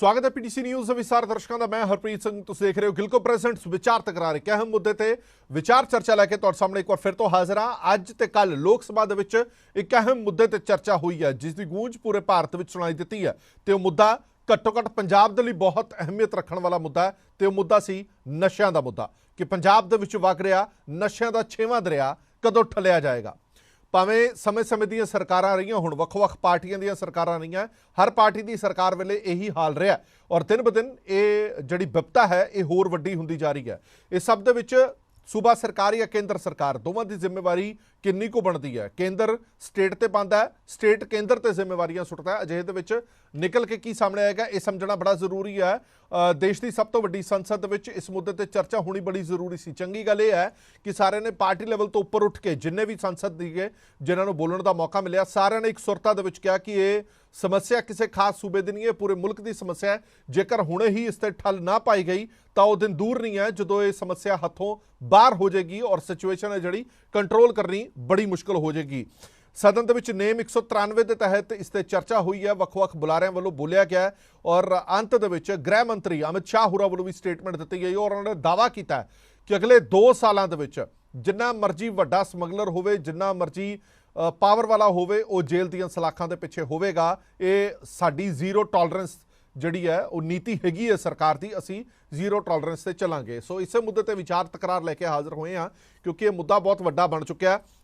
स्वागत है PTC news ਦੇ ਵਿਚਾਰ ਦਰਸ਼ਕਾਂ ਦਾ। ਮੈਂ ਹਰਪ੍ਰੀਤ ਸਿੰਘ, ਤੁਸੀਂ ਦੇਖ ਰਹੇ ਹੋ ਗਿਲਕੋ ਪ੍ਰੈਜ਼ੈਂਟਸ ਵਿਚਾਰ ਤਕਰਾਰ। ਇੱਕ ਅਹਿਮ ਮੁੱਦੇ ਤੇ ਵਿਚਾਰ ਚਰਚਾ ਲੈ ਕੇ ਤੁਹਾਡੇ ਸਾਹਮਣੇ ਇੱਕ ਵਾਰ ਫਿਰ ਤੋਂ ਹਾਜ਼ਰ ਹਾਂ। ਅੱਜ ਤੇ ਕੱਲ ਲੋਕ ਸਭਾ ਦੇ ਵਿੱਚ ਇੱਕ ਅਹਿਮ ਮੁੱਦੇ ਤੇ ਚਰਚਾ ਹੋਈ ਹੈ, ਜਿਸ ਦੀ ਗੂੰਜ ਪੂਰੇ ਭਾਰਤ ਵਿੱਚ ਸੁਣਾਈ ਦਿੱਤੀ ਹੈ ਤੇ ਉਹ ਮੁੱਦਾ ਘੱਟੋ ਘੱਟ ਪੰਜਾਬ ਦੇ ਲਈ ਬਹੁਤ ਅਹਿਮੀਅਤ ਰੱਖਣ ਵਾਲਾ ਮੁੱਦਾ ਹੈ ਤੇ ਉਹ ਮੁੱਦਾ ਸੀ ਨਸ਼ਿਆਂ ਦਾ ਮੁੱਦਾ ਕਿ ਪੰਜਾਬ ਦੇ ਵਿੱਚ ਵਗ ਰਿਹਾ ਨਸ਼ਿਆਂ ਦਾ 6ਵਾਂ ਦਰਿਆ ਕਦੋਂ ਠੱਲਿਆ ਜਾਏਗਾ। ਭਾਵੇਂ ਸਮੇਂ ਸਮੇਂ ਦੀਆਂ ਸਰਕਾਰਾਂ ਰਹੀਆਂ, ਹੁਣ ਵੱਖ-ਵੱਖ ਪਾਰਟੀਆਂ ਦੀਆਂ ਸਰਕਾਰਾਂ ਰਹੀਆਂ, ਹਰ ਪਾਰਟੀ ਦੀ ਸਰਕਾਰ ਵੇਲੇ ਇਹੀ ਹਾਲ ਰਿਹਾ ਔਰ ਦਿਨ ਬ ਦਿਨ ਇਹ ਜਿਹੜੀ ਵਿਪਤਾ ਹੈ ਇਹ ਹੋਰ ਵੱਡੀ ਹੁੰਦੀ ਜਾ ਰਹੀ ਹੈ। ਇਸ ਸਭ ਦੇ ਵਿੱਚ सूबा सरकार या केंद्र सरकार दोवां की जिम्मेवारी किन्नी को बनती है। केंद्र स्टेट ते पांदा है, स्टेट केंद्र ते जिम्मेवारियां सुट्टदा है। अजिहे दे विच निकल के की सामने आएगा ये समझना बड़ा जरूरी है। देश की सब तो वड्डी संसद विच इस मुद्दे ते चर्चा होनी बड़ी जरूरी सी। चंगी गल ये है कि सारे ने पार्टी लेवल तो उपर उठ के जिन्ने भी सांसद सीगे जिन्हां नूं बोलण दा मौका मिलिया, सारिआं ने एक सुरता दे विच कहा कि ये समस्या किसी खास सूबे की नहीं है, पूरे मुल्क की समस्या है। जेकर हुणे ही इस ते ठल ना पाई गई तो वो दिन दूर नहीं है जो ये समस्या हथों बाहर हो जाएगी और सिचुएशन है जी कंट्रोल करनी बड़ी मुश्किल हो जाएगी। सदन के विच नेम 193 के तहत इस ते चर्चा हुई है, ਵੱਖ-ਵੱਖ बुलारियां वालों बोलिया गया है और अंत दे विच गृह मंत्री अमित शाह होरां वालों भी स्टेटमेंट दी गई और उन्होंने दावा किया कि अगले 2 सालों के विच जिन्ना मर्जी वड्डा समगलर होवे, जिन्ना मर्जी पावर वाला होवे, वो जेल दीयां सलाखां दे पिछे होवेगा। ये साडी जीरो टॉलरेंस जिहड़ी है वो नीति हैगी है सरकार की, असी जीरो टॉलरेंस से चलांगे। सो इस मुद्दे ते विचार तकरार लैके हाज़र होए हैं क्योंकि ये मुद्दा बहुत वड्डा बन चुका है।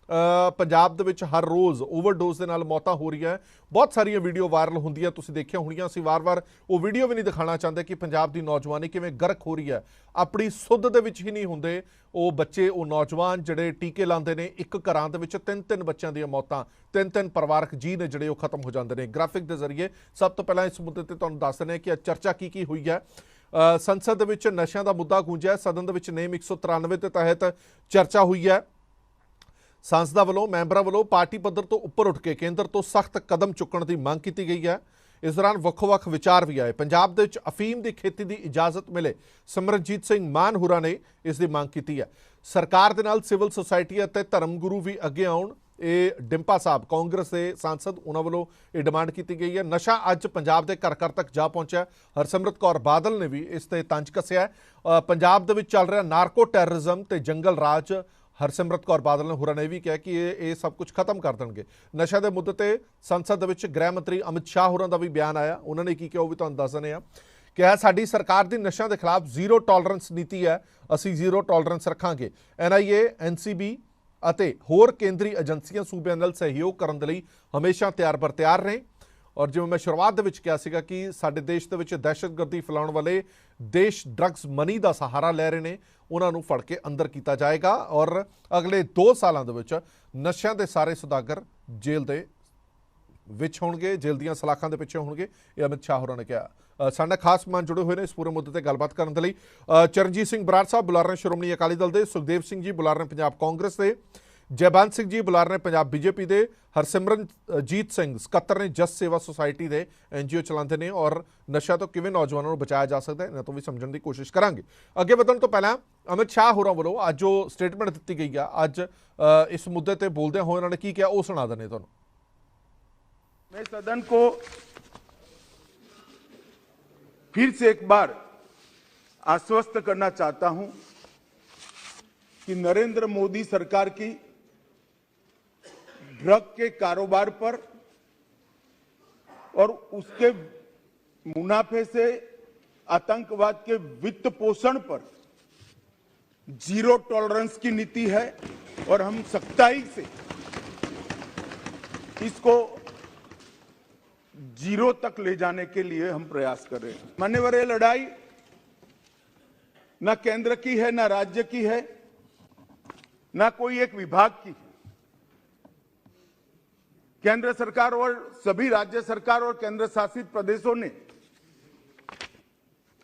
पंजाब दे विच हर रोज़ ओवरडोज दे नाल मौतां हो रही हैं, बहुत सारिया वीडियो वायरल होंदियां तुसीं देखिया होणीआं। असीं वार-वार वो वीडियो भी नहीं दिखाना चाहते कि पंजाब की नौजवानी किवें गर्क हो रही है। अपनी सुध दे विच ही नहीं हुंदे वो बच्चे, वो नौजवान जिहड़े टीके लांदे ने, एक घरां दे विच 3-3 बच्चों दी मौतां, 3-3 परिवारक जी ने जिहड़े वो खत्म हो जांदे ने। ग्राफिक के जरिए सब तो पहलां इस मुद्दे ते तुहानूं दस दिंदे कि चर्चा की हुई है। संसद दे विच नशिਆਂ ਦਾ मुद्दा गूंजिਆ, सदन दे विच नेम 193 के तहत चर्चा हुई है। सांसदा वालों मैंबरां वालों पार्टी पद्धर तो उपर उठ के केंद्र तो सख्त कदम चुकण की मांग की गई है। इस दौरान ਵੱਖ-ਵੱਖ विचार भी आए। पंजाब दे विच अफीम की खेती की इजाजत मिले, सिमरनजीत सिंह मान होरां ने इसकी मांग की है। सरकार दे नाल सिविल सोसाइटी और धर्म गुरु भी अगे आउण, ये डिंपा साहब कांग्रेस के सांसद उन्होंने वालों ये डिमांड की गई है। नशा अज पंजाब के घर घर तक जा पहुंचा। हरसिमरत कौर बादल ने भी इस ते तंज कसिया। पंजाब दे विच चल रहा नारको टैररिज्म ते जंगल राज, हरसिमरत कौर बादल ने होरां ने भी कहा कि ये सब कुछ खत्म कर देंगे। नशा के मुद्दे ते संसद दे विच गृह मंत्री अमित शाह होरां दा भी बयान आया, उन्होंने की कहा वो भी तुहानूं दस दिंदे आ। कहा साडी सरकार की नशा के खिलाफ जीरो टॉलरेंस नीति है, असीं जीरो टॉलरेंस रखांगे। NIA NCB ਅਤੇ ਹੋਰ ਕੇਂਦਰੀ ਏਜੰਸੀਆਂ ਸੂਬਿਆਂ ਨਾਲ ਸਹਿਯੋਗ ਕਰਨ ਦੇ ਲਈ ਹਮੇਸ਼ਾ ਤਿਆਰ ਬਰ ਤਿਆਰ ਨੇ। ਔਰ ਜਿਵੇਂ ਮੈਂ ਸ਼ੁਰੂਆਤ ਦੇ ਵਿੱਚ ਕਿਹਾ ਸੀਗਾ ਕਿ ਸਾਡੇ ਦੇਸ਼ ਦੇ ਵਿੱਚ ਦਹਿਸ਼ਤਗਰਦੀ ਫੈਲਾਉਣ ਵਾਲੇ ਦੇਸ਼ ਡਰੱਗਸ ਮਨੀ ਦਾ ਸਹਾਰਾ ਲੈ ਰਹੇ ਨੇ, ਉਹਨਾਂ ਨੂੰ ਫੜ ਕੇ ਅੰਦਰ ਕੀਤਾ ਜਾਏਗਾ ਔਰ ਅਗਲੇ 2 ਸਾਲਾਂ ਦੇ ਵਿੱਚ ਨਸ਼ਿਆਂ ਦੇ ਸਾਰੇ ਸੁਦਾਗਰ ਜੇਲ੍ਹ ਦੇ ਵਿੱਚ ਹੋਣਗੇ, ਜੇਲ੍ਹ ਦੀਆਂ ਸਲਾਖਾਂ ਦੇ ਪਿੱਛੇ ਹੋਣਗੇ। ਇਹ ਅਮਿਤ ਸ਼ਾਹ ਹੋਰਾਂ ਨੇ ਕਿਹਾ। ਸਾਡੇ खास मेहमान जुड़े हुए हैं इस पूरे मुद्दे पर गलबात करने के लिए। चरणजीत सिंह बराड़ साहब बुला रहे हैं श्रोमणी अकाली दल के, सुखदेव सिंह जी बुला रहे हैं पंजाब कांग्रेस के, जयबंत सिंह जी बुला रहे हैं पंजाब BJP के, हरसिमरनजीत सिंह सकत्तर ने जस सेवा सोसाइटी के NGO चलाते हैं और नशा तो किवें नौजवानों को बचाया जा सकता है इन्हां तो भी समझने की कोशिश करांगे। अगे वधण तो पहला अमित शाह होरां वालों अज जो स्टेटमेंट दी गई है, अज इस मुद्दे पर बोलदे होए उन्होंने की कहा वो सुना देने तुहानूं। मैं सदन को फिर से एक बार आश्वस्त करना चाहता हूं कि नरेंद्र मोदी सरकार की ड्रग के कारोबार पर और उसके मुनाफे से आतंकवाद के वित्त पोषण पर जीरो टॉलरेंस की नीति है और हम सख्ताई से इसको जीरो तक ले जाने के लिए हम प्रयास कर रहे हैं। मान्यवर, ये लड़ाई ना केंद्र की है, ना राज्य की है, ना कोई एक विभाग की है। केंद्र सरकार और सभी राज्य सरकार और केंद्र शासित प्रदेशों ने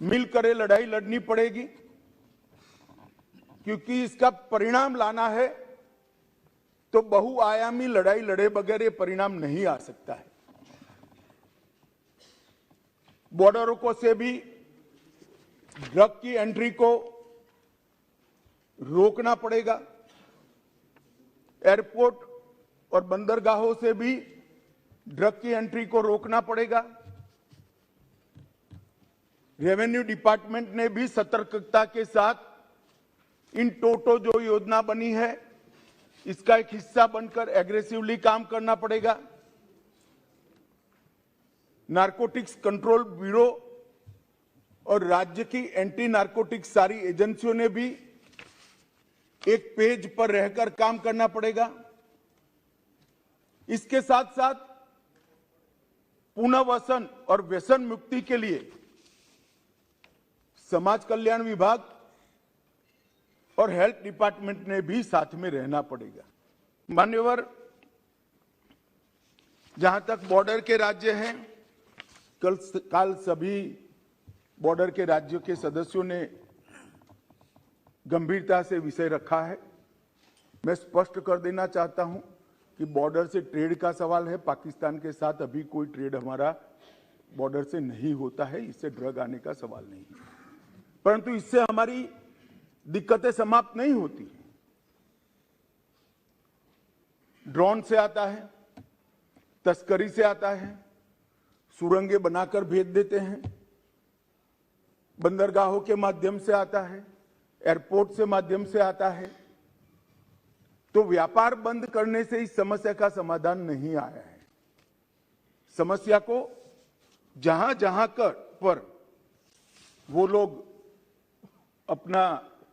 मिलकर ये लड़ाई लड़नी पड़ेगी क्योंकि इसका परिणाम लाना है तो बहुआयामी लड़ाई लड़े बगैर ये परिणाम नहीं आ सकता है। बॉर्डरों को से भी ड्रग की एंट्री को रोकना पड़ेगा। एयरपोर्ट और बंदरगाहों से भी ड्रग की एंट्री को रोकना पड़ेगा। रेवेन्यू डिपार्टमेंट ने भी सतर्कता के साथ इन टोटो जो योजना बनी है इसका एक हिस्सा बनकर एग्रेसिवली काम करना पड़ेगा। नारकोटिक्स कंट्रोल ब्यूरो और राज्य की एंटी नारकोटिक्स सारी एजेंसियों ने भी एक पेज पर रहकर काम करना पड़ेगा। इसके साथ साथ पुनर्वसन और व्यसन मुक्ति के लिए समाज कल्याण विभाग और हेल्थ डिपार्टमेंट ने भी साथ में रहना पड़ेगा। मान्यवर, जहां तक बॉर्डर के राज्य हैं, कल सभी बॉर्डर के राज्यों के सदस्यों ने गंभीरता से विषय रखा है। मैं स्पष्ट कर देना चाहता हूं कि बॉर्डर से ट्रेड का सवाल है। पाकिस्तान के साथ अभी कोई ट्रेड हमारा बॉर्डर से नहीं होता है, इससे ड्रग आने का सवाल नहीं है। परंतु इससे हमारी दिक्कतें समाप्त नहीं होती। ड्रोन से आता है, तस्करी से आता है, सुरंगें बनाकर भेज देते हैं, बंदरगाहों के माध्यम से आता है, एयरपोर्ट से माध्यम से आता है। तो व्यापार बंद करने से इस समस्या का समाधान नहीं आया है। समस्या को जहां जहां पर वो लोग अपना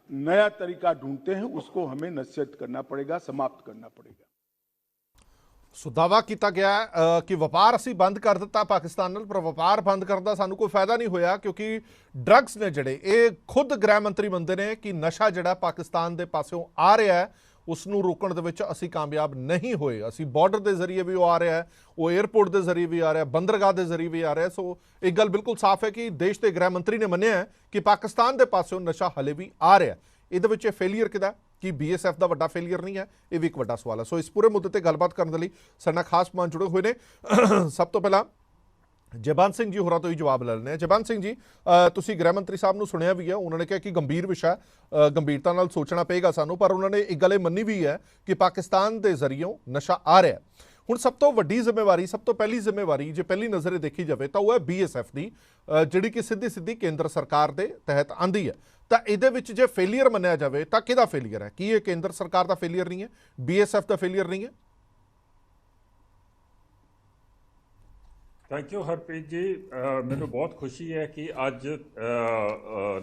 नया तरीका ढूंढते हैं उसको हमें नसीहत करना पड़ेगा, समाप्त करना पड़ेगा। ਸੋ ਦਾਅਵਾ ਕੀਤਾ ਗਿਆ ਕਿ ਵਪਾਰ ਅਸੀਂ ਬੰਦ ਕਰ ਦਿੱਤਾ ਪਾਕਿਸਤਾਨ ਨਾਲ, ਪਰ ਵਪਾਰ ਬੰਦ ਕਰਨ ਦਾ ਸਾਨੂੰ ਕੋਈ ਫਾਇਦਾ ਨਹੀਂ ਹੋਇਆ, ਕਿਉਂਕਿ ਡਰੱਗਸ ਨੇ ਜਿਹੜੇ ਇਹ ਖੁਦ ਗ੍ਰਹਿ ਮੰਤਰੀ ਮੰਨਦੇ ਨੇ ਕਿ ਨਸ਼ਾ ਜਿਹੜਾ ਪਾਕਿਸਤਾਨ ਦੇ ਪਾਸਿਓਂ ਆ ਰਿਹਾ ਹੈ ਉਸ ਨੂੰ ਰੋਕਣ ਦੇ ਵਿੱਚ ਅਸੀਂ ਕਾਮਯਾਬ ਨਹੀਂ ਹੋਏ। ਅਸੀਂ ਬਾਰਡਰ ਦੇ ਜ਼ਰੀਏ ਵੀ ਉਹ ਆ ਰਿਹਾ ਹੈ, ਉਹ 에ਅਰਪੋਰਟ ਦੇ ਜ਼ਰੀਏ ਵੀ ਆ ਰਿਹਾ, ਬੰਦਰਗਾਹ ਦੇ ਜ਼ਰੀਏ ਵੀ ਆ ਰਿਹਾ। ਸੋ ਇੱਕ ਗੱਲ ਬਿਲਕੁਲ ਸਾਫ਼ ਹੈ ਕਿ ਦੇਸ਼ ਦੇ ਗ੍ਰਹਿ ਮੰਤਰੀ ਨੇ ਮੰਨਿਆ ਹੈ ਕਿ ਪਾਕਿਸਤਾਨ ਦੇ ਪਾਸਿਓਂ ਨਸ਼ਾ ਹਲੇ ਵੀ ਆ ਰਿਹਾ। ਇਹਦੇ ਵਿੱਚ ਇਹ ਫੇਲੀਅਰ ਕਿਹਦਾ ਕਿ BSF ਦਾ ਵੱਡਾ ਫੇਲੀਅਰ ਨਹੀਂ ਹੈ, ਇਹ ਵੀ ਇੱਕ ਵੱਡਾ ਸਵਾਲ ਹੈ। ਸੋ ਇਸ ਪੂਰੇ ਮੁੱਦੇ ਤੇ ਗੱਲਬਾਤ ਕਰਨ ਦੇ ਲਈ ਸਾਡੇ ਨਾਲ ਖਾਸ ਮਹਿਮਾਨ ਜੁੜੇ ਹੋਏ ਨੇ। ਸਭ ਤੋਂ ਪਹਿਲਾਂ ਜੈਬੰਤ ਸਿੰਘ ਜੀ ਹੋਰਾਂ ਤੋਂ ਹੀ ਜਵਾਬ ਲੈ ਲੈਣੇ ਆ। ਜੈਬੰਤ ਸਿੰਘ ਜੀ, ਤੁਸੀਂ ਗ੍ਰਹਿ ਮੰਤਰੀ ਸਾਹਿਬ ਨੂੰ ਸੁਣਿਆ ਵੀ ਹੈ, ਉਹਨਾਂ ਨੇ ਕਿਹਾ ਕਿ ਗੰਭੀਰ ਵਿਸ਼ਾ, ਗੰਭੀਰਤਾ ਨਾਲ ਸੋਚਣਾ ਪਏਗਾ ਸਾਨੂੰ, ਪਰ ਉਹਨਾਂ ਨੇ ਇੱਕ ਗੱਲ ਇਹ ਮੰਨੀ ਵੀ ਹੈ ਕਿ ਪਾਕਿਸਤਾਨ ਦੇ ਜ਼ਰੀਏ ਨਸ਼ਾ ਆ ਰਿਹਾ। ਹੁਣ ਸਭ ਤੋਂ ਵੱਡੀ ਜ਼ਿੰਮੇਵਾਰੀ, ਸਭ ਤੋਂ ਪਹਿਲੀ ਜ਼ਿੰਮੇਵਾਰੀ ਜੇ ਪਹਿਲੀ ਨਜ਼ਰੇ ਦੇਖੀ ਜਾਵੇ ਤਾਂ ਉਹ ਹੈ BSF ਦੀ, ਜਿਹੜੀ ਕਿ ਸਿੱਧੀ ਕੇਂਦਰ ਸਰਕਾਰ ਦੇ ਤਹਿਤ ਆਂਦੀ ਹੈ। ਤਾਂ ਇਹਦੇ ਵਿੱਚ ਜੇ ਫੇਲੀਅਰ ਮੰਨਿਆ ਜਾਵੇ ਤਾਂ ਕਿਹਦਾ ਫੇਲੀਅਰ ਹੈ? ਕੀ ਇਹ ਕੇਂਦਰ ਸਰਕਾਰ ਦਾ ਫੇਲੀਅਰ ਨਹੀਂ ਹੈ, BSF ਦਾ ਫੇਲੀਅਰ ਨਹੀਂ ਹੈ? Thank you Harpreet ji. ਮੈਨੂੰ ਬਹੁਤ ਖੁਸ਼ੀ ਹੈ ਕਿ ਅੱਜ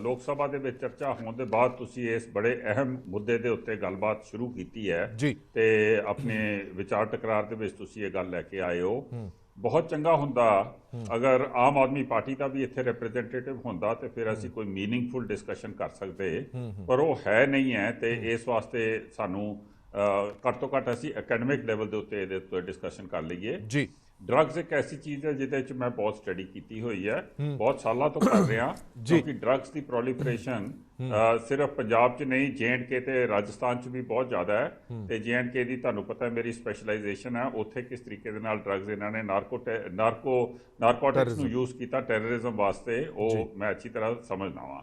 ਲੋਕ ਸਭਾ ਦੇ ਵਿੱਚ ਚਰਚਾ ਹੋਣ ਦੇ ਬਾਅਦ ਤੁਸੀਂ ਇਸ ਬੜੇ ਅਹਿਮ ਮੁੱਦੇ ਦੇ ਉੱਤੇ ਗੱਲਬਾਤ ਸ਼ੁਰੂ ਕੀਤੀ ਹੈ ਜੀ, ਤੇ ਆਪਣੇ ਵਿਚਾਰ ਟਕਰਾਰ ਦੇ ਵਿੱਚ ਤੁਸੀਂ ਇਹ ਗੱਲ ਲੈ ਕੇ ਆਏ ਹੋ। ਬਹੁਤ ਚੰਗਾ ਹੁੰਦਾ ਅਗਰ ਆਮ ਆਦਮੀ ਪਾਰਟੀ ਦਾ ਵੀ ਇੱਥੇ ਰਿਪਰੈਜ਼ੈਂਟੇਟਿਵ ਹੁੰਦਾ ਤੇ ਫਿਰ ਅਸੀਂ ਕੋਈ ਮੀਨਿੰਗਫੁਲ ਡਿਸਕਸ਼ਨ ਕਰ ਸਕਦੇ, ਪਰ ਉਹ ਹੈ ਨਹੀਂ ਹੈ। ਤੇ ਇਸ ਵਾਸਤੇ ਸਾਨੂੰ ਘੱਟ ਤੋਂ ਘੱਟ ਅਸੀਂ ਅਕੈਡਮਿਕ ਲੈਵਲ ਦੇ ਉੱਤੇ ਇਹਦੇ ਉੱਤੇ ਡਿਸਕਸ਼ਨ ਕਰ ਲਈਏ ਜੀ। ਡਰੱਗਸ ਇੱਕ ਐਸੀ ਚੀਜ਼ ਹੈ ਜਿਹਦੇ ਵਿੱਚ ਮੈਂ ਬਹੁਤ ਸਟੱਡੀ ਕੀਤੀ ਹੋਈ ਹੈ, ਬਹੁਤ ਸਾਲਾਂ ਤੋਂ ਕਰ ਰਿਹਾ, ਕਿਉਂਕਿ ਡਰੱਗਸ ਦੀ ਪ੍ਰੋਲੀਫਰੇਸ਼ਨ ਸਿਰਫ ਪੰਜਾਬ 'ਚ ਨਹੀਂ, JNK ਤੇ ਰਾਜਸਥਾਨ 'ਚ ਵੀ ਬਹੁਤ ਜ਼ਿਆਦਾ ਹੈ। ਤੇ JNK ਦੀ ਤੁਹਾਨੂੰ ਪਤਾ ਮੇਰੀ ਸਪੈਸ਼ਲਾਈਜੇਸ਼ਨ ਹੈ, ਉੱਥੇ ਕਿਸ ਤਰੀਕੇ ਦੇ ਨਾਲ ਡਰੱਗਸ ਇਹਨਾਂ ਨੇ ਨਾਰਕੋਟਿਕਸ ਨੂੰ ਯੂਜ਼ ਕੀਤਾ ਟੈਰਰਿਜ਼ਮ ਵਾਸਤੇ, ਉਹ ਮੈਂ ਅੱਛੀ ਤਰ੍ਹਾਂ ਸਮਝਦਾ ਵਾਂ।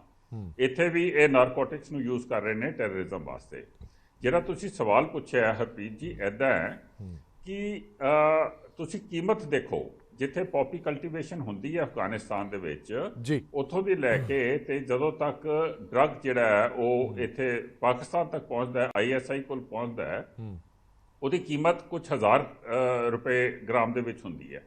ਇੱਥੇ ਵੀ ਇਹ ਨਾਰਕੋਟਿਕਸ ਨੂੰ ਯੂਜ਼ ਕਰ ਰਹੇ ਨੇ ਟੈਰਰਿਜ਼ਮ ਵਾਸਤੇ। ਜਿਹੜਾ ਤੁਸੀਂ ਸਵਾਲ ਪੁੱਛਿਆ ਹਰਪ੍ਰੀਤ ਜੀ, ਇੱਦਾਂ ਹੈ ਕਿ ਤੁਸੀਂ ਕੀਮਤ ਦੇਖੋ, ਜਿੱਥੇ ਪੌਪੀ ਕਲਟੀਵੇਸ਼ਨ ਹੁੰਦੀ ਹੈ ਅਫਗਾਨਿਸਤਾਨ ਦੇ ਵਿੱਚ, ਉੱਥੋਂ ਦੀ ਲੈ ਕੇ ਤੇ ਜਦੋਂ ਤੱਕ ਡਰੱਗ ਜਿਹੜਾ ਹੈ ਉਹ ਇੱਥੇ ਪਾਕਿਸਤਾਨ ਤੱਕ ਪਹੁੰਚਦਾ ਹੈ, ISI ਕੋਲ ਪਹੁੰਚਦਾ ਹੈ, ਉਹਦੀ ਕੀਮਤ ਕੁਝ ਹਜ਼ਾਰ ਰੁਪਏ ਗ੍ਰਾਮ ਦੇ ਵਿੱਚ ਹੁੰਦੀ ਹੈ।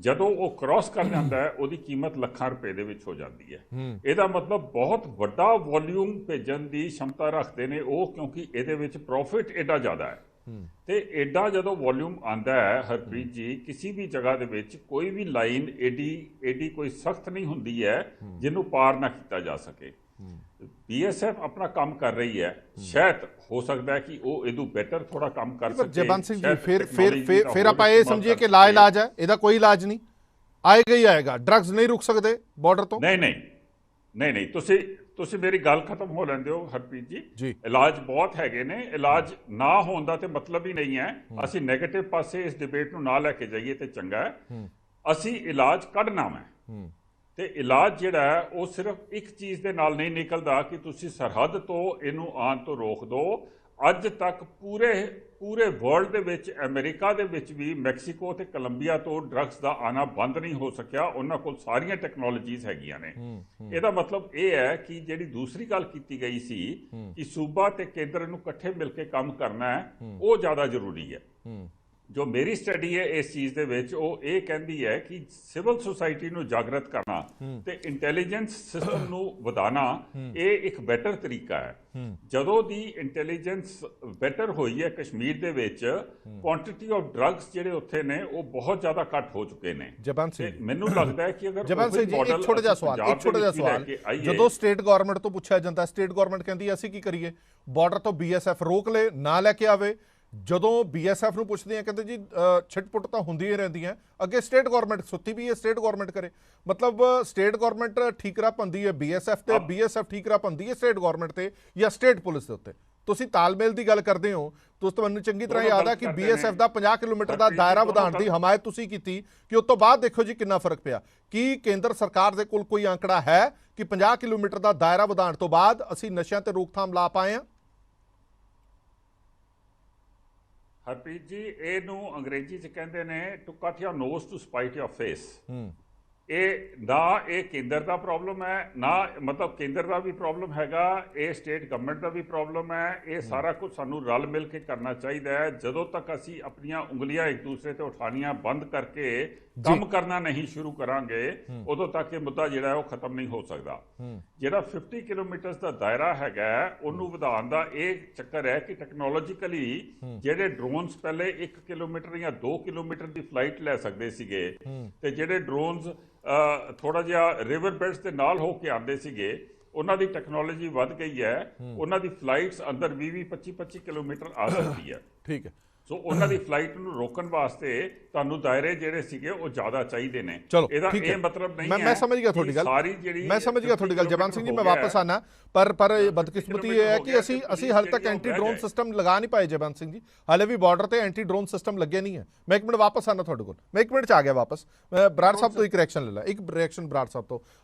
ਜਦੋਂ ਉਹ ਕ੍ਰਾਸ ਕਰ ਜਾਂਦਾ ਹੈ ਉਹਦੀ ਕੀਮਤ ਲੱਖਾਂ ਰੁਪਏ ਦੇ ਵਿੱਚ ਹੋ ਜਾਂਦੀ ਹੈ। ਇਹਦਾ ਮਤਲਬ ਬਹੁਤ ਵੱਡਾ ਵੋਲਿਊਮ ਭੇਜਣ ਦੀ ਸ਼ਮਤਾ ਰੱਖਦੇ ਨੇ ਉਹ, ਕਿਉਂਕਿ ਇਹਦੇ ਵਿੱਚ ਪ੍ਰੋਫਿਟ ਐਡਾ ਜ਼ਿਆਦਾ ਹੈ। ਤੇ ਐਡਾ ਜਦੋਂ ਵੋਲਿਊਮ ਆਂਦਾ ਹੈ ਹਰਪ੍ਰੀਤ ਜੀ, ਕਿਸੇ ਵੀ ਜਗ੍ਹਾ ਦੇ ਵਿੱਚ ਕੋਈ ਵੀ ਲਾਈਨ ਐਡੀ ਕੋਈ ਸਖਤ ਨਹੀਂ ਹੁੰਦੀ ਹੈ ਜਿਹਨੂੰ ਪਾਰ ਨਾ ਕੀਤਾ ਜਾ ਸਕੇ। BSF ਆਪਣਾ ਕੰਮ ਕਰ ਰਹੀ ਹੈ, ਸ਼ਾਇਦ ਹੋ ਸਕਦਾ ਹੈ ਕਿ ਉਹ ਇਹਨੂੰ ਬਿਹਤਰ ਥੋੜਾ ਕੰਮ ਕਰ ਸਕੇ। ਜੈਬੰਤ ਸਿੰਘ ਜੀ, ਫਿਰ ਆਪਾਂ ਇਹ ਸਮਝੀਏ ਕਿ ਲਾ ਇਲਾਜ ਹੈ, ਇਹਦਾ ਕੋਈ ਇਲਾਜ ਨਹੀਂ, ਆਏਗਾ ਹੀ ਆਏਗਾ, ਡਰੱਗਸ ਨਹੀਂ ਰੁਕ ਸਕਦੇ ਬਾਰਡਰ ਤੋਂ? ਨਹੀਂ, ਤੁਸੀਂ ਮੇਰੀ ਗੱਲ ਖਤਮ ਹੋ ਲੈਂਦੇ ਹੋ ਹਰਪ੍ਰੀਤ ਜੀ। ਇਲਾਜ ਬਹੁਤ ਹੈਗੇ ਨੇ, ਇਲਾਜ ਨਾ ਹੋਣ ਦਾ ਤੇ ਮਤਲਬ ਹੀ ਨਹੀਂ ਹੈ। ਅਸੀਂ ਨੈਗੇਟਿਵ ਪਾਸੇ ਇਸ ਡਿਬੇਟ ਨੂੰ ਨਾ ਲੈ ਕੇ ਜਾਈਏ ਤੇ ਚੰਗਾ ਹੈ। ਅਸੀਂ ਇਲਾਜ ਕੱਢਣਾ ਹੈ ਤੇ ਇਲਾਜ ਜਿਹੜਾ ਹੈ ਉਹ ਸਿਰਫ ਇੱਕ ਚੀਜ਼ ਦੇ ਨਾਲ ਨਹੀਂ ਨਿਕਲਦਾ ਕਿ ਤੁਸੀਂ ਸਰਹੱਦ ਤੋਂ ਇਹਨੂੰ ਆਉਣ ਤੋਂ ਰੋਕ ਦਿਓ। ਅੱਜ ਤੱਕ ਪੂਰੇ ਵਰਲਡ ਦੇ ਵਿੱਚ, ਅਮਰੀਕਾ ਦੇ ਵਿੱਚ ਵੀ, ਮੈਕਸੀਕੋ ਤੇ ਕੋਲੰਬੀਆ ਤੋਂ ਡਰੱਗਸ ਦਾ ਆਣਾ ਬੰਦ ਨਹੀਂ ਹੋ ਸਕਿਆ। ਉਹਨਾਂ ਕੋਲ ਸਾਰੀਆਂ ਟੈਕਨੋਲੋਜੀਜ਼ ਹੈਗੀਆਂ ਨੇ। ਇਹਦਾ ਮਤਲਬ ਇਹ ਹੈ ਕਿ ਜਿਹੜੀ ਦੂਸਰੀ ਗੱਲ ਕੀਤੀ ਗਈ ਸੀ ਕਿ ਸੂਬਾ ਤੇ ਕੇਂਦਰ ਨੂੰ ਇਕੱਠੇ ਮਿਲ ਕੇ ਕੰਮ ਕਰਨਾ ਹੈ, ਉਹ ਜ਼ਿਆਦਾ ਜ਼ਰੂਰੀ ਹੈ। ਜੋ ਮੇਰੀ ਸਟੱਡੀ ਹੈ ਇਸ ਚੀਜ਼ ਦੇ ਵਿੱਚ, ਉਹ ਇਹ ਕਹਿੰਦੀ ਹੈ ਕਿ ਸਿਵਲ ਸੁਸਾਇਟੀ ਨੂੰ ਜਾਗਰਤ ਕਰਨਾ ਤੇ ਇੰਟੈਲੀਜੈਂਸ ਸਿਸਟਮ ਨੂੰ ਵਧਾਉਣਾ ਇਹ ਇੱਕ ਬੈਟਰ ਤਰੀਕਾ ਹੈ। ਜਦੋਂ ਦੀ ਇੰਟੈਲੀਜੈਂਸ ਬੈਟਰ ਹੋਈ ਹੈ ਕਸ਼ਮੀਰ ਦੇ ਵਿੱਚ, ਕੁਆਂਟੀਟੀ ਆਫ ਡਰੱਗਸ ਜਿਹੜੇ ਉੱਥੇ ਨੇ ਉਹ ਬਹੁਤ ਜ਼ਿਆਦਾ ਘੱਟ ਹੋ ਚੁੱਕੇ ਨੇ। ਜਬਨ ਸਿੰਘ, ਮੈਨੂੰ ਲੱਗਦਾ ਹੈ ਕਿ ਅਗਰ ਜਬਨ ਸਿੰਘ ਜੀ, ਇੱਕ ਛੋਟਾ ਜਿਹਾ ਸਵਾਲ ਜਦੋਂ ਸਟੇਟ ਗਵਰਨਮੈਂਟ ਤੋਂ ਪੁੱਛਿਆ ਜਾਂਦਾ, ਸਟੇਟ ਗਵਰਨਮੈਂਟ ਕਹਿੰਦੀ ਅਸੀਂ ਕੀ ਕਰੀਏ, ਬਾਰਡਰ ਤੋਂ BSF ਰੋਕ ਲੇ, ਨਾ ਲੈ ਕੇ ਆਵੇ। ਜਦੋਂ BSF ਨੂੰ ਪੁੱਛਦੇ ਆ ਕਹਿੰਦੇ ਜੀ ਛਿਟਪੁੱਟ ਤਾਂ ਹੁੰਦੀ ਹੀ ਰਹਿੰਦੀਆਂ, ਅੱਗੇ ਸਟੇਟ ਗਵਰਨਮੈਂਟ ਸੁੱਤੀ ਵੀ ਹੈ, ਸਟੇਟ ਗਵਰਨਮੈਂਟ ਕਰੇ। ਮਤਲਬ ਸਟੇਟ ਗਵਰਨਮੈਂਟ ਠੀਕਰਾ ਪੰਦੀ ਹੈ BSF ਤੇ, BSF ਠੀਕਰਾ ਪੰਦੀ ਹੈ ਸਟੇਟ ਗਵਰਨਮੈਟ ਤੇ ਜਾਂ ਸਟੇਟ ਪੁਲਿਸ ਦੇ ਉੱਤੇ। ਤੁਸੀਂ ਤਾਲਮੇਲ ਦੀ ਗੱਲ ਕਰਦੇ ਹੋ, ਤੁਹਾਨੂੰ ਚੰਗੀ ਤਰ੍ਹਾਂ ਯਾਦ ਹੈ ਕਿ BSF ਦਾ 50 ਕਿਲੋਮੀਟਰ ਦਾ ਦਾਇਰਾ ਵਧਾਉਣ ਦੀ ਹਮਾਇਤ ਤੁਸੀਂ ਕੀਤੀ, ਕਿ ਉਸ ਤੋਂ ਬਾਅਦ ਦੇਖੋ ਜੀ ਕਿੰਨਾ ਫਰਕ ਪਿਆ। ਕੀ ਕੇਂਦਰ ਸਰਕਾਰ ਦੇ ਕੋਲ ਕੋਈ ਅੰਕੜਾ ਹੈ ਕਿ 50 ਕਿਲੋਮੀਟਰ ਦਾ ਦਾਇਰਾ ਵਧਾਉਣ ਤੋਂ ਬਾਅਦ ਅਸੀਂ ਨਸ਼ਿਆਂ ਤੇ ਰੋਕਥਾਮ ਲਾ ਪਾਏ ਹਾਂ? ਹਰਪ੍ਰੀਤ ਜੀ, ਇਹਨੂੰ ਅੰਗਰੇਜ਼ੀ 'ਚ ਕਹਿੰਦੇ ਨੇ to cut your nose to spite your face. ਇਹ ਨਾ ਇਹ ਕੇਂਦਰ ਦਾ ਪ੍ਰੋਬਲਮ ਹੈ, ਨਾ ਮਤਲਬ ਕੇਂਦਰ ਦਾ ਵੀ ਪ੍ਰੋਬਲਮ ਹੈਗਾ, ਇਹ ਸਟੇਟ ਗਵਰਨਮੈਂਟ ਦਾ ਵੀ ਪ੍ਰੋਬਲਮ ਹੈ। ਇਹ ਸਾਰਾ ਕੁਝ ਸਾਨੂੰ ਰਲ ਮਿਲ ਕੇ ਕਰਨਾ ਚਾਹੀਦਾ ਹੈ। ਜਦੋਂ ਤੱਕ ਅਸੀਂ ਆਪਣੀਆਂ ਉਂਗਲੀਆਂ ਇੱਕ ਦੂਸਰੇ ਤੇ ਉਠਾਣੀਆਂ ਬੰਦ ਕਰਕੇ ਕੰਮ ਕਰਨਾ ਨਹੀਂ ਸ਼ੁਰੂ ਕਰਾਂਗੇ, ਉਦੋਂ ਤੱਕ ਇਹ ਮੁੱਦਾ ਜਿਹੜਾ ਹੈ ਉਹ ਖਤਮ ਨਹੀਂ ਹੋ ਸਕਦਾ। ਜਿਹੜਾ 50 ਕਿਲੋਮੀਟਰ ਦਾ ਦਾਇਰਾ ਹੈਗਾ ਉਹਨੂੰ ਵਧਾਉਣ ਦਾ ਇਹ ਚੱਕਰ ਹੈ ਕਿ ਟੈਕਨੋਲੋਜੀਕਲੀ ਜਿਹੜੇ ਡਰੋਨਸ ਪਹਿਲੇ 1 ਕਿਲੋਮੀਟਰ ਜਾਂ 2 ਕਿਲੋਮੀਟਰ ਦੀ ਫਲਾਈਟ ਲੈ ਸਕਦੇ ਸੀਗੇ, ਤੇ ਜਿਹੜੇ ਡਰੋਨਸ ਥੋੜਾ ਜਿਹਾ ਰਿਵਰ ਬੈਡਸ ਦੇ ਨਾਲ ਹੋ ਕੇ ਆਉਂਦੇ ਸੀਗੇ, ਉਹਨਾਂ ਦੀ ਟੈਕਨੋਲੋਜੀ ਵੱਧ ਗਈ ਹੈ। ਉਹਨਾਂ ਦੀ ਫਲਾਈਟਸ ਅੰਦਰ 20-25 ਕਿਲੋਮੀਟਰ ਆ ਸਕਦੀ ਹੈ। ਠੀਕ ਹੈ। ਸੋ ਉਹਨਾਂ ਦੀ ਫਲਾਈਟ ਨੂੰ ਰੋਕਣ ਵਾਸਤੇ ਤੁਹਾਨੂੰ ਦਾਇਰੇ ਜਿਹੜੇ ਸੀਗੇ ਉਹ ਜ਼ਿਆਦਾ ਚਾਹੀਦੇ ਨੇ। ਇਹਦਾ ਇਹ ਮਤਲਬ ਨਹੀਂ ਹੈ। ਮੈਂ ਸਮਝ ਗਿਆ ਤੁਹਾਡੀ ਗੱਲ, ਮੈਂ ਸਮਝ ਗਿਆ ਤੁਹਾਡੀ ਗੱਲ ਜਵਾਨ ਸਿੰਘ ਜੀ, ਮੈਂ ਵਾਪਸ ਆਣਾ। ਪਰ ਬਦਕਿਸਮਤੀ ਇਹ ਹੈ ਕਿ ਅਸੀਂ ਹਾਲੇ ਤੱਕ ਐਂਟੀ ਡਰੋਨ ਸਿਸਟਮ ਲਗਾ ਨਹੀਂ ਪਾਏ ਜਵਾਨ ਸਿੰਘ ਜੀ। ਹਾਲੇ ਵੀ ਬਾਰਡਰ ਤੇ ਐਂਟੀ ਡਰੋਨ ਸਿਸਟਮ ਲੱਗੇ ਨਹੀਂ ਹੈ। ਮੈਂ 1 ਮਿੰਟ ਵਾਪਸ ਆਣਾ ਤੁਹਾਡੇ ਕੋਲ, ਮੈਂ 1 ਮਿੰਟ 'ਚ ਆ ਗਿਆ ਵਾਪਸ। ਬਰਾੜ ਸਾਹਿਬ ਤੋਂ ਇੱਕ ਰਿਐਕਸ਼ਨ ਲੈ ਲਾ, ਇੱਕ ਰਿਐਕਸ਼ਨ ਬਰਾੜ ਸਾਹਿਬ ਤੋਂ।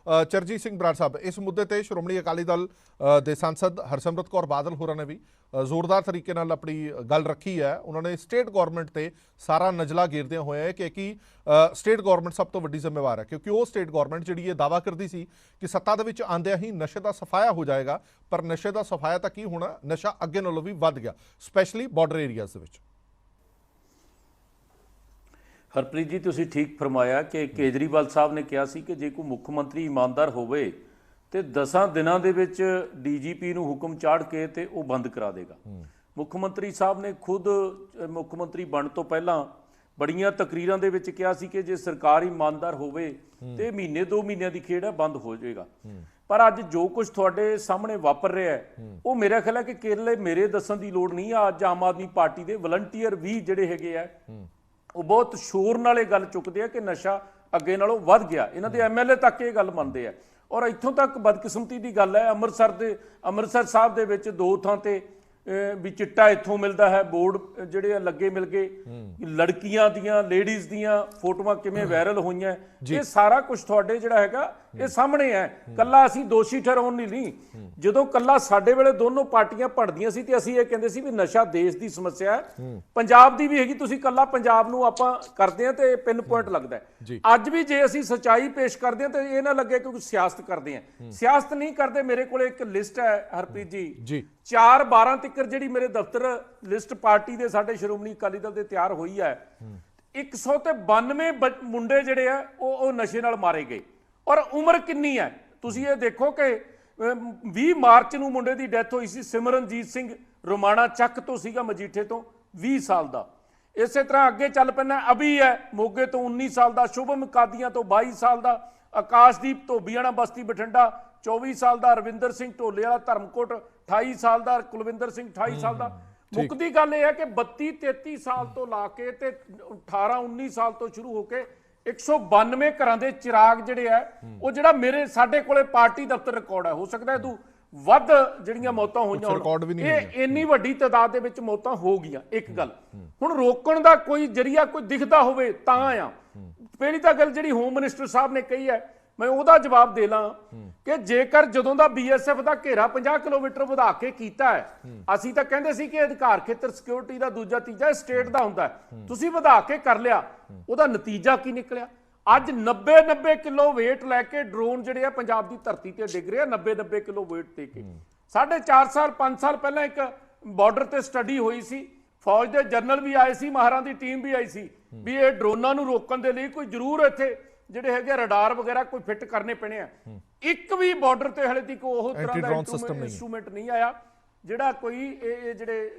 ਚਰਜੀਤ ਸਿੰਘ ਬਰਾੜ ਸਾਹਿਬ, ਇਸ ਮੁੱਦੇ ਤੇ ਸ਼੍ਰੋਮਣੀ ਅਕਾਲੀ ਦਲ ਦੇ ਸਾਂਸਦ ਹਰਸਿਮਰਤ ਕੌਰ ਬਾਦਲ ਹੋਰਾਂ ਨੇ ਵੀ ਜ਼ੋਰਦਾਰ ਤਰੀਕੇ ਨਾਲ ਆਪਣੀ ਗੱਲ ਰੱਖੀ ਹੈ। ਉਹਨਾਂ ਨੇ ਸਟੇਟ ਗਵਰਨਮੈਂਟ ਤੇ ਸਾਰਾ ਨਜਲਾ ਗੇਰਦਿਆਂ ਹੋਇਆ ਹੈ ਕਿ ਸਟੇਟ ਗਵਰਨਮੈਂਟ ਸਭ ਤੋਂ ਵੱਡੀ ਜ਼ਿੰਮੇਵਾਰ ਹੈ, ਕਿਉਂਕਿ ਉਹ ਸਟੇਟ ਗਵਰਨਮੈਂਟ ਜਿਹੜੀ ਇਹ ਦਾਅਵਾ ਕਰਦੀ ਸੀ ਕਿ ਸੱਤਾ ਦੇ ਵਿੱਚ ਆਉਂਦਿਆਂ ਹੀ ਨਸ਼ੇ ਦਾ ਸਫਾਇਆ ਹੋ ਜਾਏਗਾ, ਪਰ ਨਸ਼ੇ ਦਾ ਸਫਾਇਆ ਤਾਂ ਕੀ ਹੋਣਾ, ਨਸ਼ਾ ਅੱਗੇ ਨਾਲੋਂ ਵੀ ਵੱਧ ਗਿਆ, ਸਪੈਸ਼ਲੀ ਬਾਰਡਰ ਏਰੀਆਜ਼ ਦੇ ਵਿੱਚ। ਹਰਪ੍ਰੀਤ ਜੀ, ਤੁਸੀਂ ਠੀਕ ਫਰਮਾਇਆ ਕਿ ਕੇਜਰੀਵਾਲ ਸਾਹਿਬ ਨੇ ਕਿਹਾ ਸੀ ਕਿ ਜੇ ਕੋਈ ਮੁੱਖ ਮੰਤਰੀ ਇਮਾਨਦਾਰ ਹੋਵੇ ਤੇ 10 ਦਿਨਾਂ ਦੇ ਵਿੱਚ DGP ਨੂੰ ਹੁਕਮ ਚਾੜ ਕੇ ਤੇ ਉਹ ਬੰਦ ਕਰਾ ਦੇਗਾ। ਮੁੱਖ ਮੰਤਰੀ ਸਾਹਿਬ ਨੇ ਖੁਦ ਮੁੱਖ ਮੰਤਰੀ ਬਣਨ ਤੋਂ ਪਹਿਲਾਂ ਬੜੀਆਂ ਤਕਰੀਰਾਂ ਦੇ ਵਿੱਚ ਕਿਹਾ ਸੀ ਕਿ ਜੇ ਸਰਕਾਰ ਇਮਾਨਦਾਰ ਹੋਵੇ ਤੇ ਮਹੀਨੇ 2 ਮਹੀਨਿਆਂ ਦੀ ਖੇਡ ਹੈ ਬੰਦ ਹੋ ਜਾਏਗਾ। ਪਰ ਅੱਜ ਜੋ ਕੁਝ ਤੁਹਾਡੇ ਸਾਹਮਣੇ ਵਾਪਰ ਰਿਹਾ ਹੈ ਉਹ ਮੇਰਾ ਖਿਆਲ ਹੈ ਕਿ ਕੇਰਲੇ ਮੇਰੇ ਦੱਸਣ ਦੀ ਲੋੜ ਨਹੀਂ ਆ। ਅੱਜ ਆਮ ਆਦਮੀ ਪਾਰਟੀ ਦੇ ਵਲੰਟੀਅਰ ਵੀ ਜਿਹੜੇ ਹੈਗੇ ਆ ਉਹ ਬਹੁਤ ਸ਼ੋਰ ਨਾਲ ਇਹ ਗੱਲ ਚੁੱਕਦੇ ਆ ਕਿ ਨਸ਼ਾ ਅੱਗੇ ਨਾਲੋਂ ਵੱਧ ਗਿਆ। ਇਹਨਾਂ ਦੇ MLA ਤੱਕ ਇਹ ਗੱਲ ਮੰਨਦੇ ਆ। ਔਰ ਇੱਥੋਂ ਤੱਕ ਬਦਕਿਸਮਤੀ ਦੀ ਗੱਲ ਹੈ, ਅੰਮ੍ਰਿਤਸਰ ਸਾਹਿਬ ਦੇ ਵਿੱਚ 2 ਥਾਂ ਤੇ ਵੀ ਚਿੱਟਾ ਇੱਥੋਂ ਮਿਲਦਾ ਹੈ, ਬੋਰਡ ਜਿਹੜੇ ਲੱਗੇ ਮਿਲ ਗਏ, ਲੜਕੀਆਂ ਦੀਆਂ ਲੇਡੀਜ਼ ਦੀਆਂ ਫੋਟੋਆਂ ਕਿਵੇਂ ਵਾਇਰਲ ਹੋਈਆਂ, ਇਹ ਸਾਰਾ ਕੁਝ ਤੁਹਾਡੇ ਜਿਹੜਾ ਹੈਗਾ ਇਹ ਸਾਹਮਣੇ ਹੈ। ਕੱਲਾ ਅਸੀਂ ਦੋਸ਼ੀ ਠਹਿਰਾਉਣ ਨਹੀਂ, ਜਦੋਂ ਕੱਲਾ ਸਾਡੇ ਵੇਲੇ ਦੋਨੋਂ ਪਾਰਟੀਆਂ ਭੜਦੀਆਂ ਸੀ ਤੇ ਅਸੀਂ ਇਹ ਕਹਿੰਦੇ ਸੀ ਵੀ ਨਸ਼ਾ ਦੇਸ਼ ਦੀ ਸਮੱਸਿਆ ਹੈ, ਪੰਜਾਬ ਦੀ ਵੀ ਹੈਗੀ, ਤੁਸੀਂ ਕੱਲਾ ਪੰਜਾਬ ਨੂੰ ਆਪਾਂ ਕਰਦੇ ਆ ਤੇ ਪਿੰਨ ਪੁਆਇੰਟ ਲੱਗਦਾ ਹੈ। ਅੱਜ ਵੀ ਜੇ ਅਸੀਂ ਸੱਚਾਈ ਪੇਸ਼ ਕਰਦੇ ਆ ਤੇ ਇਹ ਨਾ ਲੱਗੇ ਕਿ ਸਿਆਸਤ ਕਰਦੇ ਆ, ਸਿਆਸਤ ਨਹੀਂ ਕਰਦੇ। ਮੇਰੇ ਕੋਲ ਇੱਕ ਲਿਸਟ ਹੈ ਹਰਪ੍ਰੀਤ ਜੀ, 4/12 ਤੱਕ ਜਿਹੜੀ ਮੇਰੇ ਦਫ਼ਤਰ ਲਿਸਟ ਪਾਰਟੀ ਦੇ ਸਾਡੇ ਸ਼੍ਰੋਮਣੀ ਅਕਾਲੀ ਦਲ ਦੇ ਤਿਆਰ ਹੋਈ ਹੈ। 192 ਮੁੰਡੇ ਜਿਹੜੇ ਆ ਉਹ ਨਸ਼ੇ ਨਾਲ ਮਾਰੇ ਗਏ। ਔਰ ਉਮਰ ਕਿੰਨੀ ਹੈ ਤੁਸੀਂ ਇਹ ਦੇਖੋ ਕਿ 20 ਮਾਰਚ ਨੂੰ ਮੁੰਡੇ ਦੀ ਡੈਥ ਹੋਈ ਸੀ, ਸਿਮਰਨਜੀਤ ਸਿੰਘ ਰੋਮਾਣਾ ਚੱਕ ਤੋਂ ਸੀਗਾ, ਮਜੀਠੇ ਤੋਂ, 20 ਸਾਲ ਦਾ। ਇਸੇ ਤਰ੍ਹਾਂ ਅੱਗੇ ਚੱਲ ਪੈਣਾ, ਅਭੀ ਹੈ ਮੋਗੇ ਤੋਂ 19 ਸਾਲ ਦਾ, ਸ਼ੁਭਮ ਕਾਦੀਆਂ ਤੋਂ 22 ਸਾਲ ਦਾ, ਆਕਾਸ਼ਦੀਪ ਧੋਬੀਆਣਾ ਬਸਤੀ ਬਠਿੰਡਾ 24 ਸਾਲ ਦਾ, ਰਵਿੰਦਰ ਸਿੰਘ ਢੋਲੇ ਵਾਲਾ ਧਰਮਕੋਟ 28 ਸਾਲ ਦਾ, ਕੁਲਵਿੰਦਰ ਸਿੰਘ 28 ਸਾਲ ਦਾ। ਮੁੱਕਦੀ ਗੱਲ ਇਹ ਹੈ ਕਿ 32-33 ਸਾਲ ਤੋਂ ਲਾ ਕੇ ਤੇ 18-19 ਸਾਲ ਤੋਂ ਸ਼ੁਰੂ ਹੋ ਕੇ 192 ਘਰਾਂ ਦੇ ਚਿਰਾਗ ਜਿਹੜੇ ਆ ਉਹ ਜਿਹੜਾ ਸਾਡੇ ਕੋਲੇ ਪਾਰਟੀ ਦਫ਼ਤਰ ਰਿਕਾਰਡ ਹੈ, ਹੋ ਸਕਦਾ ਤੂੰ ਵੱਧ ਜਿਹੜੀਆਂ ਮੌਤਾਂ ਹੋਈਆਂ ਹੋਣ, ਇਹ ਇੰਨੀ ਵੱਡੀ ਤਾਦਾਦ ਦੇ ਵਿੱਚ ਮੌਤਾਂ ਹੋ ਗਈਆਂ। ਇੱਕ ਗੱਲ ਹੁਣ ਰੋਕਣ ਦਾ ਕੋਈ ਜਰੀਆ ਕੋਈ ਦਿਖਦਾ ਹੋਵੇ ਤਾਂ ਆ। ਪਹਿਲੀ ਤਾਂ ਗੱਲ ਜਿਹੜੀ ਹੋਮ ਮਿਨਿਸਟਰ ਸਾਹਿਬ ਨੇ ਕਹੀ ਹੈ ਮੈਂ ਉਹਦਾ ਜਵਾਬ ਦੇ ਲਾਂ ਕਿ ਜੇਕਰ ਜਦੋਂ ਦਾ BSF ਦਾ ਘੇਰਾ 50 ਕਿਲੋਮੀਟਰ ਵਧਾ ਕੇ ਕੀਤਾ ਹੈ, ਅਸੀਂ ਤਾਂ ਕਹਿੰਦੇ ਸੀ ਕਿ ਅਧਿਕਾਰ ਖੇਤਰ ਸਿਕਿਉਰਿਟੀ ਦਾ ਦੂਜਾ ਤੀਜਾ ਸਟੇਟ ਦਾ ਹੁੰਦਾ ਹੈ, ਤੁਸੀਂ ਵਧਾ ਕੇ ਕਰ ਲਿਆ, ਉਹਦਾ ਨਤੀਜਾ ਕੀ ਨਿਕਲਿਆ? ਅੱਜ 90 ਕਿਲੋ weight ਲੈ ਕੇ ਡਰੋਨ ਜਿਹੜੇ ਆ ਪੰਜਾਬ ਦੀ ਧਰਤੀ ਤੇ ਡਿੱਗ ਰਹੇ ਆ, 90 ਕਿਲੋ weight ਦੇ ਕੇ। 4.5 ਸਾਲ 5 ਸਾਲ ਪਹਿਲਾਂ ਇੱਕ ਬਾਰਡਰ ਤੇ ਸਟੱਡੀ ਹੋਈ ਸੀ, ਫੌਜ ਦੇ ਜਨਰਲ ਵੀ ਆਏ ਸੀ, ਮਾਹਰਾਂ ਦੀ ਟੀਮ ਵੀ ਆਈ ਸੀ ਵੀ ਇਹ ਡਰੋਨਾਂ ਨੂੰ ਰੋਕਣ ਦੇ ਲਈ ਕੋਈ ਜ਼ਰੂਰ ਇੱਥੇ ਜਿਹੜੇ ਹੈਗੇ ਰਡਾਰ ਵਗੈਰਾ ਕੋਈ ਫਿੱਟ ਕਰਨੇ ਪੈਣੇ ਆ। ਇੱਕ ਵੀ ਬਾਰਡਰ ਤੇ ਹਲੇ ਤੱਕ ਉਹ ਤਰ੍ਹਾਂ ਦਾ ਇੰਸਟਰੂਮੈਂਟ ਨਹੀਂ ਆਇਆ ਜਿਹੜਾ ਕੋਈ ਇਹ ਜਿਹੜੇ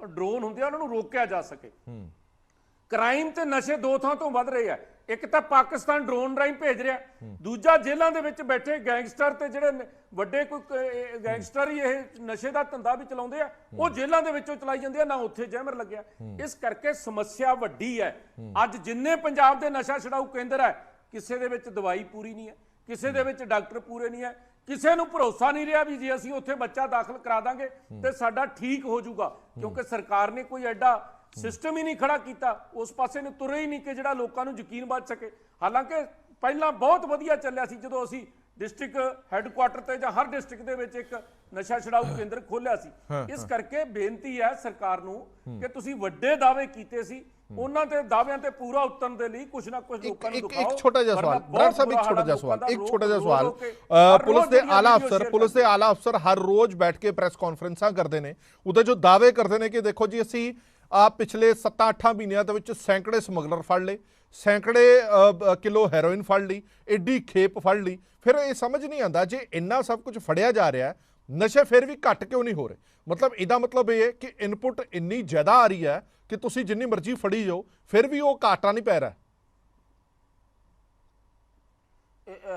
ਡਰੋਨ ਹੁੰਦੇ ਆ ਉਹਨਾਂ ਨੂੰ ਰੋਕਿਆ ਜਾ ਸਕੇ। ਕ੍ਰਾਈਮ ਤੇ ਨਸ਼ੇ ਦੋ ਥਾਂ ਤੋਂ ਵੱਧ ਰਹੇ ਆ, ਇੱਕ ਤਾਂ ਪਾਕਿਸਤਾਨ ਡਰੋਨ ਰਾਹੀਂ ਭੇਜ ਰਿਹਾ, ਦੂਜਾ ਜੇਲ੍ਹਾਂ ਦੇ ਵਿੱਚ ਬੈਠੇ ਗੈਂਗਸਟਰ ਤੇ ਜਿਹੜੇ ਵੱਡੇ ਕੋਈ ਗੈਂਗਸਟਰ ਹੀ ਇਹ ਨਸ਼ੇ ਦਾ ਧੰਦਾ ਵੀ ਚਲਾਉਂਦੇ ਆ, ਉਹ ਜੇਲ੍ਹਾਂ ਦੇ ਵਿੱਚੋਂ ਚਲਾਈ ਜਾਂਦੇ ਆ, ਨਾ ਉੱਥੇ ਜਹਿਮਰ ਲੱਗਿਆ। ਇਸ ਕਰਕੇ ਸਮੱਸਿਆ ਵੱਡੀ ਹੈ। ਅੱਜ ਜਿੰਨੇ ਪੰਜਾਬ ਦੇ ਨਸ਼ਾ ਛਡਾਊ ਕੇਂਦਰ ਹੈ, ਕਿਸੇ ਦੇ ਵਿੱਚ ਦਵਾਈ ਪੂਰੀ ਨਹੀਂ ਹੈ, ਕਿਸੇ ਦੇ ਵਿੱਚ ਡਾਕਟਰ ਪੂਰੇ ਨਹੀਂ ਹੈ, ਕਿਸੇ ਨੂੰ ਭਰੋਸਾ ਨਹੀਂ ਰਿਹਾ ਵੀ ਜੇ ਅਸੀਂ ਉੱਥੇ ਬੱਚਾ ਦਾਖਲ ਕਰਾ ਦਾਂਗੇ ਤੇ ਸਾਡਾ ਠੀਕ ਹੋ ਜਾਊਗਾ, ਕਿਉਂਕਿ ਸਰਕਾਰ ਨੇ ਕੋਈ ਐਡਾ ਸਿਸਟਮ ਹੀ ਨਹੀਂ ਖੜਾ ਕੀਤਾ, ਉਸ ਪਾਸੇ ਨੂੰ ਤੁਰੇ ਹੀ ਨਹੀਂ ਕਿ ਜਿਹੜਾ ਲੋਕਾਂ ਨੂੰ ਯਕੀਨ ਬਚ ਸਕੇ। ਹਾਲਾਂਕਿ ਪਹਿਲਾਂ ਬਹੁਤ ਵਧੀਆ ਚੱਲਿਆ ਸੀ ਜਦੋਂ ਅਸੀਂ ਡਿਸਟ੍ਰਿਕਟ ਹੈੱਡਕੁਆਟਰ ਤੇ ਜਾਂ ਹਰ ਡਿਸਟ੍ਰਿਕਟ ਦੇ ਵਿੱਚ ਇੱਕ ਨਸ਼ਾ ਛਡਾਊ ਕੇਂਦਰ ਖੋਲਿਆ ਸੀ। ਇਸ ਕਰਕੇ ਬੇਨਤੀ ਹੈ ਸਰਕਾਰ ਨੂੰ ਕਿ ਤੁਸੀਂ ਵੱਡੇ ਦਾਅਵੇ ਕੀਤੇ ਸੀ, ਉਹਨਾਂ ਦੇ ਦਾਅਵਿਆਂ ਤੇ ਪੂਰਾ ਉਤਰਨ ਦੇ ਲਈ ਕੁਝ ਨਾ ਕੁਝ ਲੋਕਾਂ ਨੂੰ ਦਿਖਾਓ। ਇੱਕ ਛੋਟਾ ਜਿਹਾ ਸਵਾਲ ਬਰਾੜ ਸਾਹਿਬ, ਇੱਕ ਛੋਟਾ ਜਿਹਾ ਸਵਾਲ ਪੁਲਿਸ ਦੇ ਆਲਾ ਅਫਸਰ ਹਰ ਰੋਜ਼ ਬੈਠ ਕੇ ਪ੍ਰੈਸ ਕਾਨਫਰੰਸਾਂ ਕਰਦੇ ਨੇ, ਉਹਦੇ ਜੋ ਦਾਅਵੇ ਕਰਦੇ ਨੇ ਕਿ ਦੇਖੋ ਜੀ ਅਸੀਂ ਪਿਛਲੇ 7-8 ਮਹੀਨਿਆਂ ਦੇ ਵਿੱਚ ਸੈਂਕੜੇ ਸਮਗਲਰ ਫੜ ਲਏ, ਸੈਂਕੜੇ ਕਿਲੋ ਹੈਰੋਇਨ ਫੜ ਲਈ, ਐਡੀ ਖੇਪ ਫੜ ਲਈ। ਫਿਰ ਇਹ ਸਮਝ ਨਹੀਂ ਆਉਂਦਾ ਜੇ ਇੰਨਾ ਸਭ ਕੁਝ ਫੜਿਆ ਜਾ ਰਿਹਾ, ਨਸ਼ੇ ਫਿਰ ਵੀ ਘੱਟ ਕਿਉਂ ਨਹੀਂ ਹੋ ਰਹੇ? ਮਤਲਬ ਇਹਦਾ ਮਤਲਬ ਇਹ ਹੈ ਕਿ ਇਨਪੁਟ ਇੰਨੀ ਜ਼ਿਆਦਾ ਆ ਰਹੀ ਹੈ ਕਿ ਤੁਸੀਂ ਜਿੰਨੀ ਮਰਜ਼ੀ ਫੜੀ ਜਾਓ ਫਿਰ ਵੀ ਉਹ ਘਾਟਾ ਨਹੀਂ ਪੈ ਰਿਹਾ।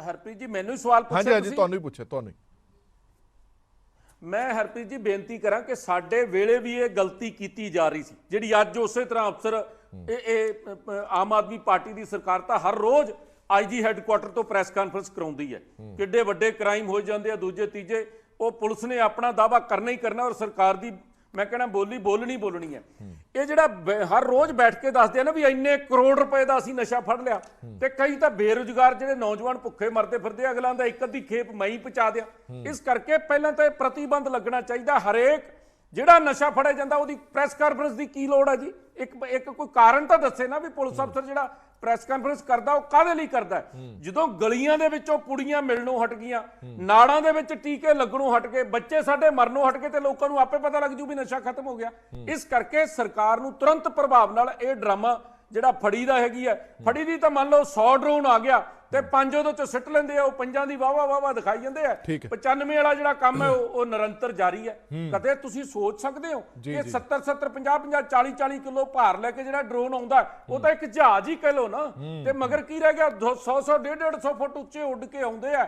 ਹਰਪ੍ਰੀਤ ਜੀ ਮੈਨੂੰ ਸਵਾਲ ਪੁੱਛਿਆ ਤੁਸੀਂ? ਹਾਂਜੀ, ਤੁਹਾਨੂੰ ਹੀ ਪੁੱਛਿਆ, ਤੁਹਾਨੂੰ। ਮੈਂ ਹਰਪ੍ਰੀਤ ਜੀ ਬੇਨਤੀ ਕਰਾਂ ਕਿ ਸਾਡੇ ਵੇਲੇ ਵੀ ਇਹ ਗਲਤੀ ਕੀਤੀ ਜਾ ਰਹੀ ਸੀ, ਜਿਹੜੀ ਅੱਜ ਉਸੇ ਤਰ੍ਹਾਂ ਅਫਸਰ ਇਹ ਆਮ ਆਦਮੀ ਪਾਰਟੀ ਦੀ ਸਰਕਾਰ ਤਾਂ ਹਰ ਰੋਜ਼ IG ਹੈੱਡਕੁਆਟਰ ਤੋਂ ਪ੍ਰੈਸ ਕਾਨਫਰੰਸ ਕਰਾਉਂਦੀ ਹੈ, ਕਿੱਡੇ ਵੱਡੇ ਕ੍ਰਾਈਮ ਹੋ ਜਾਂਦੇ ਆ, ਦੂਜੇ ਤੀਜੇ, ਉਹ ਪੁਲਿਸ ਨੇ ਆਪਣਾ ਦਾਅਵਾ ਕਰਨਾ ਹੀ ਕਰਨਾ ਔਰ ਸਰਕਾਰ ਦੀ ਮੈਂ ਕਹਿਣਾ ਬੋਲਣੀ ਹੈ। ਇਹ ਜਿਹੜਾ ਹਰ ਰੋਜ਼ ਬੈਠ ਕੇ ਦੱਸਦੇ ਆ ਨਾ ਵੀ ਇੰਨੇ ਕਰੋੜ ਰੁਪਏ ਦਾ ਅਸੀਂ ਨਸ਼ਾ ਫੜ ਲਿਆ, ਤੇ ਕਈ ਤਾਂ ਬੇਰੁਜ਼ਗਾਰ ਜਿਹੜੇ ਨੌਜਵਾਨ ਭੁੱਖੇ ਮਰਦੇ ਫਿਰਦੇ, ਅਗਲਾਂ ਦਾ ਇੱਕ ਅੱਧੀ ਖੇਪ ਮੈਂ ਹੀ ਪਹੁੰਚਾ ਦਿਆਂ। ਇਸ ਕਰਕੇ ਪਹਿਲਾਂ ਤਾਂ ਇਹ ਪ੍ਰਤੀਬੰਧ ਲੱਗਣਾ ਚਾਹੀਦਾ। ਹਰੇਕ ਜਿਹੜਾ ਨਸ਼ਾ ਫੜਿਆ ਜਾਂਦਾ ਉਹਦੀ ਪ੍ਰੈਸ ਕਾਨਫਰੰਸ ਦੀ ਕੀ ਲੋੜ ਹੈ ਜੀ? ਇੱਕ ਕੋਈ ਕਾਰਨ ਤਾਂ ਦੱਸੇ ਨਾ ਵੀ ਪੁਲਿਸ ਅਫਸਰ ਜਿਹੜਾ ਪ੍ਰੈਸ ਕਾਨਫਰੰਸ ਕਰਦਾ ਉਹ ਕਾਹਦੇ ਲਈ ਕਰਦਾ? ਜਦੋਂ ਗਲੀਆਂ ਦੇ ਵਿੱਚੋਂ ਪੁੜੀਆਂ ਮਿਲਣੋਂ ਹਟ ਗਈਆਂ, ਨਾੜਾਂ ਦੇ ਵਿੱਚ ਟੀਕੇ ਲੱਗਣੋਂ ਹਟ ਗਏ, ਬੱਚੇ ਸਾਡੇ ਮਰਨੋਂ ਹਟ ਗਏ, ਤੇ ਲੋਕਾਂ ਨੂੰ ਆਪੇ ਪਤਾ ਲੱਗ ਜੂ ਵੀ ਨਸ਼ਾ ਖਤਮ ਹੋ ਗਿਆ। ਇਸ ਕਰਕੇ ਸਰਕਾਰ ਨੂੰ ਤੁਰੰਤ ਪ੍ਰਭਾਵ ਨਾਲ ਇਹ ਡਰਾਮਾ ਜਿਹੜਾ ਫੜੀ ਦਾ ਹੈਗੀ ਹੈ, ਫੜੀ ਦੀ ਤਾਂ ਮੰਨ ਲਓ 100 ਡਰੋਨ ਆ ਗਿਆ ਤੇ 5 ਉਹਦੇ ਚੋਂ ਸਿੱਟ ਲੈਂਦੇ ਆ, ਉਹ 5 ਦੀ ਵਾਵਾ ਦਿਖਾਈ ਜਾਂਦੇ ਆ। 95 ਵਾਲਾ ਜਿਹੜਾ ਕੰਮ ਹੈ ਉਹ ਨਿਰੰਤਰ ਜਾਰੀ ਹੈ। ਕਦੇ ਤੁਸੀਂ ਸੋਚ ਸਕਦੇ ਹੋ ਕਿ 70 50 40 ਕਿਲੋ ਭਾਰ ਲੈ ਕੇ ਜਿਹੜਾ ਡਰੋਨ ਆਉਂਦਾ ਉਹ ਤਾਂ ਇੱਕ ਜਹਾਜ਼ ਹੀ ਕਹਿ ਲੋ ਨਾ, ਤੇ ਮਗਰ ਕੀ ਰਹਿ ਗਿਆ? 100 150 ਫੁੱਟ ਉੱਚੇ ਉੱਡ ਕੇ ਆਉਂਦੇ ਆ,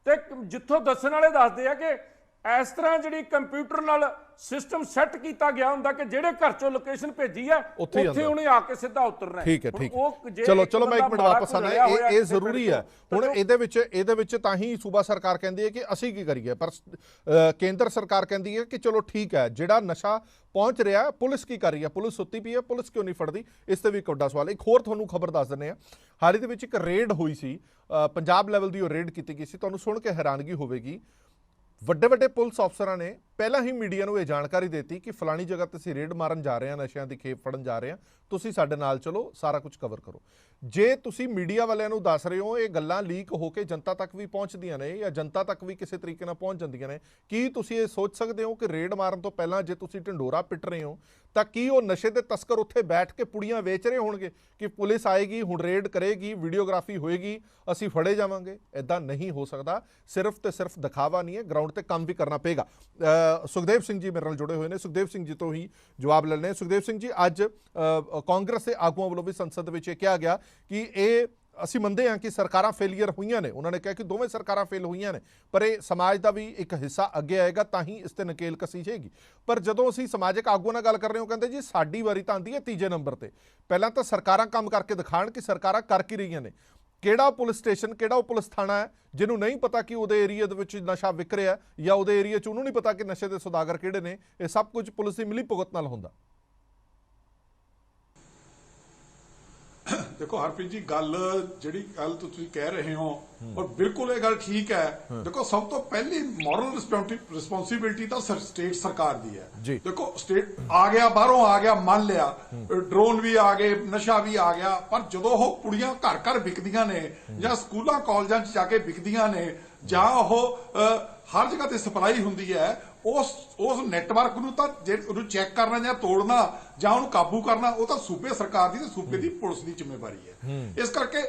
ਤੇ ਜਿੱਥੋਂ ਦੱਸਣ ਵਾਲੇ ਦੱਸਦੇ ਆ ਕਿ ਇਸ ਤਰ੍ਹਾਂ ਜਿਹੜੀ ਕੰਪਿਊਟਰ ਨਾਲ ਸਿਸਟਮ ਸੈੱਟ ਕੀਤਾ ਗਿਆ ਹੁੰਦਾ ਕਿ ਜਿਹੜੇ ਘਰ ਚੋਂ ਲੋਕੇਸ਼ਨ ਭੇਜੀ ਹੈ ਉੱਥੇ ਉਹਨੇ ਆ ਕੇ ਸਿੱਧਾ ਉਤਰਨਾ ਹੈ। ਠੀਕ ਹੈ। ਚਲੋ ਮੈਂ ਇੱਕ ਮਿੰਟ ਵਾਪਸ ਆਣਾ, ਇਹ ਜ਼ਰੂਰੀ ਹੈ। ਹੁਣ ਇਹਦੇ ਵਿੱਚ ਤਾਂ ਹੀ ਸੂਬਾ ਸਰਕਾਰ ਕਹਿੰਦੀ ਹੈ ਕਿ ਅਸੀਂ ਕੀ ਕਰੀਏ, ਪਰ ਕੇਂਦਰ ਸਰਕਾਰ ਕਹਿੰਦੀ ਹੈ ਕਿ ਚਲੋ ਠੀਕ ਹੈ, ਜਿਹੜਾ ਨਸ਼ਾ ਪਹੁੰਚ ਰਿਹਾ ਪੁਲਿਸ ਕੀ ਕਰ ਰਹੀ ਹੈ? ਪੁਲਿਸ ਸੁੱਤੀ ਪਈ ਹੈ, ਪੁਲਿਸ ਕਿਉਂ ਨਹੀਂ ਫੜਦੀ? ਇਸ ਤੇ ਵੀ ਇੱਕ ਵੱਡਾ ਸਵਾਲ। ਇੱਕ ਹੋਰ ਤੁਹਾਨੂੰ ਖਬਰ ਦੱਸ ਦਿੰਦੇ ਆ, ਹਾਲ ਹੀ ਦੇ ਵਿੱਚ ਇੱਕ ਰੇਡ ਹੋਈ ਸੀ, ਪੰਜਾਬ ਲੈਵਲ ਦੀ ਉਹ ਰੇਡ ਕੀਤੀ ਗਈ ਸੀ। ਤੁਹਾਨੂੰ ਸੁਣ ਕੇ ਹੈਰਾਨਗੀ ਹੋਵੇਗੀ, ਵੱਡੇ ਪੁਲਿਸ ਅਫਸਰਾਂ ਨੇ ਪਹਿਲਾਂ ਹੀ ਮੀਡੀਆ ਨੂੰ ਇਹ ਜਾਣਕਾਰੀ ਦਿੱਤੀ ਕਿ ਫਲਾਣੀ ਜਗ੍ਹਾ ਤੇ ਅਸੀਂ ਰੇਡ ਮਾਰਨ ਜਾ ਰਹੇ ਹਾਂ, ਨਸ਼ਿਆਂ ਦੀ ਖੇਪ ਫੜਨ ਜਾ ਰਹੇ ਹਾਂ, ਤੁਸੀਂ ਸਾਡੇ ਨਾਲ ਚਲੋ, ਸਾਰਾ ਕੁਝ ਕਵਰ ਕਰੋ। ਜੇ ਤੁਸੀਂ ਮੀਡੀਆ ਵਾਲਿਆਂ ਨੂੰ ਦੱਸ ਰਹੇ ਹੋ, ਇਹ ਗੱਲਾਂ ਲੀਕ ਹੋ ਕੇ ਜਨਤਾ ਤੱਕ ਵੀ ਪਹੁੰਚਦੀਆਂ ਨੇ ਜਾਂ ਜਨਤਾ ਤੱਕ ਵੀ ਕਿਸੇ ਤਰੀਕੇ ਨਾਲ ਪਹੁੰਚ ਜਾਂਦੀਆਂ ਨੇ, ਕੀ ਤੁਸੀਂ ਇਹ ਸੋਚ ਸਕਦੇ ਹੋ ਕਿ ਰੇਡ ਮਾਰਨ ਤੋਂ ਪਹਿਲਾਂ ਜੇ ਤੁਸੀਂ ਢੰਡੋਰਾ ਪਿੱਟ ਰਹੇ ਹੋ ਤਾਂ ਕੀ ਉਹ ਨਸ਼ੇ ਦੇ ਤਸਕਰ ਉੱਥੇ ਬੈਠ ਕੇ ਪੁੜੀਆਂ ਵੇਚ ਰਹੇ ਹੋਣਗੇ ਕਿ ਪੁਲਿਸ ਆਏਗੀ, ਹੁਣ ਰੇਡ ਕਰੇਗੀ, ਵੀਡੀਓਗ੍ਰਾਫੀ ਹੋਏਗੀ, ਅਸੀਂ ਫੜੇ ਜਾਵਾਂਗੇ? ਇੱਦਾਂ ਨਹੀਂ ਹੋ ਸਕਦਾ। ਸਿਰਫ ਤੇ ਸਿਰਫ ਦਿਖਾਵਾ ਨਹੀਂ ਹੈ, ਗਰਾਊਂਡ ਤੇ ਕੰਮ ਵੀ ਕਰਨਾ ਪਏਗਾ। ਸੁਖਦੇਵ ਸਿੰਘ ਜੀ ਮੇਰੇ ਨਾਲ ਜੁੜੇ ਹੋਏ ਨੇ, ਸੁਖਦੇਵ ਸਿੰਘ ਜੀ ਤੋਂ ਹੀ ਜਵਾਬ ਲੈ ਲੈਣੇ। ਸੁਖਦੇਵ ਸਿੰਘ ਜੀ, ਅੱਜ ਕਾਂਗਰਸ ਦੇ ਆਗੂਆਂ ਵੱਲੋਂ ਵੀ ਸੰਸਦ ਵਿੱਚ ਇਹ ਕਿਹਾ ਗਿਆ ਕਿ ਇਹ ਅਸੀਂ ਮੰਨਦੇ ਹਾਂ ਕਿ ਸਰਕਾਰਾਂ ਫੇਲੀਅਰ ਹੋਈਆਂ ਨੇ, ਉਹਨਾਂ ਨੇ ਕਿਹਾ ਕਿ ਦੋਵੇਂ ਸਰਕਾਰਾਂ ਫੇਲ ਹੋਈਆਂ ਨੇ, ਪਰ ਇਹ ਸਮਾਜ ਦਾ ਵੀ ਇੱਕ ਹਿੱਸਾ ਅੱਗੇ ਆਏਗਾ ਤਾਂ ਹੀ ਇਸ ਤੇ ਨਕੇਲ ਕਸੀ ਜਾਏਗੀ। ਪਰ ਜਦੋਂ ਅਸੀਂ ਸਮਾਜਿਕ ਆਗੂਆਂ ਨਾਲ ਗੱਲ ਕਰ ਰਹੇ ਹਾਂ, ਉਹ ਕਹਿੰਦੇ ਜੀ ਸਾਡੀ ਵਾਰੀ ਤਾਂ ਆਉਂਦੀ ਹੈ ਤੀਜੇ ਨੰਬਰ ਤੇ, ਪਹਿਲਾਂ ਤਾਂ ਸਰਕਾਰਾਂ ਕੰਮ ਕਰਕੇ ਦਿਖਾਣ ਕਿ ਸਰਕਾਰਾਂ ਕਰ ਕੀ ਰਹੀਆਂ ਨੇ। ਕਿਹੜਾ ਪੁਲਿਸ ਸਟੇਸ਼ਨ, ਕਿਹੜਾ ਉਹ ਪੁਲਿਸ ਥਾਣਾ ਹੈ ਜਿਹਨੂੰ ਨਹੀਂ ਪਤਾ ਕਿ ਉਹਦੇ ਏਰੀਆ ਦੇ ਵਿੱਚ ਨਸ਼ਾ ਵਿਕ ਰਿਹਾ, ਜਾਂ ਉਹਦੇ ਏਰੀਆ 'ਚ ਉਹਨੂੰ ਨਹੀਂ ਪਤਾ ਕਿ ਨਸ਼ੇ ਦੇ ਸੌਦਾਗਰ ਕਿਹੜੇ ਨੇ? ਇਹ ਸਭ ਕੁਝ ਪੁਲਿਸ ਦੀ ਮਿਲੀ ਭੁਗਤ ਨਾਲ ਹੁੰਦਾ। ਦੇਖੋ ਹਰਪ੍ਰੀਤ ਜੀ, ਗੱਲ ਜਿਹੜੀ ਗੱਲ ਤੁਸੀਂ ਕਹਿ ਰਹੇ ਹੋ ਔਰ ਬਿਲਕੁਲ ਇਹ ਗੱਲ ਠੀਕ ਹੈ। ਦੇਖੋ ਸਭ ਤੋਂ ਪਹਿਲੀ ਮੋਰਲ ਰਿਸਪੌਂਸਿਬਿਲਟੀ ਤਾਂ ਸਟੇਟ ਸਰਕਾਰ ਦੀ ਹੈ। ਜੀ। ਦੇਖੋ ਸਟੇਟ ਆ ਗਿਆ, ਬਾਹਰੋਂ ਆ ਗਿਆ, ਮੰਨ ਲਿਆ, ਡਰੋਨ ਵੀ ਆ ਗਏ, ਨਸ਼ਾ ਵੀ ਆ ਗਿਆ, ਪਰ ਜਦੋਂ ਉਹ ਕੁੜੀਆਂ ਘਰ ਘਰ ਵਿਕਦੀਆਂ ਨੇ ਜਾਂ ਸਕੂਲਾਂ ਕਾਲਜਾਂ 'ਚ ਜਾ ਕੇ ਵਿਕਦੀਆਂ ਨੇ ਜਾਂ ਉਹ ਹਰ ਜਗ੍ਹਾ ਤੇ ਸਪਲਾਈ ਹੁੰਦੀ ਹੈ, ਉਸ ਨੈਟਵਰਕ ਨੂੰ ਤਾਂ ਉਹਨੂੰ ਚੈੱਕ ਕਰਨਾ ਜਾਂ ਤੋੜਨਾ ਜਾਂ ਉਹਨੂੰ ਕਾਬੂ ਕਰਨਾ ਉਹ ਤਾਂ ਸੂਬੇ ਸਰਕਾਰ ਦੀ ਤੇ ਸੂਬੇ ਦੀ ਪੁਲਿਸ ਦੀ ਜ਼ਿੰਮੇਵਾਰੀ ਹੈ। ਇਸ ਕਰਕੇ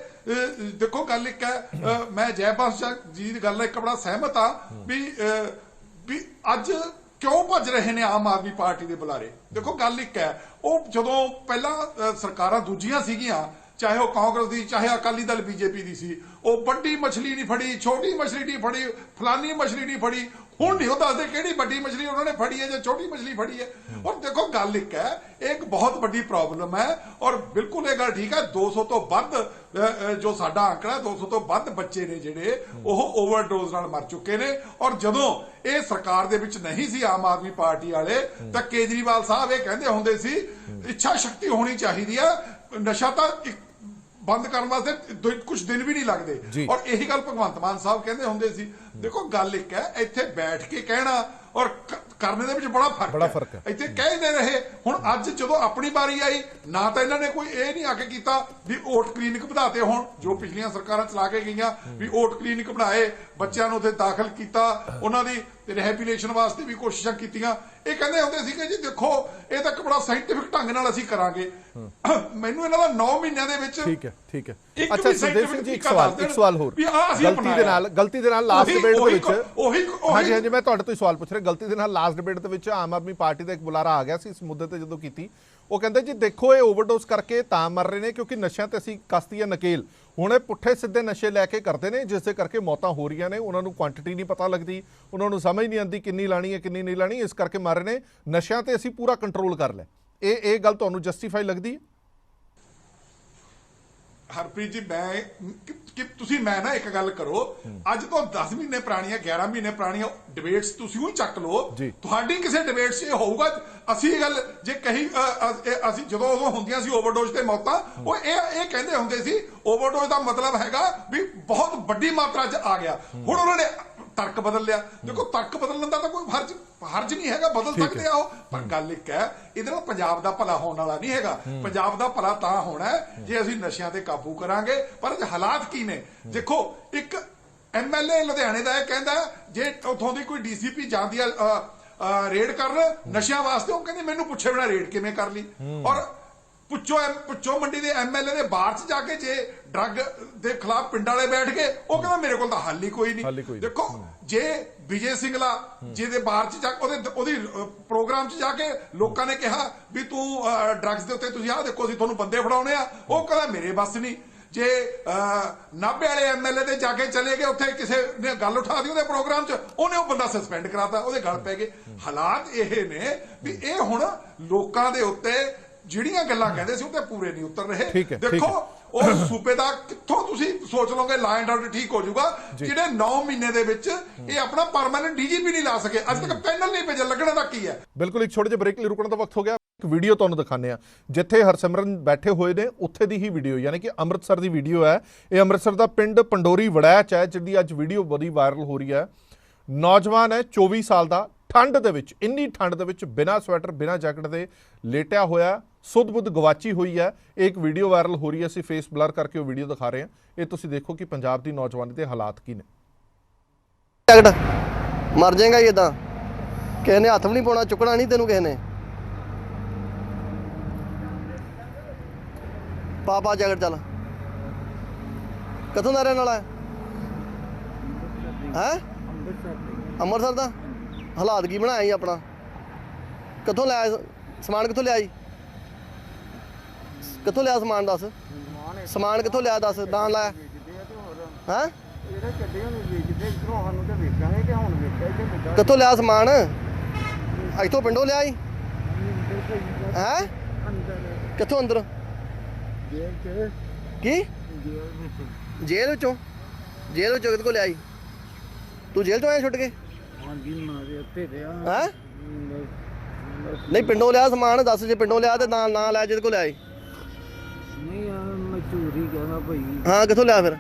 ਦੇਖੋ ਗੱਲ ਇੱਕ ਹੈ, ਮੈਂ ਜੈਬੰਸ ਜੀ ਦੀ ਗੱਲ ਨਾਲ ਇੱਕ ਬੜਾ ਸਹਿਮਤ ਆ ਵੀ ਅੱਜ ਕਿਉਂ ਭੱਜ ਰਹੇ ਨੇ ਆਮ ਆਦਮੀ ਪਾਰਟੀ ਦੇ ਬੁਲਾਰੇ। ਦੇਖੋ ਗੱਲ ਇੱਕ ਹੈ, ਉਹ ਜਦੋਂ ਪਹਿਲਾਂ ਸਰਕਾਰਾਂ ਦੂਜੀਆਂ ਸੀਗੀਆਂ, ਚਾਹੇ ਉਹ ਕਾਂਗਰਸ ਦੀ ਚਾਹੇ ਅਕਾਲੀ ਦਲ ਬੀਜੇਪੀ ਦੀ ਸੀ, ਉਹ ਵੱਡੀ ਮਛਲੀ ਨਹੀਂ ਫੜੀ, ਛੋਟੀ ਮਛਲੀ ਨਹੀਂ ਫੜੀ, ਫਲਾਨੀ ਮਛਲੀ ਨਹੀਂ ਫੜੀ। ਹੁਣ ਨਹੀਂ ਉਹ ਦੱਸਦੇ ਕਿਹੜੀ ਵੱਡੀ ਮਛਲੀ ਉਹਨਾਂ ਨੇ ਫੜੀ ਹੈ ਜਾਂ ਛੋਟੀ ਮਛਲੀ ਫੜੀ ਹੈ। ਔਰ ਦੇਖੋ ਗੱਲ ਇੱਕ ਹੈ, ਇਹ ਇੱਕ ਬਹੁਤ ਵੱਡੀ ਪ੍ਰੋਬਲਮ ਹੈ। ਔਰ ਬਿਲਕੁਲ ਇਹ ਗੱਲ ਠੀਕ ਹੈ, 200 ਤੋਂ ਵੱਧ ਜੋ ਸਾਡਾ ਆંકੜਾ 200 ਤੋਂ ਵੱਧ ਬੱਚੇ ਨੇ ਜਿਹੜੇ ਉਹ ਓਵਰਡੋਜ਼ ਨਾਲ ਮਰ ਚੁੱਕੇ ਨੇ। ਔਰ ਜਦੋਂ ਇਹ ਸਰਕਾਰ ਦੇ ਵਿੱਚ ਨਹੀਂ ਸੀ ਆਮ ਆਦਮੀ ਪਾਰਟੀ ਵਾਲੇ, ਤਾਂ ਕੇਜਰੀਵਾਲ ਸਾਹਿਬ ਇਹ ਕਹਿੰਦੇ ਹੁੰਦੇ ਸੀ ਇੱਛਾ ਸ਼ਕਤੀ ਹੋਣੀ ਚਾਹੀਦੀ ਹੈ, ਨਸ਼ਾ ਤਾਂ ਬੰਦ ਕਰਨ ਵਾਸਤੇ ਕੁਝ ਦਿਨ ਵੀ ਨਹੀਂ ਲੱਗਦੇ। ਔਰ ਇਹੀ ਗੱਲ ਭਗਵੰਤ ਮਾਨ ਸਾਹਿਬ ਕਹਿੰਦੇ ਹੁੰਦੇ ਸੀ। ਦੇਖੋ ਗੱਲ ਇੱਕ ਹੈ, ਇੱਥੇ ਬੈਠ ਕੇ ਕਹਿਣਾ ਔਰ ਕਰਨੇ ਦੇ ਵਿੱਚ ਬੜਾ ਫਰਕ ਹੈ। ਇੱਥੇ ਕਹਿੰਦੇ ਰਹੇ, ਹੁਣ ਅੱਜ ਜਦੋਂ ਆਪਣੀ ਵਾਰੀ ਆਈ ਨਾ ਤਾਂ ਇਹਨਾਂ ਨੇ ਕੋਈ ਇਹ ਨਹੀਂ ਆ ਕੇ ਕੀਤਾ ਵੀ ਓਟ ਕਲੀਨਿਕ ਵਧਾਤੇ ਹੋਣ, ਜੋ ਪਿਛਲੀਆਂ ਸਰਕਾਰਾਂ ਚਲਾ ਕੇ ਗਈਆਂ ਵੀ ਓਟ ਕਲੀਨਿਕ ਬਣਾਏ, ਬੱਚਿਆਂ ਨੂੰ ਉੱਥੇ ਦਾਖਲ ਕੀਤਾ, ਉਹਨਾਂ ਦੀ ਰਿਹੈਬਿਲਿਟੇਸ਼ਨ ਵਾਸਤੇ ਵੀ ਕੋਸ਼ਿਸ਼ਾਂ ਕੀਤੀਆਂ। ਇਹ ਕਹਿੰਦੇ ਹੁੰਦੇ ਸੀ ਕਿ ਜੀ ਦੇਖੋ ਇਹ ਤਾਂ ਇੱਕ ਬੜਾ ਸਾਇੰਟਿਫਿਕ ਢੰਗ ਨਾਲ ਅਸੀਂ ਕਰਾਂਗੇ। ਮੈਨੂੰ ਇਹਨਾਂ ਦਾ 9 ਮਹੀਨਿਆਂ ਦੇ ਵਿੱਚ ਠੀਕ ਹੈ। ਅੱਛਾ ਸੁਖਦੇਵ ਸਿੰਘ ਜੀ, ਇੱਕ ਸਵਾਲ ਹੋਰ, ਗਲਤੀ ਦੇ ਨਾਲ ਲਾਸਟ ਡਿਬੇਟ ਦੇ ਵਿੱਚ ਹਾਂਜੀ ਮੈਂ ਤੁਹਾਡੇ ਤੋਂ ਸਵਾਲ ਪੁੱਛ ਰਿਹਾ, ਗਲਤੀ ਦੇ ਨਾਲ ਲਾਸਟ ਡਿਬੇਟ ਦੇ ਵਿੱਚ ਆਮ ਆਦਮੀ ਪਾਰਟੀ ਦਾ ਇੱਕ ਬੁਲਾਰਾ ਆ ਗਿਆ ਸੀ ਇਸ ਮੁੱਦੇ ਤੇ ਜਦੋਂ ਕੀਤੀ, ਉਹ ਕਹਿੰਦੇ ਜੀ ਦੇਖੋ ਇਹ ਓਵਰਡੋਜ਼ ਕਰਕੇ ਤਾਂ ਮਰ ਰਹੇ ਨੇ ਕਿਉਂਕਿ ਨਸ਼ਿਆਂ ਤੇ ਅਸੀਂ ਕਸਤੀ ਆ ਨਕੇਲ, ਹੁਣ ਇਹ ਪੁੱਠੇ ਸਿੱਧੇ ਨਸ਼ੇ ਲੈ ਕੇ ਕਰਦੇ ਨੇ ਜਿਸ ਦੇ ਕਰਕੇ ਮੌਤਾਂ ਹੋ ਰਹੀਆਂ ਨੇ, ਉਹਨਾਂ ਨੂੰ ਕੁਆਂਟੀਟੀ ਨਹੀਂ ਪਤਾ ਲੱਗਦੀ, ਉਹਨਾਂ ਨੂੰ ਸਮਝ ਨਹੀਂ ਆਉਂਦੀ ਕਿੰਨੀ ਲਾਣੀ ਹੈ ਕਿੰਨੀ ਨਹੀਂ ਲਾਣੀ, ਇਸ ਕਰਕੇ ਮਰ ਰਹੇ ਨੇ। ਨਸ਼ਿਆਂ ਤੇ ਅਸੀਂ ਪੂਰਾ ਕੰਟਰੋਲ ਕਰ ਲਿਆ, ਇਹ ਗੱਲ ਤੁਹਾਨੂੰ ਜਸਟੀਫਾਈ ਲੱਗਦੀ ਹੈ? ਹਰਪ੍ਰੀਤ ਜੀ ਤੁਸੀਂ ਮੈਂ ਨਾ ਇੱਕ ਗੱਲ ਕਰੋ, ਅੱਜ ਤੋਂ 10 ਮਹੀਨੇ ਪੁਰਾਣੀਆਂ 11 ਮਹੀਨੇ ਪੁਰਾਣੀਆਂ ਡਿਬੇਟਸ ਤੁਸੀਂ ਹੀ ਚੱਕ ਲਓ, ਤੁਹਾਡੀ ਕਿਸੇ ਡਿਬੇਟ 'ਚ ਇਹ ਹੋਊਗਾ ਅਸੀਂ ਇਹ ਗੱਲ ਜੇ ਕਹੀ ਅਸੀਂ ਜਦੋਂ ਉਦੋਂ ਹੁੰਦੀਆਂ ਸੀ ਓਵਰਡੋਜ਼ ਤੇ ਮੌਤਾਂ, ਉਹ ਇਹ ਕਹਿੰਦੇ ਹੁੰਦੇ ਸੀ ਓਵਰਡੋਜ਼ ਦਾ ਮਤਲਬ ਹੈਗਾ ਵੀ ਬਹੁਤ ਵੱਡੀ ਮਾਤਰਾ 'ਚ ਆ ਗਿਆ। ਹੁਣ ਉਹਨਾਂ ਨੇ ਤਰਕ ਬਦਲ ਲਿਆ। ਦੇਖੋ ਤਰਕ ਬਦਲਣ ਦਾ ਤਾਂ ਕੋਈ ਹਰਜ ਨਹੀਂ ਹੈਗਾ, ਬਦਲ ਸਕਦੇ ਆ ਉਹ, ਪਰ ਗੱਲ ਇੱਕ ਹੈ, ਇਹਦੇ ਨਾਲ ਪੰਜਾਬ ਦਾ ਭਲਾ ਹੋਣ ਵਾਲਾ ਨਹੀਂ ਹੈਗਾ। ਪੰਜਾਬ ਦਾ ਭਲਾ ਤਾਂ ਹੋਣਾ ਜੇ ਅਸੀਂ ਨਸ਼ਿਆਂ ਤੇ ਕਾਬੂ ਕਰਾਂਗੇ। ਪਰ ਹਾਲਾਤ ਕੀ ਨੇ ਦੇਖੋ, ਇੱਕ MLA ਲੁਧਿਆਣੇ ਦਾ ਇਹ ਕਹਿੰਦਾ ਜੇ ਉੱਥੋਂ ਦੀ ਕੋਈ DCP ਜਾਂਦੀ ਆ ਰੇਡ ਕਰਨ ਨਸ਼ਿਆਂ ਵਾਸਤੇ, ਉਹ ਕਹਿੰਦੇ ਮੈਨੂੰ ਪੁੱਛੇ ਬਿਨਾਂ ਰੇਡ ਕਿਵੇਂ ਕਰ ਲਈ। ਔਰ ਪੁੱਛੋ ਮੰਡੀ ਦੇ MLA ਦੇ ਬਾਹਰ 'ਚ ਜਾ ਕੇ ਜੇ ਡਰੱਗ ਦੇ ਖਿਲਾਫ ਪਿੰਡ ਵਾਲੇ ਬੈਠ ਗਏ, ਉਹ ਕਹਿੰਦਾ ਮੇਰੇ ਕੋਲ ਤਾਂ ਹੱਲ ਹੀ ਕੋਈ ਨਹੀਂ। ਦੇਖੋ ਜੇ ਵਿਜੇ ਸਿੰਗਲਾ ਜਿਹਦੇ ਬਾਹਰ 'ਚ ਜਾ ਉਹਦੀ ਪ੍ਰੋਗਰਾਮ 'ਚ ਜਾ ਕੇ ਲੋਕਾਂ ਨੇ ਕਿਹਾ ਵੀ ਤੂੰ ਡਰੱਗਸ ਦੇ ਉੱਤੇ ਤੁਸੀਂ ਆਹ ਦੇਖੋ ਅਸੀਂ ਤੁਹਾਨੂੰ ਬੰਦੇ ਫੜਾਉਣੇ ਆ, ਉਹ ਕਹਿੰਦਾ ਮੇਰੇ ਬਸ ਨਹੀਂ। ਜੇ ਨਾਭੇ ਵਾਲੇ MLA ਦੇ ਜਾ ਕੇ ਚਲੇ ਗਏ, ਉੱਥੇ ਕਿਸੇ ਨੇ ਗੱਲ ਉਠਾ ਦੀ ਉਹਦੇ ਪ੍ਰੋਗਰਾਮ 'ਚ, ਉਹਨੇ ਉਹ ਬੰਦਾ ਸਸਪੈਂਡ ਕਰਾਤਾ, ਉਹਦੇ ਗੱਲ ਪੈ ਗਏ। ਹਾਲਾਤ ਇਹ ਨੇ ਵੀ ਇਹ ਹੁਣ ਲੋਕਾਂ ਦੇ ਉੱਤੇ ਜਿਹੜੀਆਂ ਗੱਲਾਂ ਕਹਿੰਦੇ ਸੀ ਉਹ ਤੇ ਪੂਰੇ ਨਹੀਂ ਉਤਰ ਰਹੇ। ਦੇਖੋ ਉਹ ਸੂਬੇ ਦਾ ਕਿੱਥੋਂ ਤੁਸੀਂ ਸੋਚ ਲਓਗੇ ਲਾ ਐਂਡ ਆਰਡਰ ਠੀਕ ਹੋ ਜਾਊਗਾ, ਜਿਹੜੇ 9 ਮਹੀਨੇ ਦੇ ਵਿੱਚ ਇਹ ਆਪਣਾ ਪਰਮਾਨੈਂਟ DGP ਨਹੀਂ ਲਾ ਸਕੇ, ਅੱਜ ਤੱਕ ਪੈਨਲ ਨਹੀਂ ਭੇਜਿਆ, ਲੱਗਣਾ ਦਾ ਕੀ ਹੈ। ਬਿਲਕੁਲ ਇੱਕ ਛੋਟੇ ਜਿਹੇ ਬ੍ਰੇਕ ਲਈ ਰੁਕਣ ਦਾ ਵਕਤ ਹੋ ਗਿਆ। ਇੱਕ ਵੀਡੀਓ ਤੁਹਾਨੂੰ ਦਿਖਾਉਂਦੇ ਆ ਜਿੱਥੇ ਹਰਸਿਮਰਨ ਬੈਠੇ ਹੋਏ ਨੇ, ਉੱਥੇ ਦੀ ਹੀ ਵੀਡੀਓ, ਯਾਨੀ ਕਿ ਅੰਮ੍ਰਿਤਸਰ ਦੀ ਵੀਡੀਓ ਹੈ। ਇਹ ਅੰਮ੍ਰਿਤਸਰ ਦਾ ਪਿੰਡ ਪੰਡੋਰੀ ਵੜੈਚ ਹੈ, ਜਿਹਦੀ ਅੱਜ ਵੀਡੀਓ ਬੜੀ ਵਾਇਰਲ ਹੋ ਰਹੀ ਹੈ। ਨੌਜਵਾਨ ਹੈ 24 ਸਾਲ ਦਾ, ਠੰਡ ਦੇ ਵਿੱਚ, ਇੰਨੀ ਠੰਡ ਦੇ ਵਿੱਚ ਬਿਨਾਂ ਸਵੈਟਰ ਬਿਨਾਂ ਜੈਕਟ ਦੇ ਲੇਟਿਆ ਹੋਇਆ, ਸੁੱਧ ਬੁੱਧ ਗਵਾਚੀ ਹੋਈ ਹੈ। ਇੱਕ ਵੀਡੀਓ ਵਾਇਰਲ ਹੋ ਰਹੀ ਹੈ, ਅਸੀਂ ਫੇਸ ਬਲਰ ਕਰਕੇ ਉਹ ਵੀਡੀਓ ਦਿਖਾ ਰਹੇ ਹਾਂ। ਇਹ ਤੁਸੀਂ ਦੇਖੋ ਕਿ ਪੰਜਾਬ ਦੀ ਨੌਜਵਾਨੀ ਦੇ ਹਾਲਾਤ ਕੀ ਨੇ। ਜੈਕਟ ਮਰ ਜਾਏਗਾ ਹੀ ਇਦਾਂ, ਕਿਸੇ ਨੇ ਹੱਥ ਵੀ ਨਹੀਂ ਪਾਉਣਾ, ਚੁੱਕਣਾ ਨਹੀਂ ਤੈਨੂੰ ਕਿਸੇ ਨੇ। ਪਾ ਜੈਕਟ ਚੱਲ। ਕਿੱਥੋਂ ਦਾ ਰਹਿਣ ਵਾਲਾ ਹੈ? ਅੰਮ੍ਰਿਤਸਰ ਦਾ। ਹਾਲਾਤ ਕੀ ਬਣਾਇਆ ਜੀ ਆਪਣਾ? ਕਿੱਥੋਂ ਲਿਆ ਸਮਾਨ? ਕਿੱਥੋਂ ਲਿਆ ਜੀ? ਕਿੱਥੋਂ ਲਿਆ ਸਮਾਨ ਦੱਸ? ਸਮਾਨ ਕਿੱਥੋਂ ਲਿਆ ਦੱਸ? ਦਾਨ ਲਾਇਆ ਹੈ? ਕਿੱਥੋਂ ਲਿਆ ਸਮਾਨ? ਇੱਥੋਂ ਪਿੰਡੋਂ ਲਿਆ ਜੀ ਹੈ? ਕਿੱਥੋਂ ਅੰਦਰ? ਕੀ ਜੇਲ੍ਹ ਵਿੱਚੋਂ? ਜੇਲ੍ਹ ਵਿੱਚੋਂ ਕਿਹਦੇ ਕੋਲ ਲਿਆ ਜੀ? ਤੂੰ ਜੇਲ੍ਹ ਤੋਂ ਆਇਆ ਛੁੱਟ ਕੇ? ਹੈਂ? ਨਹੀਂ ਪਿੰਡੋਂ ਲਿਆ ਸਮਾਨ ਦੱਸ, ਜੇ ਪਿੰਡੋਂ ਲਿਆ ਤੇ ਨਾ ਲਿਆ ਜਿਹਦੇ ਕੋਲ ਲਿਆ ਜੀ। ਨਹੀਂ ਯਾਰ ਮੈਂ ਚੋਰੀ ਕਹਿੰਦਾ ਭਾਈ। ਹਾਂ ਕਿੱਥੋਂ ਲਿਆ ਫਿਰ?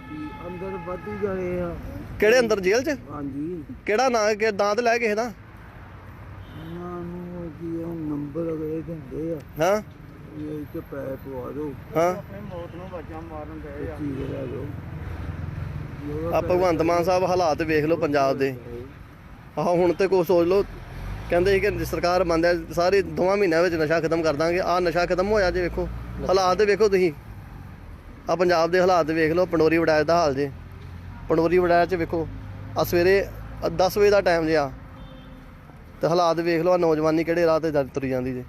ਅੰਦਰ ਵੱਧੀ ਗਏ ਆ। ਕਿਹੜੇ ਅੰਦਰ ਜੇਲ੍ਹ 'ਚ? ਹਾਂਜੀ, ਕਿਹੜਾ ਨਾਂ ਕਿ ਦਾਂਤ ਲੈ ਕਿਸੇ ਦਾ? ਉਹਨਾਂ ਨੂੰ ਕੀ ਉਹ ਨੰਬਰ ਅਗਲੇ ਦਿੰਦੇ ਆ, ਹਾਂ ਇਹ ਚ ਪੈਸੇ ਪਵਾ ਦਿਓ, ਹਾਂ ਆਪਣੀ ਮੌਤ ਨੂੰ ਵਾਜਾਂ ਮਾਰਨ ਗਏ ਆ, ਚੀਜ਼ ਲੈ ਜਾਓ। ਆ ਭਗਵੰਤ ਮਾਨ ਸਾਹਿਬ ਹਾਲਾਤ ਵੇਖ ਲਓ ਪੰਜਾਬ ਦੇ। ਆਹ ਹੁਣ ਤੇ ਕੁਛ ਸੋਚ ਲਓ, ਕਹਿੰਦੇ ਸੀ ਕਿ ਸਰਕਾਰ ਬੰਦ ਹੈ, ਸਾਰੇ 2 ਮਹੀਨਿਆਂ ਵਿੱਚ ਨਸ਼ਾ ਖਤਮ ਕਰ ਦਾਂਗੇ। ਆਹ ਨਸ਼ਾ ਖਤਮ ਹੋਇਆ ਜੇ, ਵੇਖੋ ਹਾਲਾਤ ਵੇਖੋ ਤੁਸੀਂ। ਆ ਪੰਜਾਬ ਦੇ ਹਾਲਾਤ ਵੇਖ ਲਓ, ਪੰਡੋਰੀ ਵੜਾਇਤ ਦਾ ਹਾਲ ਜੇ। ਪੰਡੋਰੀ ਵੜਾਇਤ 'ਚ ਵੇਖੋ ਆ ਸਵੇਰੇ 10 ਵਜੇ ਦਾ ਟਾਈਮ ਜਿਆ ਤੇ ਹਾਲਾਤ ਵੇਖ ਲਓ। ਆ ਨੌਜਵਾਨੀ ਕਿਹੜੇ ਰਾਹ ਤੇ ਤੁਰੀ ਜਾਂਦੀ ਜੇ।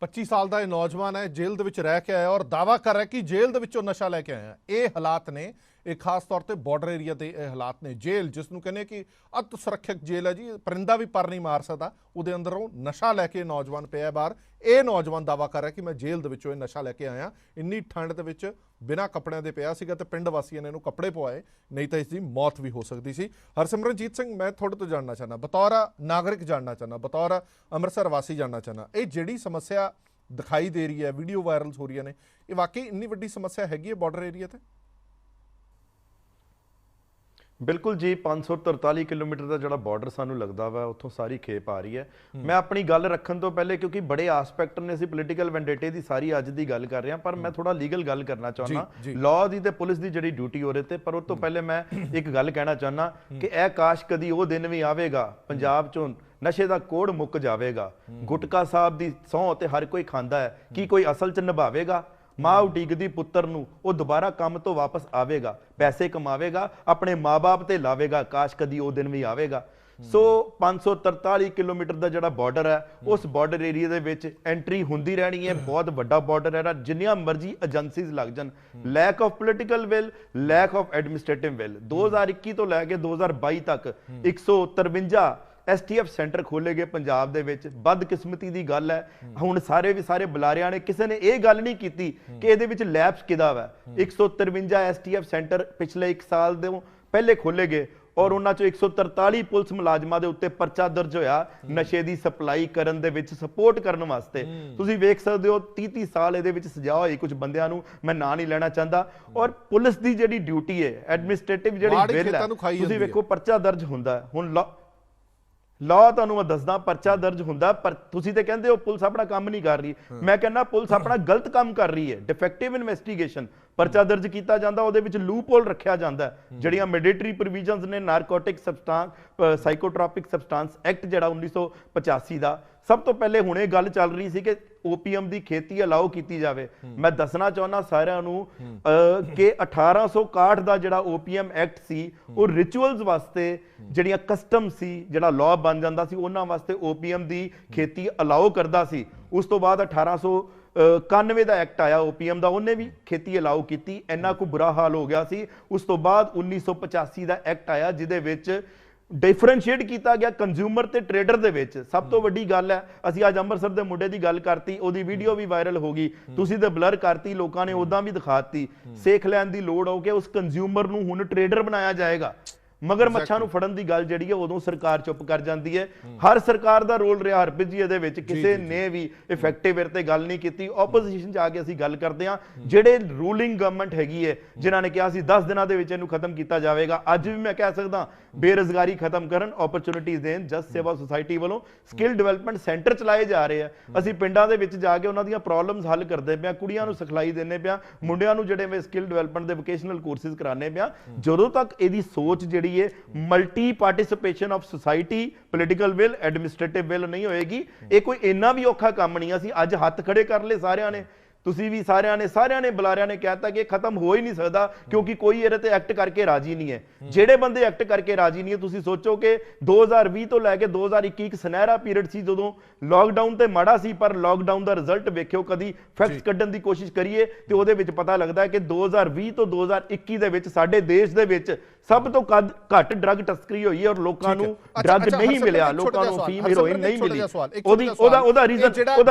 25 ਸਾਲ ਦਾ ਇਹ ਨੌਜਵਾਨ ਹੈ, ਜੇਲ੍ਹ ਦੇ ਵਿੱਚ ਰਹਿ ਕੇ ਆਇਆ ਔਰ ਦਾਅਵਾ ਕਰ ਰਿਹਾ ਕਿ ਜੇਲ੍ਹ ਦੇ ਵਿੱਚੋਂ ਨਸ਼ਾ ਲੈ ਕੇ ਆਇਆ। ਇਹ ਹਾਲਾਤ ਨੇ, ਇਹ ਖਾਸ ਤੌਰ ਤੇ ਬਾਰਡਰ ਏਰੀਆ ਦੇ ਇਹ ਹਾਲਾਤ ਨੇ। ਜੇਲ੍ਹ ਜਿਸ ਨੂੰ ਕਹਿੰਦੇ ਕਿ ਅਤ ਸੁਰੱਖਿਅਤ ਜੇਲ੍ਹ ਹੈ ਜੀ, ਪਰਿੰਦਾ ਵੀ ਪਰ ਨਹੀਂ ਮਾਰ ਸਕਦਾ, ਉਹਦੇ ਅੰਦਰੋਂ ਨਸ਼ਾ ਲੈ ਕੇ ਨੌਜਵਾਨ ਪਿਆ ਬਾਹਰ। ਇਹ ਨੌਜਵਾਨ ਦਾਅਵਾ ਕਰ ਰਿਹਾ ਕਿ ਮੈਂ ਜੇਲ੍ਹ ਦੇ ਵਿੱਚੋਂ ਇਹ ਨਸ਼ਾ ਲੈ ਕੇ ਆਇਆ। ਇੰਨੀ ਠੰਡ ਦੇ ਵਿੱਚ ਬਿਨਾਂ ਕੱਪੜਿਆਂ ਦੇ ਪਿਆ ਸੀਗਾ ਤੇ ਪਿੰਡ ਵਾਸੀਆਂ ਨੇ ਇਹਨੂੰ ਕੱਪੜੇ ਪਵਾਏ, ਨਹੀਂ ਤਾਂ ਇਸ ਦੀ ਮੌਤ ਵੀ ਹੋ ਸਕਦੀ ਸੀ। ਹਰਸਿਮਰਨਜੀਤ ਸਿੰਘ, ਮੈਂ ਤੁਹਾਡੇ ਤੋਂ ਜਾਣਨਾ ਚਾਹੁੰਦਾ, ਬਤੌਰ ਨਾਗਰਿਕ ਜਾਣਨਾ ਚਾਹੁੰਦਾ, ਬਤੌਰ ਅੰਮ੍ਰਿਤਸਰ ਵਾਸੀ ਜਾਣਨਾ ਚਾਹੁੰਦਾ, ਇਹ ਜਿਹੜੀ ਸਮੱਸਿਆ ਦਿਖਾਈ ਦੇ ਰਹੀ ਹੈ, ਵੀਡੀਓ ਵਾਇਰਲਸ ਹੋ ਰਹੀਆਂ ਨੇ, ਇਹ ਵਾਕਈ ਇੰਨੀ ਵੱਡੀ ਸਮੱਸਿਆ ਹੈਗੀ ਹੈ ਬਾਰਡਰ ਏਰੀਆ ਤੇ? ਬਿਲਕੁਲ ਜੀ, 543 ਕਿਲੋਮੀਟਰ ਦਾ ਜਿਹੜਾ ਬਾਰਡਰ ਸਾਨੂੰ ਲੱਗਦਾ ਵਾ, ਉੱਥੋਂ ਸਾਰੀ ਖੇਪ ਆ ਰਹੀ ਹੈ। ਮੈਂ ਆਪਣੀ ਗੱਲ ਰੱਖਣ ਤੋਂ ਪਹਿਲੇ, ਕਿਉਂਕਿ ਬੜੇ ਆਸਪੈਕਟ ਨੇ, ਅਸੀਂ ਪੋਲੀਟੀਕਲ ਵੈਂਡੇਟੇ ਦੀ ਸਾਰੀ ਅੱਜ ਦੀ ਗੱਲ ਕਰ ਰਹੇ ਹਾਂ, ਪਰ ਮੈਂ ਥੋੜਾ ਲੀਗਲ ਗੱਲ ਕਰਨਾ ਚਾਹੁੰਦਾ, ਲਾਅ ਦੀ ਤੇ ਪੁਲਿਸ ਦੀ ਜਿਹੜੀ ਡਿਊਟੀ ਹੋ ਰਹੀ ਤੇ। ਪਰ ਉਸ ਤੋਂ ਪਹਿਲੇ ਮੈਂ ਇੱਕ ਗੱਲ ਕਹਿਣਾ ਚਾਹੁੰਦਾ ਕਿ ਇਹ ਕਾਸ਼ ਕਦੀ ਉਹ ਦਿਨ ਵੀ ਆਵੇਗਾ ਪੰਜਾਬ ਚੋਂ ਨਸ਼ੇ ਦਾ ਕੋੜ ਮੁੱਕ ਜਾਵੇਗਾ। ਗੁਟਕਾ ਸਾਹਿਬ ਦੀ ਸਹੁੰ ਤੇ ਹਰ ਕੋਈ ਖਾਂਦਾ ਹੈ, ਕੀ ਕੋਈ ਅਸਲ 'ਚ ਨਿਭਾਵੇਗਾ? ਮਾਂ ਉਡੀਕਦੀ ਪੁੱਤਰ ਨੂੰ, ਉਹ ਦੁਬਾਰਾ ਕੰਮ ਤੋਂ ਵਾਪਸ ਆਵੇਗਾ, ਪੈਸੇ ਕਮਾਵੇਗਾ, ਆਪਣੇ ਮਾਂ-ਬਾਪ ਤੇ ਲਾਵੇਗਾ। ਕਾਸ਼ ਕਦੀ ਉਹ ਦਿਨ ਵੀ ਆਵੇਗਾ। ਸੋ 543 ਕਿਲੋਮੀਟਰ ਦਾ ਜਿਹੜਾ ਬਾਰਡਰ ਹੈ, ਉਸ ਬਾਰਡਰ ਏਰੀਆ ਦੇ ਵਿੱਚ ਐਂਟਰੀ ਹੁੰਦੀ ਰਹਿਣੀ ਹੈ। ਬਹੁਤ ਵੱਡਾ ਬਾਰਡਰ ਹੈ, ਜਿੰਨੀਆਂ ਮਰਜ਼ੀ ਏਜੰਸੀਜ਼ ਲੱਗ ਜਾਣ। Lack of political will, lack of administrative will. 2021 ਤੋਂ ਲੈ ਕੇ 2022 ਤੱਕ 153 STF ਸੈਂਟਰ ਖੋਲੇ ਗਏ ਪੰਜਾਬ ਦੇ ਵਿੱਚ। ਬਦਕਿਸਮਤੀ ਦੀ ਗੱਲ ਹੈ, ਹੁਣ ਸਾਰੇ ਬੁਲਾਰਿਆਂ ਨੇ, ਕਿਸੇ ਨੇ ਇਹ ਗੱਲ ਨਹੀਂ ਕੀਤੀ ਕਿ ਇਹਦੇ ਵਿੱਚ ਲੈਪਸ ਕਿਹਦਾ ਵਾ। 153 STF ਸੈਂਟਰ ਪਿਛਲੇ 1 ਸਾਲ ਦੇ ਪਹਿਲੇ ਖੋਲੇ ਗਏ ਔਰ ਉਹਨਾਂ ਚੋਂ 143 ਪੁਲਿਸ ਮੁਲਾਜ਼ਮਾਂ ਦੇ ਉੱਤੇ ਪਰਚਾ ਦਰਜ ਹੋਇਆ ਨਸ਼ੇ ਦੀ ਸਪਲਾਈ ਕਰਨ ਦੇ ਵਿੱਚ ਸਪੋਰਟ ਕਰਨ ਵਾਸਤੇ। ਤੁਸੀਂ ਵੇਖ ਸਕਦੇ ਹੋ 30 ਸਾਲ ਇਹਦੇ ਵਿੱਚ ਸਜ਼ਾ ਹੋਈ ਕੁਝ ਬੰਦਿਆਂ ਨੂੰ, ਮੈਂ ਨਾਂ ਨਹੀਂ ਲੈਣਾ ਚਾਹੁੰਦਾ। ਔਰ ਪੁਲਿਸ ਦੀ ਜਿਹੜੀ ਡਿਊਟੀ ਹੈ, ਐਡਮਿਨਿਸਟ੍ਰੇਟਿਵ ਜਿਹੜੀ ਬਿੱਲ ਹੈ, ਤੁਸੀਂ ਵੇਖੋ ਪਰਚਾ ਦਰਜ ਹੁੰਦਾ। ਹੁਣ ਲਾਅ ਤੁਹਾਨੂੰ ਮੈਂ ਦੱਸਦਾ, ਪਰਚਾ ਦਰਜ ਹੁੰਦਾ, ਪਰ ਤੁਸੀਂ ਤੇ ਕਹਿੰਦੇ ਹੋ ਪੁਲਿਸ ਆਪਣਾ ਕੰਮ ਨਹੀਂ ਕਰ ਰਹੀ। ਮੈਂ ਕਹਿੰਦਾ ਪੁਲਿਸ ਆਪਣਾ ਗਲਤ ਕੰਮ ਕਰ ਰਹੀ ਹੈ। ਡਿਫੈਕਟਿਵ ਇਨਵੈਸਟੀਗੇਸ਼ਨ, ਪਰਚਾ ਦਰਜ ਕੀਤਾ ਜਾਂਦਾ, ਉਹਦੇ ਵਿੱਚ ਲੂਪ ਹੋਲ ਰੱਖਿਆ ਜਾਂਦਾ। ਜਿਹੜੀਆਂ ਮੈਂਡੇਟਰੀ ਪ੍ਰੋਵੀਜ਼ਨਸ ਨੇ, ਨਾਰਕੋਟਿਕ ਸਬਸਟੈਂਸ ਸਾਈਕੋਟ੍ਰੋਪਿਕ ਸਬਸਟੈਂਸ ਐਕਟ ਜਿਹੜਾ 1985 ਦਾ, ਸਭ ਤੋਂ ਪਹਿਲੇ ਹੁਣ ਇਹ ਗੱਲ ਚੱਲ ਰਹੀ ਸੀ ਕਿ ਓਪੀਐਮ ਦੀ ਖੇਤੀ ਅਲਾਓ ਕੀਤੀ ਜਾਵੇ। ਮੈਂ ਦੱਸਣਾ ਚਾਹੁੰਦਾ ਸਾਰਿਆਂ ਨੂੰ ਕਿ 1861 ਦਾ ਜਿਹੜਾ ਓਪੀਐਮ ਐਕਟ ਸੀ, ਉਹ ਰਿਚੁਅਲਸ ਵਾਸਤੇ, ਜਿਹੜੀਆਂ ਕਸਟਮ ਸੀ, ਜਿਹੜਾ ਲਾਅ ਬਣ ਜਾਂਦਾ ਸੀ, ਉਹਨਾਂ ਵਾਸਤੇ ਓਪੀਐਮ ਦੀ ਖੇਤੀ ਅਲਾਓ ਕਰਦਾ ਸੀ। ਉਸ ਤੋਂ ਬਾਅਦ 1891 ਦਾ ਐਕਟ ਆਇਆ ਓਪੀਐਮ ਦਾ, ਉਹਨੇ ਵੀ ਖੇਤੀ ਅਲਾਓ ਕੀਤੀ। ਇੰਨਾ ਕੁ ਬੁਰਾ ਹਾਲ ਹੋ ਗਿਆ ਸੀ। ਉਸ ਤੋਂ ਬਾਅਦ 1985 ਦਾ ਐਕਟ ਆਇਆ, ਜਿਹਦੇ ਵਿੱਚ ਡਿਫਰੈਂਸ਼ੀਏਟ ਕੀਤਾ ਗਿਆ ਕੰਜ਼ਿਊਮਰ ਤੇ ਟ੍ਰੇਡਰ ਦੇ ਵਿੱਚ। ਸਭ ਤੋਂ ਵੱਡੀ ਗੱਲ ਹੈ, ਅਸੀਂ ਅੱਜ ਅੰਮ੍ਰਿਤਸਰ ਦੇ ਮੁੰਡੇ ਦੀ ਗੱਲ ਕਰਤੀ, ਉਹਦੀ ਵੀਡੀਓ ਵੀ ਵਾਇਰਲ ਹੋ ਗਈ, ਤੁਸੀਂ ਤੇ ਬਲਰ ਕਰਤੀ, ਲੋਕਾਂ ਨੇ ਉਦਾਂ ਵੀ ਦਿਖਾਤੀ। ਸਿੱਖ ਲੈਣ ਦੀ ਲੋੜ ਹੋ ਕਿ ਉਸ ਕੰਜ਼ਿਊਮਰ ਨੂੰ ਹੁਣ ਟ੍ਰੇਡਰ ਬਣਾਇਆ ਜਾਏਗਾ। ਮਗਰ ਮੱਛਾਂ ਨੂੰ ਫੜਨ ਦੀ ਗੱਲ ਜਿਹੜੀ ਹੈ, ਉਦੋਂ ਸਰਕਾਰ ਚੁੱਪ ਕਰ ਜਾਂਦੀ ਹੈ। ਹਰ ਸਰਕਾਰ ਦਾ ਰੋਲ ਰਿਹਾ ਹਰਪ੍ਰੀਤ ਜੀ ਇਹਦੇ ਵਿੱਚ, ਕਿਸੇ ਨੇ ਵੀ ਇਫੈਕਟਿਵ ਵੇਰ ਤੇ ਗੱਲ ਨਹੀਂ ਕੀਤੀ। ਆਪੋਜੀਸ਼ਨ ਚ ਆ ਕੇ ਅਸੀਂ ਗੱਲ ਕਰਦੇ ਹਾਂ, ਜਿਹੜੇ ਰੂਲਿੰਗ ਗਵਰਨਮੈਂਟ ਹੈਗੀ ਹੈ, ਜਿਨ੍ਹਾਂ ਨੇ ਕਿਹਾ ਸੀ 10 ਦਿਨਾਂ ਦੇ ਵਿੱਚ ਇਹਨੂੰ ਖਤਮ ਕੀਤਾ ਜਾਵੇਗਾ। ਅੱਜ ਵੀ ਮੈਂ ਕਹਿ ਸਕਦਾ, ਬੇਰੁਜ਼ਗਾਰੀ ਖਤਮ ਕਰਨ, ਓਪਰਚੁਨਿਟੀਜ਼ ਦੇਣ। ਜਸ ਸੇਵਾ ਸੁਸਾਇਟੀ ਵੱਲੋਂ ਸਕਿੱਲ ਡਿਵੈਲਪਮੈਂਟ ਸੈਂਟਰ ਚਲਾਏ ਜਾ ਰਹੇ ਆ। ਅਸੀਂ ਪਿੰਡਾਂ ਦੇ ਵਿੱਚ ਜਾ ਕੇ ਉਹਨਾਂ ਦੀਆਂ ਪ੍ਰੋਬਲਮਸ ਹੱਲ ਕਰਦੇ ਪਿਆ, ਕੁੜੀਆਂ ਨੂੰ ਸਿਖਲਾਈ ਦਿੰਦੇ ਪਿਆ, ਮੁੰਡਿਆਂ ਨੂੰ ਜਿਹੜੇ ਸਕਿੱਲ ਡਿਵੈਲਪਮੈਂਟ ਦੇ ਵੋਕੇਸ਼ਨਲ ਕੋਰਸਿਸ ਕਰਾਣੇ ਪਿਆ। ਜਦੋਂ ਤੱਕ ਇਹਦੀ ਸੋਚ ਜਿਹੜੀ multi participation of society, political will, administrative will ਨਹੀਂ ਹੋਏਗੀ, ਇਹ ਕੋਈ ਇੰਨਾ ਵੀ ਔਖਾ ਕੰਮ ਨਹੀਂ। ਅਸੀਂ ਅੱਜ ਹੱਥ ਖੜੇ ਕਰ ਲਏ ਸਾਰਿਆਂ ਨੇ, ਤੁਸੀਂ ਵੀ ਸਾਰਿਆਂ ਨੇ ਬੁਲਾਰਿਆਂ ਨੇ ਕਹਿਤਾ ਕਿ ਇਹ ਖਤਮ ਹੋ ਹੀ ਨਹੀਂ ਸਕਦਾ, ਕਿਉਂਕਿ ਕੋਈ ਇਹਦੇ ਤੇ ਐਕਟ ਕਰਕੇ ਰਾਜੀ ਨਹੀਂ ਹੈ। ਜਿਹੜੇ ਬੰਦੇ ਐਕਟ ਕਰਕੇ ਰਾਜੀ ਨਹੀਂ ਹੈ, ਤੁਸੀਂ ਸੋਚੋ ਕਿ 2020 ਤੋਂ ਲੈ ਕੇ 2021 ਇੱਕ ਸੁਨਹਿਰਾ ਪੀਰੀਅਡ ਸੀ, ਜਦੋਂ ਲਾਕਡਾਊਨ ਤੇ ਮਾੜਾ ਸੀ, ਪਰ ਲਾਕਡਾਊਨ ਦਾ ਰਿਜ਼ਲਟ ਵੇਖਿਓ। ਕਦੀ ਫੈਕਟਸ ਕੱਢਣ ਦੀ ਕੋਸ਼ਿਸ਼ ਕਰੀਏ ਤੇ ਉਹਦੇ ਵਿੱਚ ਪਤਾ ਲੱਗਦਾ ਕਿ 2020 ਤੋਂ 2021 ਦੇ ਵਿੱਚ ਸਾਡੇ ਦੇਸ਼ ਦੇ ਵਿੱਚ ਸਭ ਤੋਂ ਘੱਟ ਡਰੱਗ ਤਸਕਰੀ ਹੋਈ ਹੈ ਔਰ ਲੋਕਾਂ ਨੂੰ ਡਰੱਗ ਨਹੀਂ ਮਿਲਿਆ, ਲੋਕਾਂ ਨੂੰ ਫੀਮ ਹੈਰੋਇਨ ਨਹੀਂ ਮਿਲੀ। ਉਹਦਾ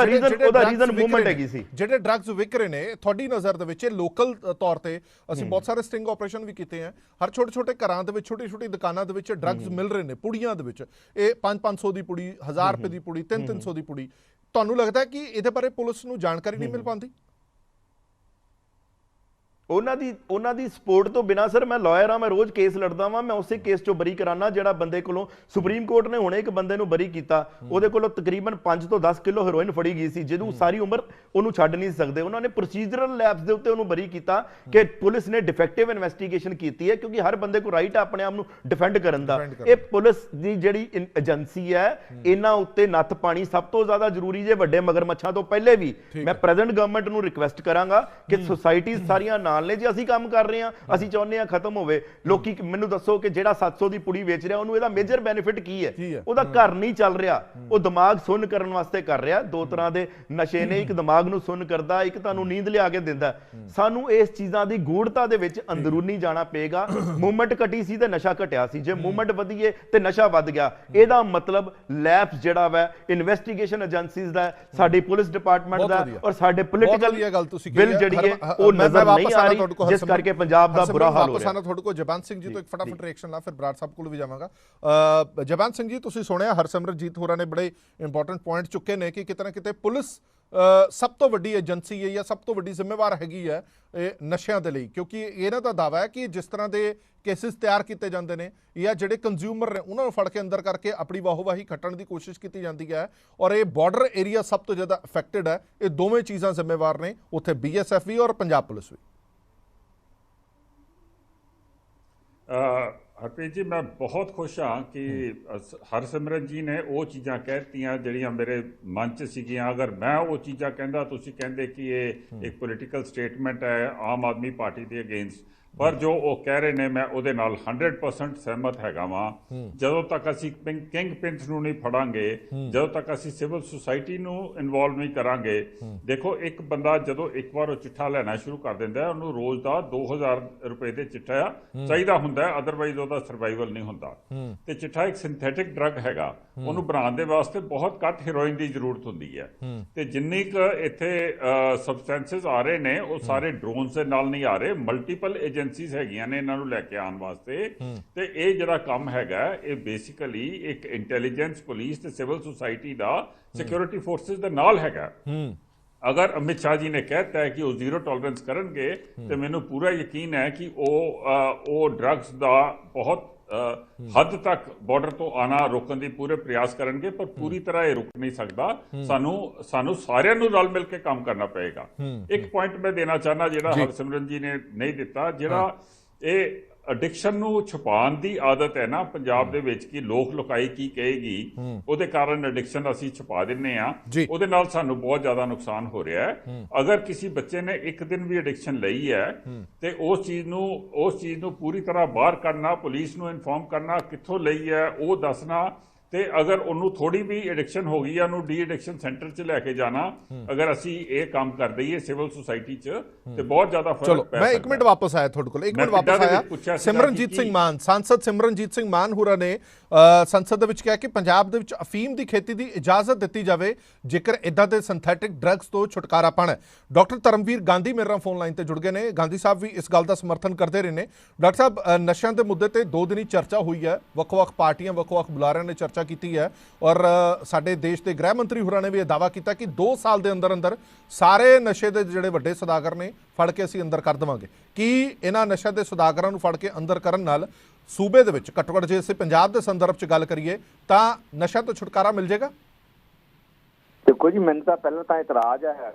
ਰੀਜ਼ਨ ਮੂਵਮੈਂਟ ਹੈਗੀ ਸੀ। ਜਿਹੜੇ ਡਰੱਗਸ ਵਿਕ ਰਹੇ ਨੇ, ਤੁਹਾਡੀ ਨਜ਼ਰ ਦੇ ਵਿੱਚ ਲੋਕਲ ਤੌਰ ਤੇ ਅਸੀਂ ਬਹੁਤ ਸਾਰੇ ਸਟਿੰਗ ਆਪਰੇਸ਼ਨ ਵੀ ਕੀਤੇ ਆ, ਹਰ ਛੋਟੇ ਘਰਾਂ ਦੇ ਵਿੱਚ, ਛੋਟੀ ਦੁਕਾਨਾਂ ਦੇ ਵਿੱਚ ਡਰੱਗਸ ਮਿਲ ਰਹੇ ਨੇ, ਪੁੜੀਆਂ ਦੇ ਵਿੱਚ। ਇਹ 500 ਦੀ ਪੁੜੀ, 1000 ਰੁਪਏ ਦੀ ਪੁੜੀ, 300 ਦੀ ਪੁੜੀ। ਤੁਹਾਨੂੰ ਲੱਗਦਾ ਕਿ ਇਹਦੇ ਬਾਰੇ ਪੁਲਿਸ ਨੂੰ ਜਾਣਕਾਰੀ ਨਹੀਂ ਮਿਲ ਪਾਉਂਦੀ? ਉਹਨਾਂ ਦੀ ਸਪੋਰਟ ਤੋਂ ਬਿਨਾ ਸਰ ਮੈਂ ਲਾਇਰ ਆ, ਮੈਂ ਰੋਜ਼ ਕੇਸ ਲੜਦਾ ਵਾਂ, ਮੈਂ ਉਸੇ ਕੇਸ ਚੋਂ ਬਰੀ ਕਰਾਨਾ ਜਿਹੜਾ ਬੰਦੇ ਕੋਲੋਂ ਸੁਪਰੀਮ ਕੋਰਟ ਨੇ ਹੁਣੇ ਇੱਕ ਬੰਦੇ ਨੂੰ ਬਰੀ ਕੀਤਾ, ਉਹਦੇ ਕੋਲੋਂ ਤਕਰੀਬਨ 5 ਤੋਂ 10 ਕਿਲੋ ਹੈਰੋਇਨ ਫੜੀ ਗਈ ਸੀ, ਜਿਹਨੂੰ ਸਾਰੀ ਉਮਰ ਉਹਨੂੰ ਛੱਡ ਨਹੀਂ ਸਕਦੇ। ਉਹਨਾਂ ਨੇ ਪ੍ਰੋਸੀਜਰਲ ਲੈਪਸ ਦੇ ਉੱਤੇ ਉਹਨੂੰ ਬਰੀ ਕੀਤਾ ਕਿ ਪੁਲਿਸ ਨੇ ਡਿਫੈਕਟਿਵ ਇਨਵੈਸਟੀਗੇਸ਼ਨ ਕੀਤੀ ਹੈ, ਕਿਉਂਕਿ ਹਰ ਬੰਦੇ ਕੋਲ ਰਾਈਟ ਹੈ ਆਪਣੇ ਆਪ ਨੂੰ ਡਿਫੈਂਡ ਕਰਨ ਦਾ। ਇਹ ਪੁਲਿਸ ਦੀ ਜਿਹੜੀ ਏਜੰਸੀ ਹੈ, ਇਹਨਾਂ ਉੱਤੇ ਨੱਥ ਪਾਣੀ ਸਭ ਤੋਂ ਜ਼ਿਆਦਾ ਜ਼ਰੂਰੀ ਜੇ ਵੱਡੇ ਮਗਰਮੱਛਾਂ ਤੋਂ ਪਹਿਲੇ ਵੀ। ਮੈਂ ਪ੍ਰੈਜ਼ੈਂਟ ਗਵਰਨਮੈਂਟ ਨੂੰ ਰਿਕਵੈਸਟ ਕਰਾਂਗਾ ਕਿ ਸੁਸਾਇਟੀਜ਼ ਸਾਰੀਆਂ ਨਾਲ ਨੇ, ਜੇ ਅਸੀਂ ਕੰਮ ਕਰ ਰਹੇ ਹਾਂ, ਅਸੀਂ ਚਾਹੁੰਦੇ ਹਾਂ ਖਤਮ ਹੋਵੇ। ਲੋਕੀ ਮੈਨੂੰ ਦੱਸੋ ਕਿ ਜਿਹੜਾ 700 ਦੀ ਪੁੜੀ ਵੇਚ ਰਿਹਾ, ਉਹਨੂੰ ਇਹਦਾ ਮੇਜਰ ਬੈਨੀਫਿਟ ਕੀ ਹੈ? ਉਹਦਾ ਘਰ ਨਹੀਂ ਚੱਲ ਰਿਹਾ, ਉਹ ਦਿਮਾਗ ਸੁੰਨ ਕਰਨ ਵਾਸਤੇ ਕਰ ਰਿਹਾ। ਦੋ ਤਰ੍ਹਾਂ ਦੇ ਨਸ਼ੇ ਨੇ, ਇੱਕ ਦਿਮਾਗ ਨੂੰ ਸੁੰਨ ਕਰਦਾ, ਇੱਕ ਤੁਹਾਨੂੰ ਨੀਂਦ ਲਿਆ ਕੇ ਦਿੰਦਾ। ਸਾਨੂੰ ਇਸ ਚੀਜ਼ਾਂ ਦੀ ਗੂੜਤਾ ਦੇ ਵਿੱਚ ਅੰਦਰੂਨੀ ਜਾਣਾ ਪਏਗਾ। ਮੂਵਮੈਂਟ ਘਟੀ ਸੀ ਤੇ ਨਸ਼ਾ ਘਟਿਆ ਸੀ, ਜੇ ਮੂਵਮੈਂਟ ਵਧੀਏ ਤੇ ਨਸ਼ਾ ਵੱਧ ਗਿਆ। ਇਹਦਾ ਮਤਲਬ ਲੈਪਸ ਜਿਹੜਾ ਵਾ ਇਨਵੈਸਟੀਗੇਸ਼ਨ ਏਜੰਸੀਜ਼ ਦਾ, ਸਾਡੀ ਪੁਲਿਸ ਡਿਪਾਰਟਮੈਂਟ ਦਾ ਔਰ ਸਾਡੇ ਪੋਲੀਟੀਕਲ ਬਿੱਲ ਜਿਹੜੀ ਹੈ ਉਹ ਨਜ਼ਰ ਨਹੀਂ ਆ ਰਹੀ, ਜਿਸ ਕਰਕੇ ਪੰਜਾਬ ਦਾ ਬੁਰਾ ਹਾਲ ਹੋ ਰਿਹਾ। ਤੁਹਾਡੇ ਕੋਲ ਜਬੰਤ ਸਿੰਘ ਜੀ ਤੋਂ ਇੱਕ ਫਟਾਫਟ ਰਿਐਕਸ਼ਨ ਲਾ, ਫਿਰ ਬਰਾੜ ਸਾਹਿਬ ਕੋਲ ਵੀ ਜਾਵਾਂਗਾ। ਜਬੰਤ ਸਿੰਘ ਜੀ, ਤੁਸੀਂ ਸੁਣਿਆ ਹਰਸਿਮਰਨਜੀਤ ਹੋਰਾਂ ਨੇ ਬੜੇ ਇੰਪੋਰਟੈਂਟ ਪੁਆਇੰਟ ਚੁੱਕੇ ਨੇ ਕਿ ਕਿਤੇ ਨਾ ਕਿਤੇ ਪੁਲਿਸ ਸਭ ਤੋਂ ਵੱਡੀ ਏਜੰਸੀ ਹੈ ਜਾਂ ਸਭ ਤੋਂ ਵੱਡੀ ਜ਼ਿੰਮੇਵਾਰ ਹੈਗੀ ਹੈ ਨਸ਼ਿਆਂ ਦੇ ਲਈ, ਕਿਉਂਕਿ ਇਹਨਾਂ ਦਾ ਦਾਅਵਾ ਹੈ ਕਿ ਜਿਸ ਤਰ੍ਹਾਂ ਦੇ ਕੇਸਿਸ ਤਿਆਰ ਕੀਤੇ ਜਾਂਦੇ ਨੇ ਜਾਂ ਜਿਹੜੇ ਕੰਜ਼ਿਊਮਰ ਨੇ ਉਹਨਾਂ ਨੂੰ ਫੜ ਕੇ ਅੰਦਰ ਕਰਕੇ ਆਪਣੀ ਵਾਹੋਵਾਹੀ ਖੱਟਣ ਦੀ ਕੋਸ਼ਿਸ਼ ਕੀਤੀ ਜਾਂਦੀ ਹੈ, ਔਰ ਇਹ ਬਾਰਡਰ ਏਰੀਆ ਸਭ ਤੋਂ ਜ਼ਿਆਦਾ ਅਫੈਕਟਡ ਹੈ। ਇਹ ਦੋਵੇਂ ਚੀਜ਼ਾਂ ਜ਼ਿੰਮੇਵਾਰ ਨੇ, ਉੱਥੇ BSF ਵੀ ਔਰ ਪੰਜਾਬ ਪੁਲਿਸ ਵੀ। ਹਰਪ੍ਰੀਤ ਜੀ, ਮੈਂ ਬਹੁਤ ਖੁਸ਼ ਹਾਂ ਕਿ ਹਰਸਿਮਰਨ ਜੀ ਨੇ ਉਹ ਚੀਜ਼ਾਂ ਕਹਿਤੀਆਂ ਜਿਹੜੀਆਂ ਮੇਰੇ ਮਨ 'ਚ ਸੀਗੀਆਂ। ਅਗਰ ਮੈਂ ਉਹ ਚੀਜ਼ਾਂ ਕਹਿੰਦਾ, ਤੁਸੀਂ ਕਹਿੰਦੇ ਕਿ ਇਹ ਇੱਕ ਪੋਲੀਟੀਕਲ ਸਟੇਟਮੈਂਟ ਹੈ ਆਮ ਆਦਮੀ ਪਾਰਟੀ ਦੇ ਅਗੇਂਸਟ, ਪਰ ਜੋ ਉਹ ਕਹਿ ਰਹੇ ਨੇ ਮੈਂ ਉਹਦੇ ਨਾਲ 100% ਸਹਿਮਤ ਹੈਗਾ ਵਾਂ। ਜਦੋਂ ਤੱਕ ਅਸੀਂ ਕਿੰਗ ਪਿੰਸ ਨੂੰ ਨਹੀਂ ਫੜਾਂਗੇ, ਜਦੋਂ ਤੱਕ ਅਸੀਂ ਸਿਵਲ ਸੁਸਾਇਟੀ ਨੂੰ ਇਨਵੋਲਵ ਨਹੀਂ ਕਰਾਂਗੇ। ਦੇਖੋ, ਇੱਕ ਬੰਦਾ ਜਦੋਂ ਇੱਕ ਵਾਰ ਉਹ ਚਿੱਠਾ ਲੈਣਾ ਸ਼ੁਰੂ ਕਰ ਦਿੰਦਾ, ਉਹਨੂੰ ਰੋਜ਼ ਦਾ 2000 ਰੁਪਏ ਦੇ ਚਿੱਠਾ ਚਾਹੀਦਾ ਹੁੰਦਾ, ਅਦਰਵਾਈਜ਼ ਉਹਦਾ ਸਰਵਾਈਵਲ ਨਹੀਂ ਹੁੰਦਾ। ਤੇ ਚਿੱਠਾ ਇੱਕ ਸਿੰਥੈਟਿਕ ਡਰੱਗ ਹੈਗਾ, ਉਹਨੂੰ ਬਣਾਉਣ ਦੇ ਵਾਸਤੇ ਬਹੁਤ ਘੱਟ ਹੈਰੋਇਨ ਦੀ ਜ਼ਰੂਰਤ ਹੁੰਦੀ ਹੈ। ਤੇ ਜਿੰਨੀ ਕੁ ਇੱਥੇ ਸਬਸਟੈਂਸਸ ਆ ਰਹੇ ਨੇ, ਉਹ ਸਾਰੇ ਡਰੋਨਸ ਦੇ ਨਾਲ ਨਹੀਂ ਆ ਰਹੇ, ਮਲਟੀਪਲ ਏਜੰਸੀਜ਼ ਹੈਗੀਆਂ ਨੇ ਇਹਨਾਂ ਨੂੰ ਲੈ ਕੇ ਆਉਣ ਵਾਸਤੇ। ਤੇ ਇਹ ਜਿਹੜਾ ਕੰਮ ਹੈਗਾ, ਇਹ ਬੇਸਿਕਲੀ ਇੱਕ ਇੰਟੈਲੀਜੈਂਸ, ਪੁਲਿਸ ਤੇ ਸਿਵਲ ਸੁਸਾਇਟੀ ਦਾ, ਸਿਕਿਉਰਿਟੀ ਫੋਰਸਿਸ ਦੇ ਨਾਲ ਹੈਗਾ। ਅਗਰ ਅਮਿਤ ਸ਼ਾਹ ਜੀ ਨੇ ਕਹਿਤਾ ਹੈ ਕਿ ਉਹ ਜ਼ੀਰੋ ਟੋਲਰੈਂਸ ਕਰਨਗੇ, ਤੇ ਮੈਨੂੰ ਪੂਰਾ ਯਕੀਨ ਹੈ ਕਿ ਉਹ ਡਰੱਗਸ ਦਾ ਬਹੁਤ ਹੱਦ ਤੱਕ ਬਾਰਡਰ ਤੋਂ ਆਣਾ ਰੋਕਣ ਦੀ ਪੂਰੇ ਪ੍ਰਯਾਸ ਕਰਨਗੇ, ਪਰ ਪੂਰੀ ਤਰ੍ਹਾਂ ਇਹ ਰੁਕ ਨਹੀਂ ਸਕਦਾ। ਸਾਨੂੰ ਸਾਰਿਆਂ ਨੂੰ ਰਲ ਮਿਲ ਕੇ ਕੰਮ ਕਰਨਾ ਪਏਗਾ। ਇੱਕ ਪੁਆਇੰਟ ਮੈਂ ਦੇਣਾ ਚਾਹੁੰਦਾ ਜਿਹੜਾ ਹਰਸਿਮਰਨ ਜੀ ਨੇ ਨਹੀਂ ਦਿੱਤਾ, ਜਿਹੜਾ ਇਹ ਐਡਿਕਸ਼ਨ ਨੂੰ ਛੁਪਾਉਣ ਦੀ ਆਦਤ ਹੈ ਨਾ ਪੰਜਾਬ ਦੇ ਵਿੱਚ, ਕਿ ਲੋਕ ਲੁਕਾਈ ਕੀ ਕਹੇਗੀ, ਉਹਦੇ ਕਾਰਨ ਐਡਿਕਸ਼ਨ ਅਸੀਂ ਛੁਪਾ ਦਿੰਨੇ ਆ, ਉਹਦੇ ਨਾਲ ਸਾਨੂੰ ਬਹੁਤ ਜ਼ਿਆਦਾ ਨੁਕਸਾਨ ਹੋ ਰਿਹਾ ਹੈ। ਅਗਰ ਕਿਸੇ ਬੱਚੇ ਨੇ ਇੱਕ ਦਿਨ ਵੀ ਐਡਿਕਸ਼ਨ ਲਈ ਹੈ ਤੇ ਉਸ ਚੀਜ਼ ਨੂੰ ਪੂਰੀ ਤਰ੍ਹਾਂ ਬਾਹਰ ਕੱਢਣਾ, ਪੁਲਿਸ ਨੂੰ ਇਨਫੋਰਮ ਕਰਨਾ ਕਿੱਥੋਂ ਲਈ ਹੈ ਉਹ ਦੱਸਣਾ, ਤੇ ਅਗਰ ਉਹਨੂੰ ਥੋੜੀ ਵੀ ਐਡਿਕਸ਼ਨ ਹੋ ਗਈ ਹੈ, ਉਹਨੂੰ ਡੀ ਐਡਿਕਸ਼ਨ ਸੈਂਟਰ 'ਚ ਲੈ ਕੇ ਜਾਣਾ। ਅਗਰ ਅਸੀਂ ਇਹ ਕੰਮ ਕਰ ਦਈਏ ਸਿਵਲ ਸੁਸਾਇਟੀ 'ਚ, ਤੇ ਬਹੁਤ ਜ਼ਿਆਦਾ ਫਰਕ ਪੈ ਸਕਦਾ। ਮੈਂ ਇੱਕ ਮਿੰਟ ਵਾਪਸ ਆਇਆ ਤੁਹਾਡੇ ਕੋਲ, ਇੱਕ ਮਿੰਟ ਵਾਪਸ ਆਇਆ। ਸਿਮਰਨਜੀਤ ਸਿੰਘ ਮਾਨ, ਸਾਂਸਦ ਸਿਮਰਨਜੀਤ ਸਿੰਘ ਮਾਨ ਹੋਰਾਂ ਨੇ ਸੰਸਦ ਦੇ ਵਿੱਚ ਕਿਹਾ ਕਿ ਪੰਜਾਬ ਦੇ ਵਿੱਚ ਅਫੀਮ ਦੀ ਖੇਤੀ ਦੀ ਇਜਾਜ਼ਤ ਦਿੱਤੀ ਜਾਵੇ ਜੇਕਰ ਇਦਾਂ ਦੇ ਸਿੰਥੈਟਿਕ ਡਰੱਗਸ ਤੋਂ ਛੁਟਕਾਰਾ ਪਾਣਾ। ਡਾਕਟਰ ਧਰਮਵੀਰ ਗਾਂਧੀ ਮੇਰੇ ਨਾਲ ਫੋਨ ਲਾਈਨ ਤੇ ਜੁੜ ਗਏ ਨੇ। ਗਾਂਧੀ ਸਾਹਿਬ ਵੀ ਇਸ ਗੱਲ ਦਾ ਸਮਰਥਨ ਕਰਦੇ ਰਹੇ ਨੇ। ਡਾਕਟਰ ਸਾਹਿਬ, ਨਸ਼ਿਆਂ ਦੇ ਮੁੱਦੇ ਤੇ 2 ਦਿਨੀ ਚਰਚਾ ਹੋਈ ਹੈ, ਵੱਖ-ਵੱਖ ਪਾਰਟੀਆਂ, ਵੱਖ-ਵੱਖ ਬੁਲਾਰਿਆਂ ਨੇ ਚਰਚਾ ਕੀਤੀ ਹੈ, ਔਰ ਸਾਡੇ ਦੇਸ਼ ਦੇ ਗ੍ਰਹਿ ਮੰਤਰੀ ਹੋਰਾਂ ਨੇ ਵੀ ਇਹ ਦਾਅਵਾ ਕੀਤਾ ਕਿ 2 ਸਾਲ ਦੇ ਅੰਦਰ ਅੰਦਰ ਸਾਰੇ ਨਸ਼ੇ ਦੇ ਜਿਹੜੇ ਵੱਡੇ ਸੌਦਾਗਰ ਨੇ ਫੜ ਕੇ ਅਸੀਂ ਅੰਦਰ ਕਰ ਦੇਵਾਂਗੇ। ਕੀ ਇਹਨਾਂ ਨਸ਼ਿਆਂ ਦੇ ਸੌਦਾਗਰਾਂ ਨੂੰ ਫੜ ਕੇ ਅੰਦਰ ਕਰਨ ਨਾਲ ਸੂਬੇ ਦੇ ਵਿੱਚ ਘੱਟੋ ਘੱਟ ਜੇ ਅਸੀਂ ਪੰਜਾਬ ਦੇ ਸੰਦਰਭ 'ਚ ਗੱਲ ਕਰੀਏ ਤਾਂ ਨਸ਼ਿਆਂ ਤੋਂ ਛੁਟਕਾਰਾ ਮਿਲ ਜਾਏਗਾ? ਦੇਖੋ ਜੀ, ਮੈਨੂੰ ਤਾਂ ਪਹਿਲਾਂ ਤਾਂ ਇਤਰਾਜ਼ ਹੈ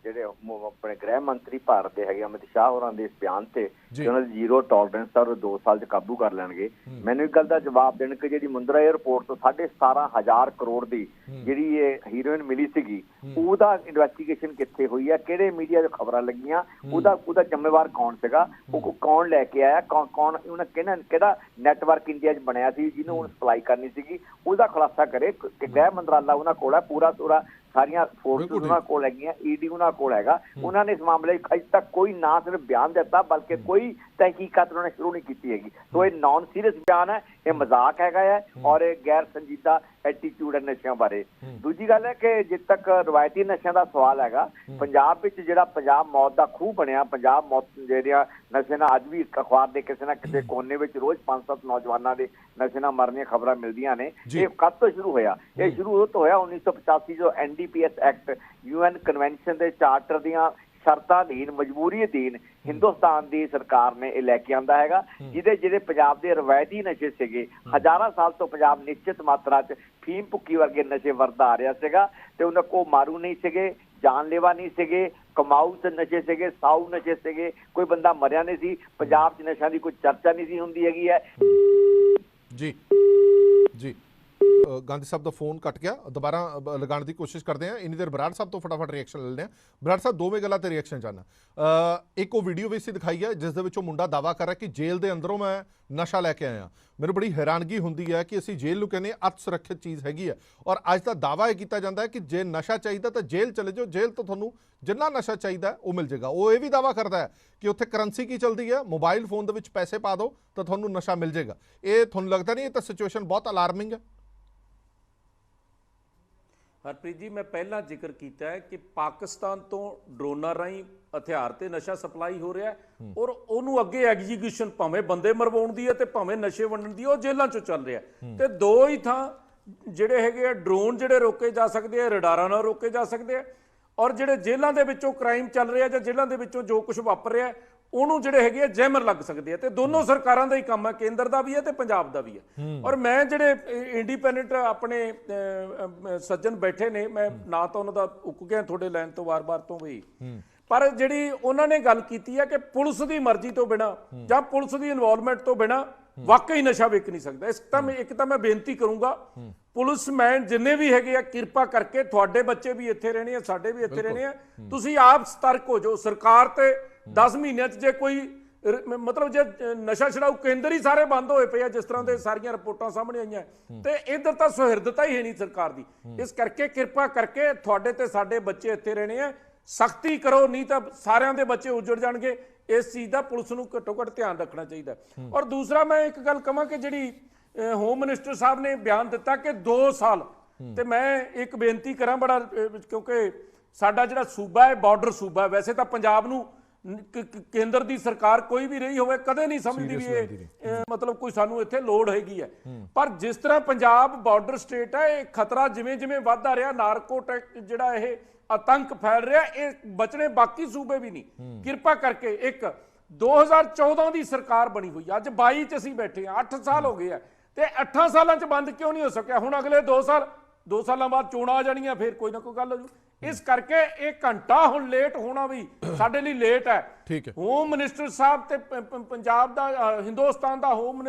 ਜਿਹੜੇ ਆਪਣੇ ਗ੍ਰਹਿ ਮੰਤਰੀ ਭਾਰਤ ਦੇ ਹੈਗੇ ਅਮਿਤ ਸ਼ਾਹ ਹੋਰਾਂ ਦੇ ਇਸ ਬਿਆਨ ਤੇ, ਉਹਨਾਂ ਦੀ ਜ਼ੀਰੋ ਟੋਲਰੈਂਸ ਦਾ 2 ਸਾਲ 'ਚ ਕਾਬੂ ਕਰ ਲੈਣਗੇ। ਮੈਨੂੰ ਇੱਕ ਗੱਲ ਦਾ ਜਵਾਬ ਦੇਣ ਕਿ ਜਿਹੜੀ ਮੁੰਦਰਾ ਏਅਰਪੋਰਟ ਤੋਂ 17,500 ਕਰੋੜ ਦੀ ਜਿਹੜੀ ਇਹ ਹੀਰੋਇਨ ਮਿਲੀ ਸੀਗੀ, ਉਹਦਾ ਇਨਵੈਸਟੀਗੇਸ਼ਨ ਕਿੱਥੇ ਹੋਈ ਹੈ, ਕਿਹੜੇ ਮੀਡੀਆ 'ਚ ਖਬਰਾਂ ਲੱਗੀਆਂ, ਉਹਦਾ ਜ਼ਿੰਮੇਵਾਰ ਕੌਣ ਸੀਗਾ, ਉਹ ਕੌਣ ਲੈ ਕੇ ਆਇਆ, ਕੌਣ ਉਹਨਾਂ ਕਿਹੜਾ ਨੈਟਵਰਕ ਇੰਡੀਆ 'ਚ ਬਣਿਆ ਸੀ ਜਿਹਨੂੰ ਹੁਣ ਸਪਲਾਈ ਕਰਨੀ ਸੀਗੀ, ਉਹਦਾ ਖੁਲਾਸਾ ਕਰੇ। ਕਿ ਗ੍ਰਹਿ ਮੰਤਰਾਲਾ ਉਹਨਾਂ ਕੋਲ ਹੈ, ਪੂਰਾ ਸਾਰੀਆਂ ਫੋਰਸਿਸ ਉਹਨਾਂ ਕੋਲ ਹੈਗੀਆਂ, ਈਡੀ ਉਹਨਾਂ ਕੋਲ ਹੈਗਾ। ਉਹਨਾਂ ਨੇ ਇਸ ਮਾਮਲੇ 'ਚ ਅਜੇ ਤੱਕ ਕੋਈ ਨਾ ਸਿਰਫ ਬਿਆਨ ਦਿੱਤਾ, ਬਲਕਿ ਕੋਈ ਤਹਿਕੀਕਾਤ ਉਹਨਾਂ ਨੇ ਸ਼ੁਰੂ ਨਹੀਂ ਕੀਤੀ ਹੈਗੀ। ਸੋ ਇਹ ਨਾਨ ਸੀਰੀਅਸ ਬਿਆਨ ਹੈ, ਇਹ ਮਜ਼ਾਕ ਹੈਗਾ ਹੈ, ਔਰ ਇਹ ਗੈਰ ਸੰਜੀਦਾ ਐਟੀਟਿਊਡ ਹੈ ਨਸ਼ਿਆਂ ਬਾਰੇ। ਦੂਜੀ ਗੱਲ ਹੈ ਕਿ ਜਿੱਥੇ ਤੱਕ ਰਵਾਇਤੀ ਨਸ਼ਿਆਂ ਦਾ ਸਵਾਲ ਹੈਗਾ, ਪੰਜਾਬ ਵਿੱਚ ਜਿਹੜਾ ਪੰਜਾਬ ਮੌਤ ਦਾ ਖੂਹ ਬਣਿਆ, ਪੰਜਾਬ ਮੌਤ ਜਿਹੜੀਆਂ ਨਸ਼ੇ ਨਾਲ ਅੱਜ ਵੀ ਅਖਬਾਰ ਦੇ ਕਿਸੇ ਨਾ ਕਿਸੇ ਕੋਨੇ ਵਿੱਚ ਰੋਜ਼ 5-7 ਨੌਜਵਾਨਾਂ ਦੇ ਨਸ਼ੇ ਨਾਲ ਮਰਨ ਦੀਆਂ ਖਬਰਾਂ ਮਿਲਦੀਆਂ ਨੇ। ਇਹ ਕਦ ਤੋਂ ਸ਼ੁਰੂ ਹੋਇਆ? ਇਹ ਸ਼ੁਰੂ ਉਹ ਤੋਂ ਹੋਇਆ 1985 ਜੋ NDPS ਐਕਟ, UN ਕਨਵੈਨਸ਼ਨ ਦੇ ਚਾਰਟਰ ਦੀਆਂ ਸ਼ਰਤਾਂ ਅਧੀਨ, ਮਜਬੂਰੀ ਅਧੀਨ ਹਿੰਦੁਸਤਾਨ ਦੀ ਸਰਕਾਰ ਨੇ ਇਹ ਲੈ ਕੇ ਆਂਦਾ ਹੈਗਾ, ਜਿਹੜੇ ਪੰਜਾਬ ਦੇ ਰਵਾਇਤੀ ਨਸ਼ੇ ਸੀਗੇ, ਹਜ਼ਾਰਾਂ ਸਾਲ ਤੋਂ ਪੰਜਾਬ ਨਿਸ਼ਚਿਤ ਮਾਤਰਾ 'ਚ ਫੀਮ ਭੁੱਕੀ ਵਰਗੇ ਨਸ਼ੇ ਵਰਤਦਾ ਆ ਰਿਹਾ ਸੀਗਾ ਤੇ ਉਹਨਾਂ ਕੋਲ ਮਾਰੂ ਨਹੀਂ ਸੀਗੇ, ਜਾਨਲੇਵਾ ਨਹੀਂ ਸੀਗੇ, ਕਮਾਊ ਤੇ ਨਸ਼ੇ ਸੀਗੇ, ਸਾਊ ਨਸ਼ੇ ਸੀਗੇ, ਕੋਈ ਬੰਦਾ ਮਰਿਆ ਨਹੀਂ ਸੀ। ਪੰਜਾਬ 'ਚ ਨਸ਼ਿਆਂ ਦੀ ਕੋਈ ਚਰਚਾ ਨਹੀਂ ਸੀ ਹੁੰਦੀ ਹੈਗੀ ਹੈ। ਜੀ ਜੀ ਗਾਂਧੀ ਸਾਹਿਬ ਦਾ ਫੋਨ ਕੱਟ ਗਿਆ, ਦੁਬਾਰਾ ਲਗਾਉਣ ਦੀ ਕੋਸ਼ਿਸ਼ ਕਰਦੇ ਹਾਂ। ਇੰਨੀ ਦੇਰ ਬਰਾੜ ਸਾਹਿਬ ਤੋਂ ਫਟਾਫਟ ਰਿਐਕਸ਼ਨ ਲੈ ਲੈਂਦੇ ਹਾਂ। ਬਰਾੜ ਸਾਹਿਬ, ਦੋਵੇਂ ਗੱਲਾਂ ਤੇ ਰਿਐਕਸ਼ਨ ਚਾਹਨਾ। ਇੱਕ ਉਹ ਵੀਡੀਓ ਵੀ ਅਸੀਂ ਦਿਖਾਈ ਹੈ ਜਿਸ ਦੇ ਵਿੱਚ ਉਹ ਮੁੰਡਾ ਦਾਅਵਾ ਕਰ ਰਿਹਾ ਕਿ ਜੇਲ੍ਹ ਦੇ ਅੰਦਰੋਂ ਮੈਂ ਨਸ਼ਾ ਲੈ ਕੇ ਆਇਆ। ਮੈਨੂੰ ਬੜੀ ਹੈਰਾਨਗੀ ਹੁੰਦੀ ਹੈ ਕਿ ਅਸੀਂ ਜੇਲ੍ਹ ਨੂੰ ਕਹਿੰਦੇ ਅਤ ਸੁਰੱਖਿਅਤ ਚੀਜ਼ ਹੈਗੀ ਹੈ, ਔਰ ਅੱਜ ਦਾ ਦਾਅਵਾ ਇਹ ਕੀਤਾ ਜਾਂਦਾ ਹੈ ਕਿ ਜੇ ਨਸ਼ਾ ਚਾਹੀਦਾ ਤਾਂ ਜੇਲ੍ਹ ਚਲੇ ਜਾਓ, ਜੇਲ੍ਹ ਤੋਂ ਤੁਹਾਨੂੰ ਜਿੰਨਾ ਨਸ਼ਾ ਚਾਹੀਦਾ ਉਹ ਮਿਲ ਜਾਏਗਾ। ਉਹ ਇਹ ਵੀ ਦਾਅਵਾ ਕਰਦਾ ਹੈ ਕਿ ਉੱਥੇ ਕਰੰਸੀ ਕੀ ਚੱਲਦੀ ਹੈ, ਮੋਬਾਈਲ ਫੋਨ ਦੇ ਵਿੱਚ ਪੈਸੇ ਪਾ ਦਿਓ ਤਾਂ ਤੁਹਾਨੂੰ ਨਸ਼ਾ ਮਿਲ ਜਾਏਗਾ। ਇਹ ਤੁਹਾਨੂੰ ਲੱਗਦਾ ਨਹੀਂ ਇਹ ਤਾਂ ਸਿਚੁਏਸ਼ਨ ਬਹੁਤ ਅਲਾਰਮਿੰਗ ਹੈ? ਹਰਪ੍ਰੀਤ ਜੀ, ਮੈਂ ਪਹਿਲਾਂ ਜ਼ਿਕਰ ਕੀਤਾ ਹੈ ਕਿ ਪਾਕਿਸਤਾਨ ਤੋਂ ਡਰੋਨਾਂ ਰਾਹੀਂ ਹਥਿਆਰ ਤੇ ਨਸ਼ਾ ਸਪਲਾਈ ਹੋ ਰਿਹਾ ਔਰ ਉਹਨੂੰ ਅੱਗੇ ਐਗਜ਼ੀਕਿਊਸ਼ਨ ਭਾਵੇਂ ਬੰਦੇ ਮਰਵਾਉਣ ਦੀ ਹੈ ਤੇ ਭਾਵੇਂ ਨਸ਼ੇ ਵੰਡਣ ਦੀ, ਉਹ ਜੇਲ੍ਹਾਂ 'ਚੋਂ ਚੱਲ ਰਿਹਾ। ਤੇ ਦੋ ਹੀ ਥਾਂ ਜਿਹੜੇ ਹੈਗੇ ਆ ਡਰੋਨ ਜਿਹੜੇ ਰੋਕੇ ਜਾ ਸਕਦੇ ਆ, ਰਡਾਰਾਂ ਨਾਲ ਰੋਕੇ ਜਾ ਸਕਦੇ ਆ, ਔਰ ਜਿਹੜੇ ਜੇਲ੍ਹਾਂ ਦੇ ਵਿੱਚੋਂ ਕ੍ਰਾਈਮ ਚੱਲ ਰਿਹਾ ਜਾਂ ਜੇਲ੍ਹਾਂ ਦੇ ਵਿੱਚੋਂ ਜੋ ਕੁਝ ਵਾਪਰ ਰਿਹਾ ਉਹਨੂੰ ਜਿਹੜੇ ਹੈਗੇ ਆ ਜੈਮਰ ਲੱਗ ਸਕਦੇ ਆ। ਤੇ ਦੋਨੋਂ ਸਰਕਾਰਾਂ ਦਾ ਹੀ ਕੰਮ ਹੈ, ਕੇਂਦਰ ਦਾ ਵੀ ਹੈ ਤੇ ਪੰਜਾਬ ਦਾ ਵੀ ਹੈ। ਔਰ ਮੈਂ ਜਿਹੜੇ ਇੰਡੀਪੈਂਡੈਂਟ ਆਪਣੇ ਸੱਜਣ ਬੈਠੇ ਨੇ, ਮੈਂ ਨਾ ਤਾਂ ਉਹਨਾਂ ਦਾ ਉੱਕ ਗਿਆ ਤੁਹਾਡੇ ਲਾਈਨ ਤੋਂ ਵਾਰ-ਵਾਰ ਤੋਂ ਵੀ, ਪਰ ਜਿਹੜੀ ਉਹਨਾਂ ਨੇ ਗੱਲ ਕੀਤੀ ਹੈ ਕਿ ਪੁਲਿਸ ਦੀ ਮਰਜ਼ੀ ਤੋਂ ਬਿਨਾਂ ਜਾਂ ਪੁਲਿਸ ਦੀ ਇਨਵੋਲਵਮੈਂਟ ਤੋਂ ਬਿਨਾਂ ਵਾਕਈ ਨਸ਼ਾ ਵਿਕ ਨਹੀਂ ਸਕਦਾ। ਇੱਕ ਤਾਂ ਮੈਂ ਬੇਨਤੀ ਕਰੂੰਗਾ ਪੁਲਿਸਮੈਨ ਜਿੰਨੇ ਵੀ ਹੈਗੇ ਆ, ਕਿਰਪਾ ਕਰਕੇ ਤੁਹਾਡੇ ਬੱਚੇ ਵੀ ਇੱਥੇ ਰਹਿਣੇ ਆ, ਸਾਡੇ ਵੀ ਇੱਥੇ ਰਹਿਣੇ ਆ, ਤੁਸੀਂ ਆਪ ਸਤਰਕ ਹੋ ਜਾਓ। ਸਰਕਾਰ ਤੇ 10 ਮਹੀਨਿਆਂ 'ਚ ਜੇ ਕੋਈ ਮਤਲਬ ਜੇ ਨਸ਼ਾ ਛਡਾਊ ਕੇਂਦਰ ਹੀ ਸਾਰੇ ਬੰਦ ਹੋਏ ਪਏ ਆ, ਜਿਸ ਤਰ੍ਹਾਂ ਦੇ ਸਾਰੀਆਂ ਰਿਪੋਰਟਾਂ ਸਾਹਮਣੇ ਆਈਆਂ, ਤੇ ਇੱਧਰ ਤਾਂ ਸੁਹਿਰਦਤਾ ਹੀ ਹੈ ਨਹੀਂ ਸਰਕਾਰ ਦੀ। ਇਸ ਕਰਕੇ ਕਿਰਪਾ ਕਰਕੇ ਤੁਹਾਡੇ ਤੇ ਸਾਡੇ ਬੱਚੇ ਇੱਥੇ ਰਹਿਣੇ ਆ, ਸਖਤੀ ਕਰੋ, ਨਹੀਂ ਤਾਂ ਸਾਰਿਆਂ ਦੇ ਬੱਚੇ ਉੱਜੜ ਜਾਣਗੇ। ਇਸ ਚੀਜ਼ ਦਾ ਪੁਲਿਸ ਨੂੰ ਘੱਟੋ ਘੱਟ ਧਿਆਨ ਰੱਖਣਾ ਚਾਹੀਦਾ। ਔਰ ਦੂਸਰਾ ਮੈਂ ਇੱਕ ਗੱਲ ਕਹਾਂ ਕਿ ਜਿਹੜੀ ਹੋਮ ਮਿਨਿਸਟਰ ਸਾਹਿਬ ਨੇ ਬਿਆਨ ਦਿੱਤਾ ਕਿ 2 ਸਾਲ, ਤੇ ਮੈਂ ਇੱਕ ਬੇਨਤੀ ਕਰਾਂ ਬੜਾ, ਕਿਉਂਕਿ ਸਾਡਾ ਜਿਹੜਾ ਸੂਬਾ ਹੈ ਬਾਰਡਰ ਸੂਬਾ ਹੈ, ਵੈਸੇ ਤਾਂ ਪੰਜਾਬ ਨੂੰ ਕੇਂਦਰ ਦੀ ਸਰਕਾਰ ਕੋਈ ਵੀ ਰਹੀ ਹੋਵੇ ਕਦੇ ਨਹੀਂ ਸਮਝਦੀ ਵੀ ਇਹ ਮਤਲਬ ਕੋਈ ਸਾਨੂੰ ਇੱਥੇ ਲੋੜ ਹੈਗੀ ਹੈ, ਪਰ ਜਿਸ ਤਰ੍ਹਾਂ ਪੰਜਾਬ ਬਾਰਡਰ ਸਟੇਟ ਹੈ, ਇਹ ਖਤਰਾ ਜਿਵੇਂ ਜਿਵੇਂ ਵੱਧਦਾ ਰਿਹਾ, ਨਾਰਕੋਟਿਕ ਜਿਹੜਾ ਇਹ ਆਤੰਕ ਫੈਲ ਰਿਹਾ, ਇਹ ਬਚਣੇ ਬਾਕੀ ਸੂਬੇ ਵੀ ਨਹੀਂ। ਕਿਰਪਾ ਕਰਕੇ ਇੱਕ 2014 ਦੀ ਸਰਕਾਰ ਬਣੀ ਹੋਈ, ਅੱਜ 22 ਚ ਅਸੀਂ ਬੈਠੇ ਹਾਂ, 8 ਸਾਲ ਹੋ ਗਏ ਆ, ਤੇ 8 ਸਾਲਾਂ ਚ ਬੰਦ ਕਿਉਂ ਨਹੀਂ ਹੋ ਸਕਿਆ? ਹੁਣ ਅਗਲੇ 2 ਸਾਲਾਂ ਬਾਅਦ ਚੋਣਾਂ ਆ ਜਾਣੀਆਂ, ਫਿਰ ਕੋਈ ਨਾ ਕੋਈ ਗੱਲ ਹੋ ਜੂ। ਇਸ ਕਰਕੇ ਇਹ ਘੰਟਾ ਹੁਣ ਲੇਟ ਹੋਣਾ ਵੀ ਸਾਡੇ ਲਈ ਲੇਟ ਹੈ। ਠੀਕ ਹੈ, ਹੋਮ ਮਿਨਿਸਟਰ ਸਾਹਿਬ ਤੇ ਪੰਜਾਬ ਦਾ ਹਿੰਦੁਸਤਾਨ ਦਾ ਹੋਮ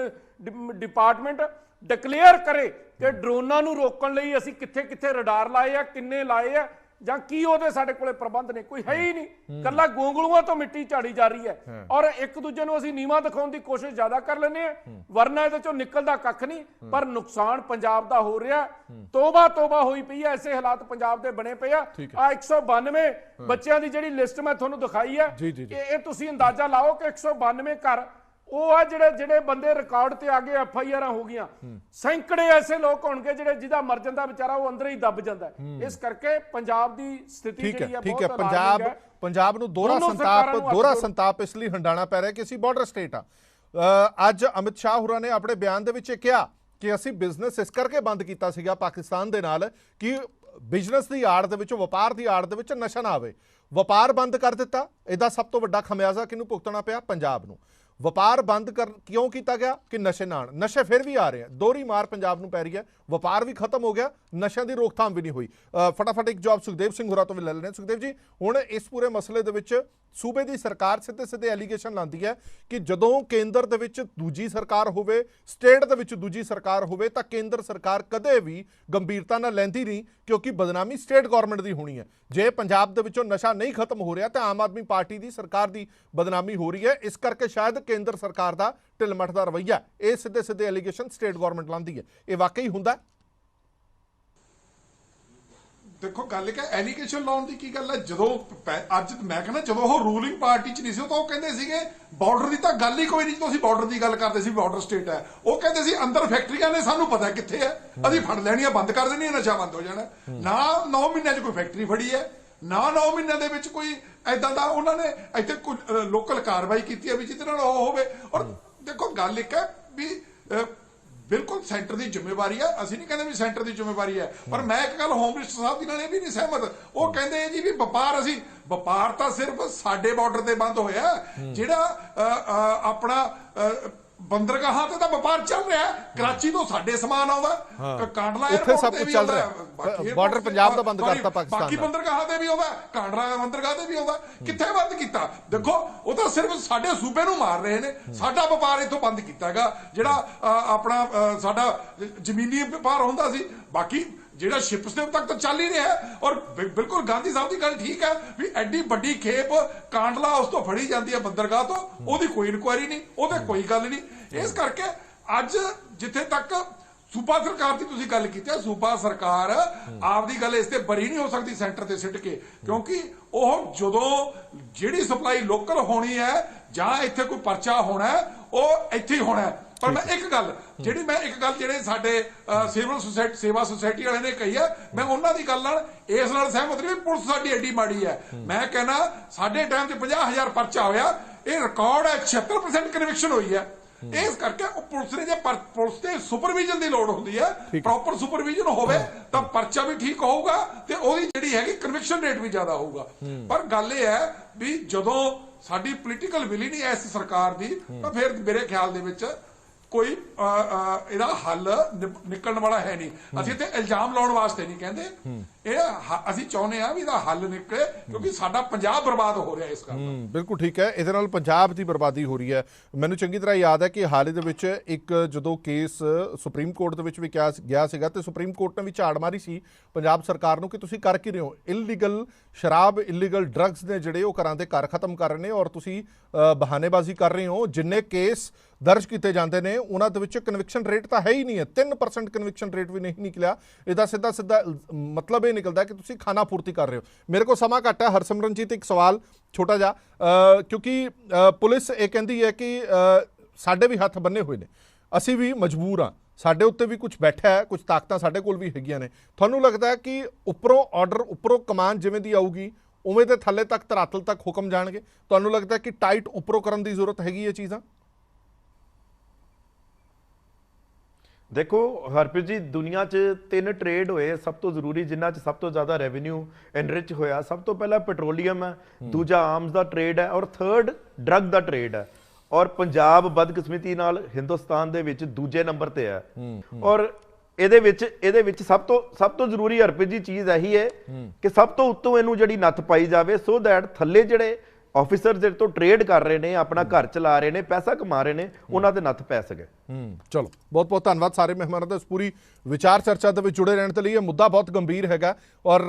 ਡਿਪਾਰਟਮੈਂਟ ਡਿਕਲੇਅਰ ਕਰੇ ਕਿ ਡਰੋਨਾਂ ਨੂੰ ਰੋਕਣ ਲਈ ਅਸੀਂ ਕਿੱਥੇ ਕਿੱਥੇ ਰਡਾਰ ਲਾਏ ਆ, ਕਿੰਨੇ ਲਾਏ ਆ, ਜਾਂ ਕੀ ਉਹਦੇ ਸਾਡੇ ਕੋਲੇ ਪ੍ਰਬੰਧ ਨੇ। ਕੋਈ ਹੈ ਹੀ ਨਹੀਂ, ਕੱਲਾ ਗੋਂਗਲੂਆਂ ਤੋਂ ਮਿੱਟੀ ਝਾੜੀ ਜਾ ਰਹੀ ਹੈ, ਔਰ ਇੱਕ ਦੂਜੇ ਨੂੰ ਅਸੀਂ ਨੀਵਾਂ ਦਿਖਾਉਣ ਦੀ ਕੋਸ਼ਿਸ਼ ਜ਼ਿਆਦਾ ਕਰ ਲੈਂਦੇ ਆ, ਵਰਨਾ ਇਹਦੇ ਚੋਂ ਨਿਕਲਦਾ ਕੱਖ ਨਹੀਂ। ਪਰ ਨੁਕਸਾਨ ਪੰਜਾਬ ਦਾ ਹੋ ਰਿਹਾ, ਤੋਬਾ ਤੋਬਾ ਹੋਈ ਪਈ ਹੈ, ਐਸੇ ਹਾਲਾਤ ਪੰਜਾਬ ਦੇ ਬਣੇ ਪਏ ਆ। 192 ਬੱਚਿਆਂ ਦੀ ਜਿਹੜੀ ਲਿਸਟ ਮੈਂ ਤੁਹਾਨੂੰ ਦਿਖਾਈ ਹੈ, ਇਹ ਤੁਸੀਂ ਅੰਦਾਜ਼ਾ ਲਾਓ ਕਿ 192 ਘਰ ਉਹ ਆ ਜਿਹੜੇ ਬੰਦੇ ਰਿਕਾਰਡ ਤੇ ਆ ਗਏ, FIR ਹੋ ਗਈਆਂ। ਸੈਂਕੜੇ ਐਸੇ ਲੋਕ ਹੋਣਗੇ ਜਿਹਦਾ ਮਰ ਜਾਂਦਾ ਵਿਚਾਰਾ, ਉਹ ਅੰਦਰ ਹੀ ਦੱਬ ਜਾਂਦਾ। ਇਸ ਕਰਕੇ ਪੰਜਾਬ ਦੀ ਸਥਿਤੀ ਜਿਹੜੀ ਹੈ ਬਹੁਤ ਪੰਜਾਬ ਨੂੰ ਦੋਹਰਾ ਸੰਤਾਪ ਇਸ ਲਈ ਹੰਡਾਣਾ ਪੈ ਰਿਹਾ ਕਿ ਅਸੀਂ ਬਾਰਡਰ ਸਟੇਟ ਆ। ਅੱਜ ਅਮਿਤ ਸ਼ਾਹ ਹੋਰਾਂ ਨੇ ਆਪਣੇ ਬਿਆਨ ਦੇ ਵਿੱਚ ਕਿਹਾ ਕਿ ਅਸੀਂ ਬਿਜ਼ਨਸ ਇਸ ਕਰਕੇ ਬੰਦ ਕੀਤਾ ਸੀਗਾ ਪਾਕਿਸਤਾਨ ਦੇ ਨਾਲ ਕਿ ਬਿਜ਼ਨਸ ਦੀ ਆੜ ਦੇ ਵਿੱਚ, ਵਪਾਰ ਦੀ ਆੜ ਦੇ ਵਿੱਚ ਨਸ਼ਾ ਨਾ ਆਵੇ। ਵਪਾਰ ਬੰਦ ਕਰ ਦਿੱਤਾ, ਇਹਦਾ ਸਭ ਤੋਂ ਵੱਡਾ ਖਮਿਆਜ਼ਾ ਕਿਹਨੂੰ ਭੁਗਤਣਾ ਪਿਆ? ਪੰਜਾਬ ਨੂੰ। ਵਪਾਰ ਬੰਦ ਕਿਉਂ ਕੀਤਾ ਗਿਆ? ਕਿ ਨਸ਼ੇ ਨਾਲ, ਨਸ਼ੇ ਫਿਰ ਵੀ ਆ ਰਹੇ ਆ, ਦੋਹਰੀ ਮਾਰ ਪੰਜਾਬ ਨੂੰ ਪੈ ਰਹੀ ਹੈ। ਵਪਾਰ ਵੀ ਖਤਮ ਹੋ ਗਿਆ, ਨਸ਼ਿਆਂ ਦੀ ਰੋਕਥਾਮ ਵੀ ਨਹੀਂ ਹੋਈ। ਫਟਾਫਟ ਇੱਕ ਜਵਾਬ ਸੁਖਦੇਵ ਸਿੰਘ ਹੋਰਾਂ ਤੋਂ ਵੀ ਲੈ ਲੈਣੇ। ਸੁਖਦੇਵ ਜੀ, ਹੁਣ ਇਸ ਪੂਰੇ ਮਸਲੇ ਦੇ ਵਿੱਚ ਸੂਬੇ ਦੀ ਸਰਕਾਰ ਸਿੱਧੇ ਐਲੀਗੇਸ਼ਨ ਲਾਉਂਦੀ ਹੈ ਕਿ ਜਦੋਂ ਕੇਂਦਰ ਦੇ ਵਿੱਚ ਦੂਜੀ ਸਰਕਾਰ ਹੋਵੇ, ਸਟੇਟ ਦੇ ਵਿੱਚ ਦੂਜੀ ਸਰਕਾਰ ਹੋਵੇ, ਤਾਂ ਕੇਂਦਰ ਸਰਕਾਰ ਕਦੇ ਵੀ ਗੰਭੀਰਤਾ ਨਾਲ ਲੈਂਦੀ ਨਹੀਂ, ਕਿਉਂਕਿ ਬਦਨਾਮੀ ਸਟੇਟ ਗਵਰਨਮੈਂਟ ਦੀ ਹੋਣੀ ਹੈ। ਜੇ ਪੰਜਾਬ ਦੇ ਵਿੱਚੋਂ ਨਸ਼ਾ ਨਹੀਂ ਖਤਮ ਹੋ ਰਿਹਾ ਤਾਂ ਆਮ ਆਦਮੀ ਪਾਰਟੀ ਦੀ ਸਰਕਾਰ ਦੀ ਬਦਨਾਮੀ ਹੋ ਰਹੀ ਹੈ। ਇਸ ਕਰਕੇ ਸ਼ਾਇਦ ਕੇਂਦਰ ਸਰਕਾਰ ਦਾ ਢਿੱਲ-ਮੱਠ ਦਾ ਰਵੱਈਆ, ਇਹ ਸਿੱਧੇ ਐਲੀਗੇਸ਼ਨ ਸਟੇਟ ਗਵਰਨਮੈਂਟ ਲਾਉਂਦੀ ਹੈ। ਇਹ ਵਾਕਈ ਹੁੰਦਾ? ਦੇਖੋ ਗੱਲ ਕਿ ਐਲੀਗੇਸ਼ਨ ਲਾਉਣ ਦੀ ਕੀ ਗੱਲ ਹੈ, ਜਦੋਂ ਅੱਜ ਮੈਂ ਕਹਿੰਦਾ ਜਦੋਂ ਉਹ ਰੂਲਿੰਗ ਪਾਰਟੀ ਚ ਨਹੀਂ ਸੀ ਤਾਂ ਉਹ ਕਹਿੰਦੇ ਸੀਗੇ ਬਾਰਡਰ ਦੀ ਤਾਂ ਗੱਲ ਹੀ ਕੋਈ ਨਹੀਂ। ਜਦੋਂ ਅਸੀਂ ਬਾਰਡਰ ਦੀ ਗੱਲ ਕਰਦੇ ਸੀ, ਬਾਰਡਰ ਸਟੇਟ ਹੈ, ਉਹ ਕਹਿੰਦੇ ਸੀ ਅੰਦਰ ਫੈਕਟਰੀਆਂ ਨੇ, ਸਾਨੂੰ ਪਤਾ ਕਿੱਥੇ ਹੈ, ਅਸੀਂ ਫੜ ਲੈਣੀਆਂ, ਬੰਦ ਕਰ ਦੇਣੀਆਂ, ਨਸ਼ਾ ਬੰਦ ਹੋ ਜਾਣਾ। ਨਾ 9 ਮਹੀਨਿਆਂ 'ਚ ਕੋਈ ਫੈਕਟਰੀ ਫੜੀ ਹੈ, ਨਾ 9 ਮਹੀਨਿਆਂ ਦੇ ਵਿੱਚ ਕੋਈ ਐਦਾਂ ਦਾ ਉਹਨਾਂ ਨੇ ਇੱਥੇ ਕੋਈ ਲੋਕਲ ਕਾਰਵਾਈ ਕੀਤੀ ਹੈ ਵੀ ਜਿਹਦੇ ਨਾਲ ਉਹ ਹੋਵੇ। ਔਰ ਦੇਖੋ ਗੱਲ ਇੱਕ ਹੈ ਵੀ ਬਿਲਕੁਲ ਸੈਂਟਰ ਦੀ ਜ਼ਿੰਮੇਵਾਰੀ ਹੈ। ਅਸੀਂ ਨਹੀਂ ਕਹਿੰਦੇ ਵੀ ਸੈਂਟਰ ਦੀ ਜ਼ਿੰਮੇਵਾਰੀ ਹੈ, ਪਰ ਮੈਂ ਇੱਕ ਗੱਲ ਹੋਮ ਮਿਨਿਸਟਰ ਸਾਹਿਬ ਦੀ ਨਾਲ ਇਹ ਵੀ ਨਹੀਂ ਸਹਿਮਤ। ਉਹ ਕਹਿੰਦੇ ਜੀ ਵੀ ਵਪਾਰ ਤਾਂ ਸਿਰਫ ਸਾਡੇ ਬਾਰਡਰ ਤੇ ਬੰਦ ਹੋਇਆ, ਜਿਹੜਾ ਆਪਣਾ ਬੰਦਰਗਾਹਾਂ ਤੇ ਤਾਂ ਵਪਾਰ ਚੱਲ ਰਿਹਾ। ਕਰਾਚੀ ਤੋਂ ਸਾਡੇ ਸਮਾਨ ਆਉਂਦਾ, ਕਾਂਡਲਾ ਉੱਥੇ ਸਭ ਕੁਝ ਚੱਲ ਰਿਹਾ, ਬਾਰਡਰ ਪੰਜਾਬ ਦਾ ਬੰਦ ਕਰਤਾ ਪਾਕਿਸਤਾਨ ਬਾਕੀ ਬੰਦਰਗਾਹਾਂ ਤੇ ਵੀ ਆਉਂਦਾ, ਕਾਂਡਲਾ ਬੰਦਰਗਾਹ ਤੇ ਵੀ ਆਉਂਦਾ। ਕਿੱਥੇ ਬੰਦ ਕੀਤਾ? ਦੇਖੋ ਉਹ ਤਾਂ ਸਿਰਫ ਸਾਡੇ ਸੂਬੇ ਨੂੰ ਮਾਰ ਰਹੇ ਨੇ, ਸਾਡਾ ਵਪਾਰ ਇੱਥੋਂ ਬੰਦ ਕੀਤਾ ਹੈਗਾ। ਜਿਹੜਾ ਆਪਣਾ ਸਾਡਾ ਜ਼ਮੀਨੀ ਵਪਾਰ ਹੁੰਦਾ ਸੀ, ਬਾਕੀ ਜਿਹੜਾ ਸ਼ਿਪਸ ਦੇ ਤੱਕ ਤਾਂ ਚੱਲ ਹੀ ਰਿਹਾ। ਔਰ ਬਿਲਕੁਲ ਗਾਂਧੀ ਸਾਹਿਬ ਦੀ ਗੱਲ ਠੀਕ ਹੈ ਵੀ ਐਡੀ ਵੱਡੀ ਖੇਪ ਕਾਂਡਲਾ ਉਸ ਤੋਂ ਫੜੀ ਜਾਂਦੀ ਹੈ ਬੰਦਰਗਾਹ ਤੋਂ, ਉਹਦੀ ਕੋਈ ਇਨਕੁਆਇਰੀ ਨਹੀਂ, ਉਹਦੇ ਕੋਈ ਗੱਲ ਨਹੀਂ। ਇਸ ਕਰਕੇ ਅੱਜ ਜਿੱਥੇ ਤੱਕ ਸੂਬਾ ਸਰਕਾਰ ਦੀ ਤੁਸੀਂ ਗੱਲ ਕੀਤੀ ਹੈ, ਸੂਬਾ ਸਰਕਾਰ ਆਪਦੀ ਗੱਲ ਇਸ ਤੇ ਬਰੀ ਨਹੀਂ ਹੋ ਸਕਦੀ ਸੈਂਟਰ ਤੇ ਸਿੱਟ ਕੇ, ਕਿਉਂਕਿ ਉਹ ਜਦੋਂ ਜਿਹੜੀ ਸਪਲਾਈ ਲੋਕਲ ਹੋਣੀ ਹੈ ਜਾਂ ਇੱਥੇ ਕੋਈ ਪਰਚਾ ਹੋਣਾ ਉਹ ਇੱਥੇ ਹੀ ਹੋਣਾ। ਪਰ ਮੈਂ ਇੱਕ ਗੱਲ ਜਿਹੜੇ ਸਾਡੇ ਸਿਵਲ ਸੁਸਾਇਟੀ ਸੇਵਾ ਸੁਸਾਇਟੀ ਵਾਲੇ ਨੇ ਕਹੀ ਹੈ, ਮੈਂ ਉਹਨਾਂ ਦੀ ਗੱਲ ਨਾਲ ਇਸ ਨਾਲ ਸਹਿਮਤ ਨਹੀਂ ਵੀ ਪੁਲਿਸ ਸਾਡੀ ਐਡੀ ਮਾੜੀ ਹੈ। ਮੈਂ ਕਹਿੰਦਾ ਸਾਡੇ ਟਾਈਮ 'ਚ 50,000 ਪਰਚਾ ਹੋਇਆ, ਇਹ ਰਿਕਾਰਡ ਹੈ 76% ਕਨਵਿਕਸ਼ਨ ਹੋਈ ਹੈ। ਇਸ ਕਰਕੇ ਉਹ ਪੁਲਿਸ ਨੇ, ਜੇ ਪੁਲਿਸ ਤੇ ਸੁਪਰਵਿਜ਼ਨ ਦੀ ਲੋੜ ਹੁੰਦੀ ਹੈ, ਪ੍ਰੋਪਰ ਸੁਪਰਵਿਜ਼ਨ ਹੋਵੇ ਤਾਂ ਪਰਚਾ ਵੀ ਠੀਕ ਹੋਊਗਾ ਤੇ ਉਹਦੀ ਜਿਹੜੀ ਹੈਗੀ ਕਨਵਿਕਸ਼ਨ ਰੇਟ ਵੀ ਜ਼ਿਆਦਾ ਹੋਊਗਾ। ਪਰ ਗੱਲ ਇਹ ਹੈ ਵੀ ਜਦੋਂ ਸਾਡੀ ਪੋਲੀਟੀਕਲ ਵਿਲ ਹੀ ਨਹੀਂ ਹੈ ਇਸ ਸਰਕਾਰ ਦੀ, ਤਾਂ ਫਿਰ ਮੇਰੇ ਖਿਆਲ ਦੇ ਵਿੱਚ ਕੋਈ ਇਹਦਾ ਹੱਲ ਨਿਕਲਣ ਵਾਲਾ ਹੈ ਨਹੀਂ। ਅਸੀਂ ਇੱਥੇ ਇਲਜ਼ਾਮ ਲਾਉਣ ਵਾਸਤੇ ਨਹੀਂ ਕਹਿੰਦੇ, ਅਸੀਂ ਚਾਹੁੰਦੇ ਆ ਵੀ ਇਹਦਾ ਹੱਲ ਨਿਕਲੇ, ਕਿਉਂਕਿ ਸਾਡਾ ਪੰਜਾਬ ਬਰਬਾਦ ਹੋ ਰਿਹਾ ਇਸ ਕਰਕੇ। ਬਿਲਕੁਲ ਠੀਕ ਹੈ, ਇਹਦੇ ਨਾਲ ਪੰਜਾਬ ਦੀ ਬਰਬਾਦੀ ਹੋ ਰਹੀ ਹੈ। ਮੈਨੂੰ ਚੰਗੀ ਤਰ੍ਹਾਂ ਯਾਦ ਹੈ ਕਿ ਹਾਲ ਹੀ ਦੇ ਵਿੱਚ ਇੱਕ ਜਦੋਂ ਕੇਸ ਸੁਪਰੀਮ ਕੋਰਟ ਦੇ ਵਿੱਚ ਵੀ ਕਿਹਾ ਗਿਆ ਸੀਗਾ ਤੇ ਸੁਪਰੀਮ ਕੋਰਟ ਨੇ ਵੀ ਝਾੜ ਮਾਰੀ ਸੀ ਪੰਜਾਬ ਸਰਕਾਰ ਨੂੰ ਕਿ ਤੁਸੀਂ ਕਰ ਕੀ ਰਹੇ ਹੋ। ਇਲੀਗਲ ਸ਼ਰਾਬ, ਇਲੀਗਲ ਡਰੱਗਸ ਨੇ ਜਿਹੜੇ ਉਹ ਘਰਾਂ ਦੇ ਘਰ ਖਤਮ ਕਰ ਰਹੇ ਨੇ ਔਰ ਤੁਸੀਂ ਬਹਾਨੇਬਾਜ਼ੀ ਕਰ ਰਹੇ ਹੋ। ਜਿੰਨੇ ਕੇਸ ਦਰਜ ਕੀਤੇ ਜਾਂਦੇ ਨੇ ਉਹਨਾਂ ਦੇ ਵਿੱਚ ਕਨਵਿਕਸ਼ਨ ਰੇਟ ਤਾਂ ਹੈ ਹੀ ਨਹੀਂ ਹੈ, 3% ਕਨਵਿਕਸ਼ਨ ਰੇਟ ਵੀ ਨਹੀਂ ਨਿਕਲਿਆ। ਇਹਦਾ ਸਿੱਧਾ ਮਤਲਬ ਇਹ ਨਿਕਲਦਾ ਕਿ ਤੁਸੀਂ ਖਾਣਾ ਪੂਰਤੀ ਕਰ ਰਹੇ ਹੋ। ਮੇਰੇ ਕੋਲ ਸਮਾਂ ਘੱਟ ਹੈ। ਹਰਸਿਮਰਨਜੀਤ, ਇੱਕ ਸਵਾਲ ਛੋਟਾ ਜਿਹਾ, ਕਿਉਂਕਿ ਪੁਲਿਸ ਇਹ ਕਹਿੰਦੀ ਹੈ ਕਿ ਸਾਡੇ ਵੀ ਹੱਥ ਬੰਨੇ ਹੋਏ ਨੇ, ਅਸੀਂ ਵੀ ਮਜਬੂਰ ਹਾਂ, ਸਾਡੇ ਉੱਤੇ ਵੀ ਕੁਝ ਬੈਠਾ ਹੈ, ਕੁਝ ਤਾਕਤਾਂ ਸਾਡੇ ਕੋਲ ਵੀ ਹੈਗੀਆਂ ਨੇ। ਤੁਹਾਨੂੰ ਲੱਗਦਾ ਹੈ ਕਿ ਉੱਪਰੋਂ ਆਰਡਰ, ਉੱਪਰੋਂ ਕਮਾਨ ਜਿਵੇਂ ਦੀ ਆਊਗੀ ਉਵੇਂ ਦੇ ਥੱਲੇ ਤੱਕ, ਧਰਾਤਲ ਤੱਕ ਹੁਕਮ ਜਾਣਗੇ? ਤੁਹਾਨੂੰ ਲੱਗਦਾ ਕਿ ਟਾਈਟ ਉੱਪਰੋਂ ਕਰਨ ਦੀ ਜ਼ਰੂਰਤ ਹੈਗੀ ਇਹ ਚੀਜ਼ਾਂ? ਦੇਖੋ ਹਰਪ੍ਰੀਤ ਜੀ, ਦੁਨੀਆ 'ਚ 3 ਟ੍ਰੇਡ ਹੋਏ ਸਭ ਤੋਂ ਜ਼ਰੂਰੀ, ਜਿਨ੍ਹਾਂ 'ਚ ਸਭ ਤੋਂ ਜ਼ਿਆਦਾ ਰੈਵਨਿਊ ਐਨਰਿਚ ਹੋਇਆ। ਸਭ ਤੋਂ ਪਹਿਲਾਂ ਪੈਟਰੋਲੀਅਮ ਹੈ, ਦੂਜਾ ਆਰਮਸ ਦਾ ਟ੍ਰੇਡ ਹੈ ਔਰ ਥਰਡ ਡਰੱਗ ਦਾ ਟ੍ਰੇਡ ਹੈ। ਔਰ ਪੰਜਾਬ ਬਦਕਿਸਮਤੀ ਨਾਲ ਹਿੰਦੁਸਤਾਨ ਦੇ ਵਿੱਚ ਦੂਜੇ ਨੰਬਰ ਤੇ ਹੈ। ਔਰ ਇਹਦੇ ਵਿੱਚ ਸਭ ਤੋਂ ਜ਼ਰੂਰੀ ਹਰਪ੍ਰੀਤ ਜੀ ਚੀਜ਼ ਇਹੀ ਹੈ ਕਿ ਸਭ ਤੋਂ ਉੱਤੋਂ ਇਹਨੂੰ ਜਿਹੜੀ ਨੱਥ ਪਾਈ ਜਾਵੇ, ਸੋ ਦੈਟ ਥੱਲੇ ਜਿਹੜੇ ਆਫਿਸਰ ਜਿਹੜੇ ਤੋਂ ਟ੍ਰੇਡ ਕਰ ਰਹੇ ਨੇ, ਆਪਣਾ ਘਰ ਚਲਾ ਰਹੇ ਨੇ, ਪੈਸਾ ਕਮਾ ਰਹੇ ਨੇ, ਉਹਨਾਂ ਦੇ ਨੱਥ ਪੈ ਸਕੇ। ਚਲੋ, ਬਹੁਤ ਬਹੁਤ ਧੰਨਵਾਦ ਸਾਰੇ ਮਹਿਮਾਨਾਂ ਦਾ ਇਸ ਪੂਰੀ ਵਿਚਾਰ ਚਰਚਾ ਦੇ ਵਿੱਚ ਜੁੜੇ ਰਹਿਣ ਦੇ ਲਈ। ਇਹ ਮੁੱਦਾ ਬਹੁਤ ਗੰਭੀਰ ਹੈਗਾ ਔਰ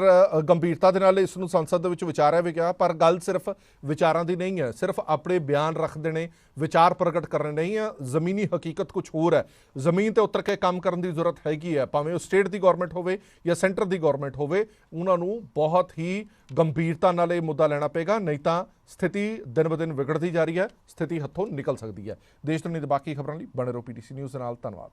ਗੰਭੀਰਤਾ ਦੇ ਨਾਲ ਇਸ ਨੂੰ ਸੰਸਦ ਦੇ ਵਿੱਚ ਵਿਚਾਰਿਆ ਵੀ ਗਿਆ। ਪਰ ਗੱਲ ਸਿਰਫ ਵਿਚਾਰਾਂ ਦੀ ਨਹੀਂ ਹੈ, ਸਿਰਫ ਆਪਣੇ ਬਿਆਨ ਰੱਖ ਦੇਣੇ, ਵਿਚਾਰ ਪ੍ਰਗਟ ਕਰਨੇ ਨਹੀਂ ਹੈ। ਜ਼ਮੀਨੀ ਹਕੀਕਤ ਕੁਝ ਹੋਰ ਹੈ। ਜ਼ਮੀਨ ਤੇ ਉਤਰ ਕੇ ਕੰਮ ਕਰਨ ਦੀ ਜ਼ਰੂਰਤ ਹੈਗੀ ਹੈ, ਭਾਵੇਂ ਉਹ ਸਟੇਟ ਦੀ ਗਵਰਨਮੈਂਟ ਹੋਵੇ ਜਾਂ ਸੈਂਟਰ ਦੀ ਗਵਰਨਮੈਂਟ ਹੋਵੇ। ਉਹਨਾਂ ਨੂੰ ਬਹੁਤ ਹੀ ਗੰਭੀਰਤਾ ਨਾਲ ਇਹ ਮੁੱਦਾ ਲੈਣਾ ਪਏਗਾ, ਨਹੀਂ ਤਾਂ ਸਥਿਤੀ ਦਿਨ ਬ ਦਿਨ ਵਿਗੜਦੀ ਜਾ ਰਹੀ ਹੈ, ਸਥਿਤੀ ਹੱਥੋਂ ਨਿਕਲ ਸਕਦੀ ਹੈ। ਦੇਸ਼ ਦੁਨੀਆ ਦੀ ਬਾਕੀ ਖਬਰਾਂ ਲਈ ਬਣੇ ਰਹੋ PTC ਨਿਊਜ਼ ਦੇ ਨਾਲ। ਧੰਨਵਾਦ।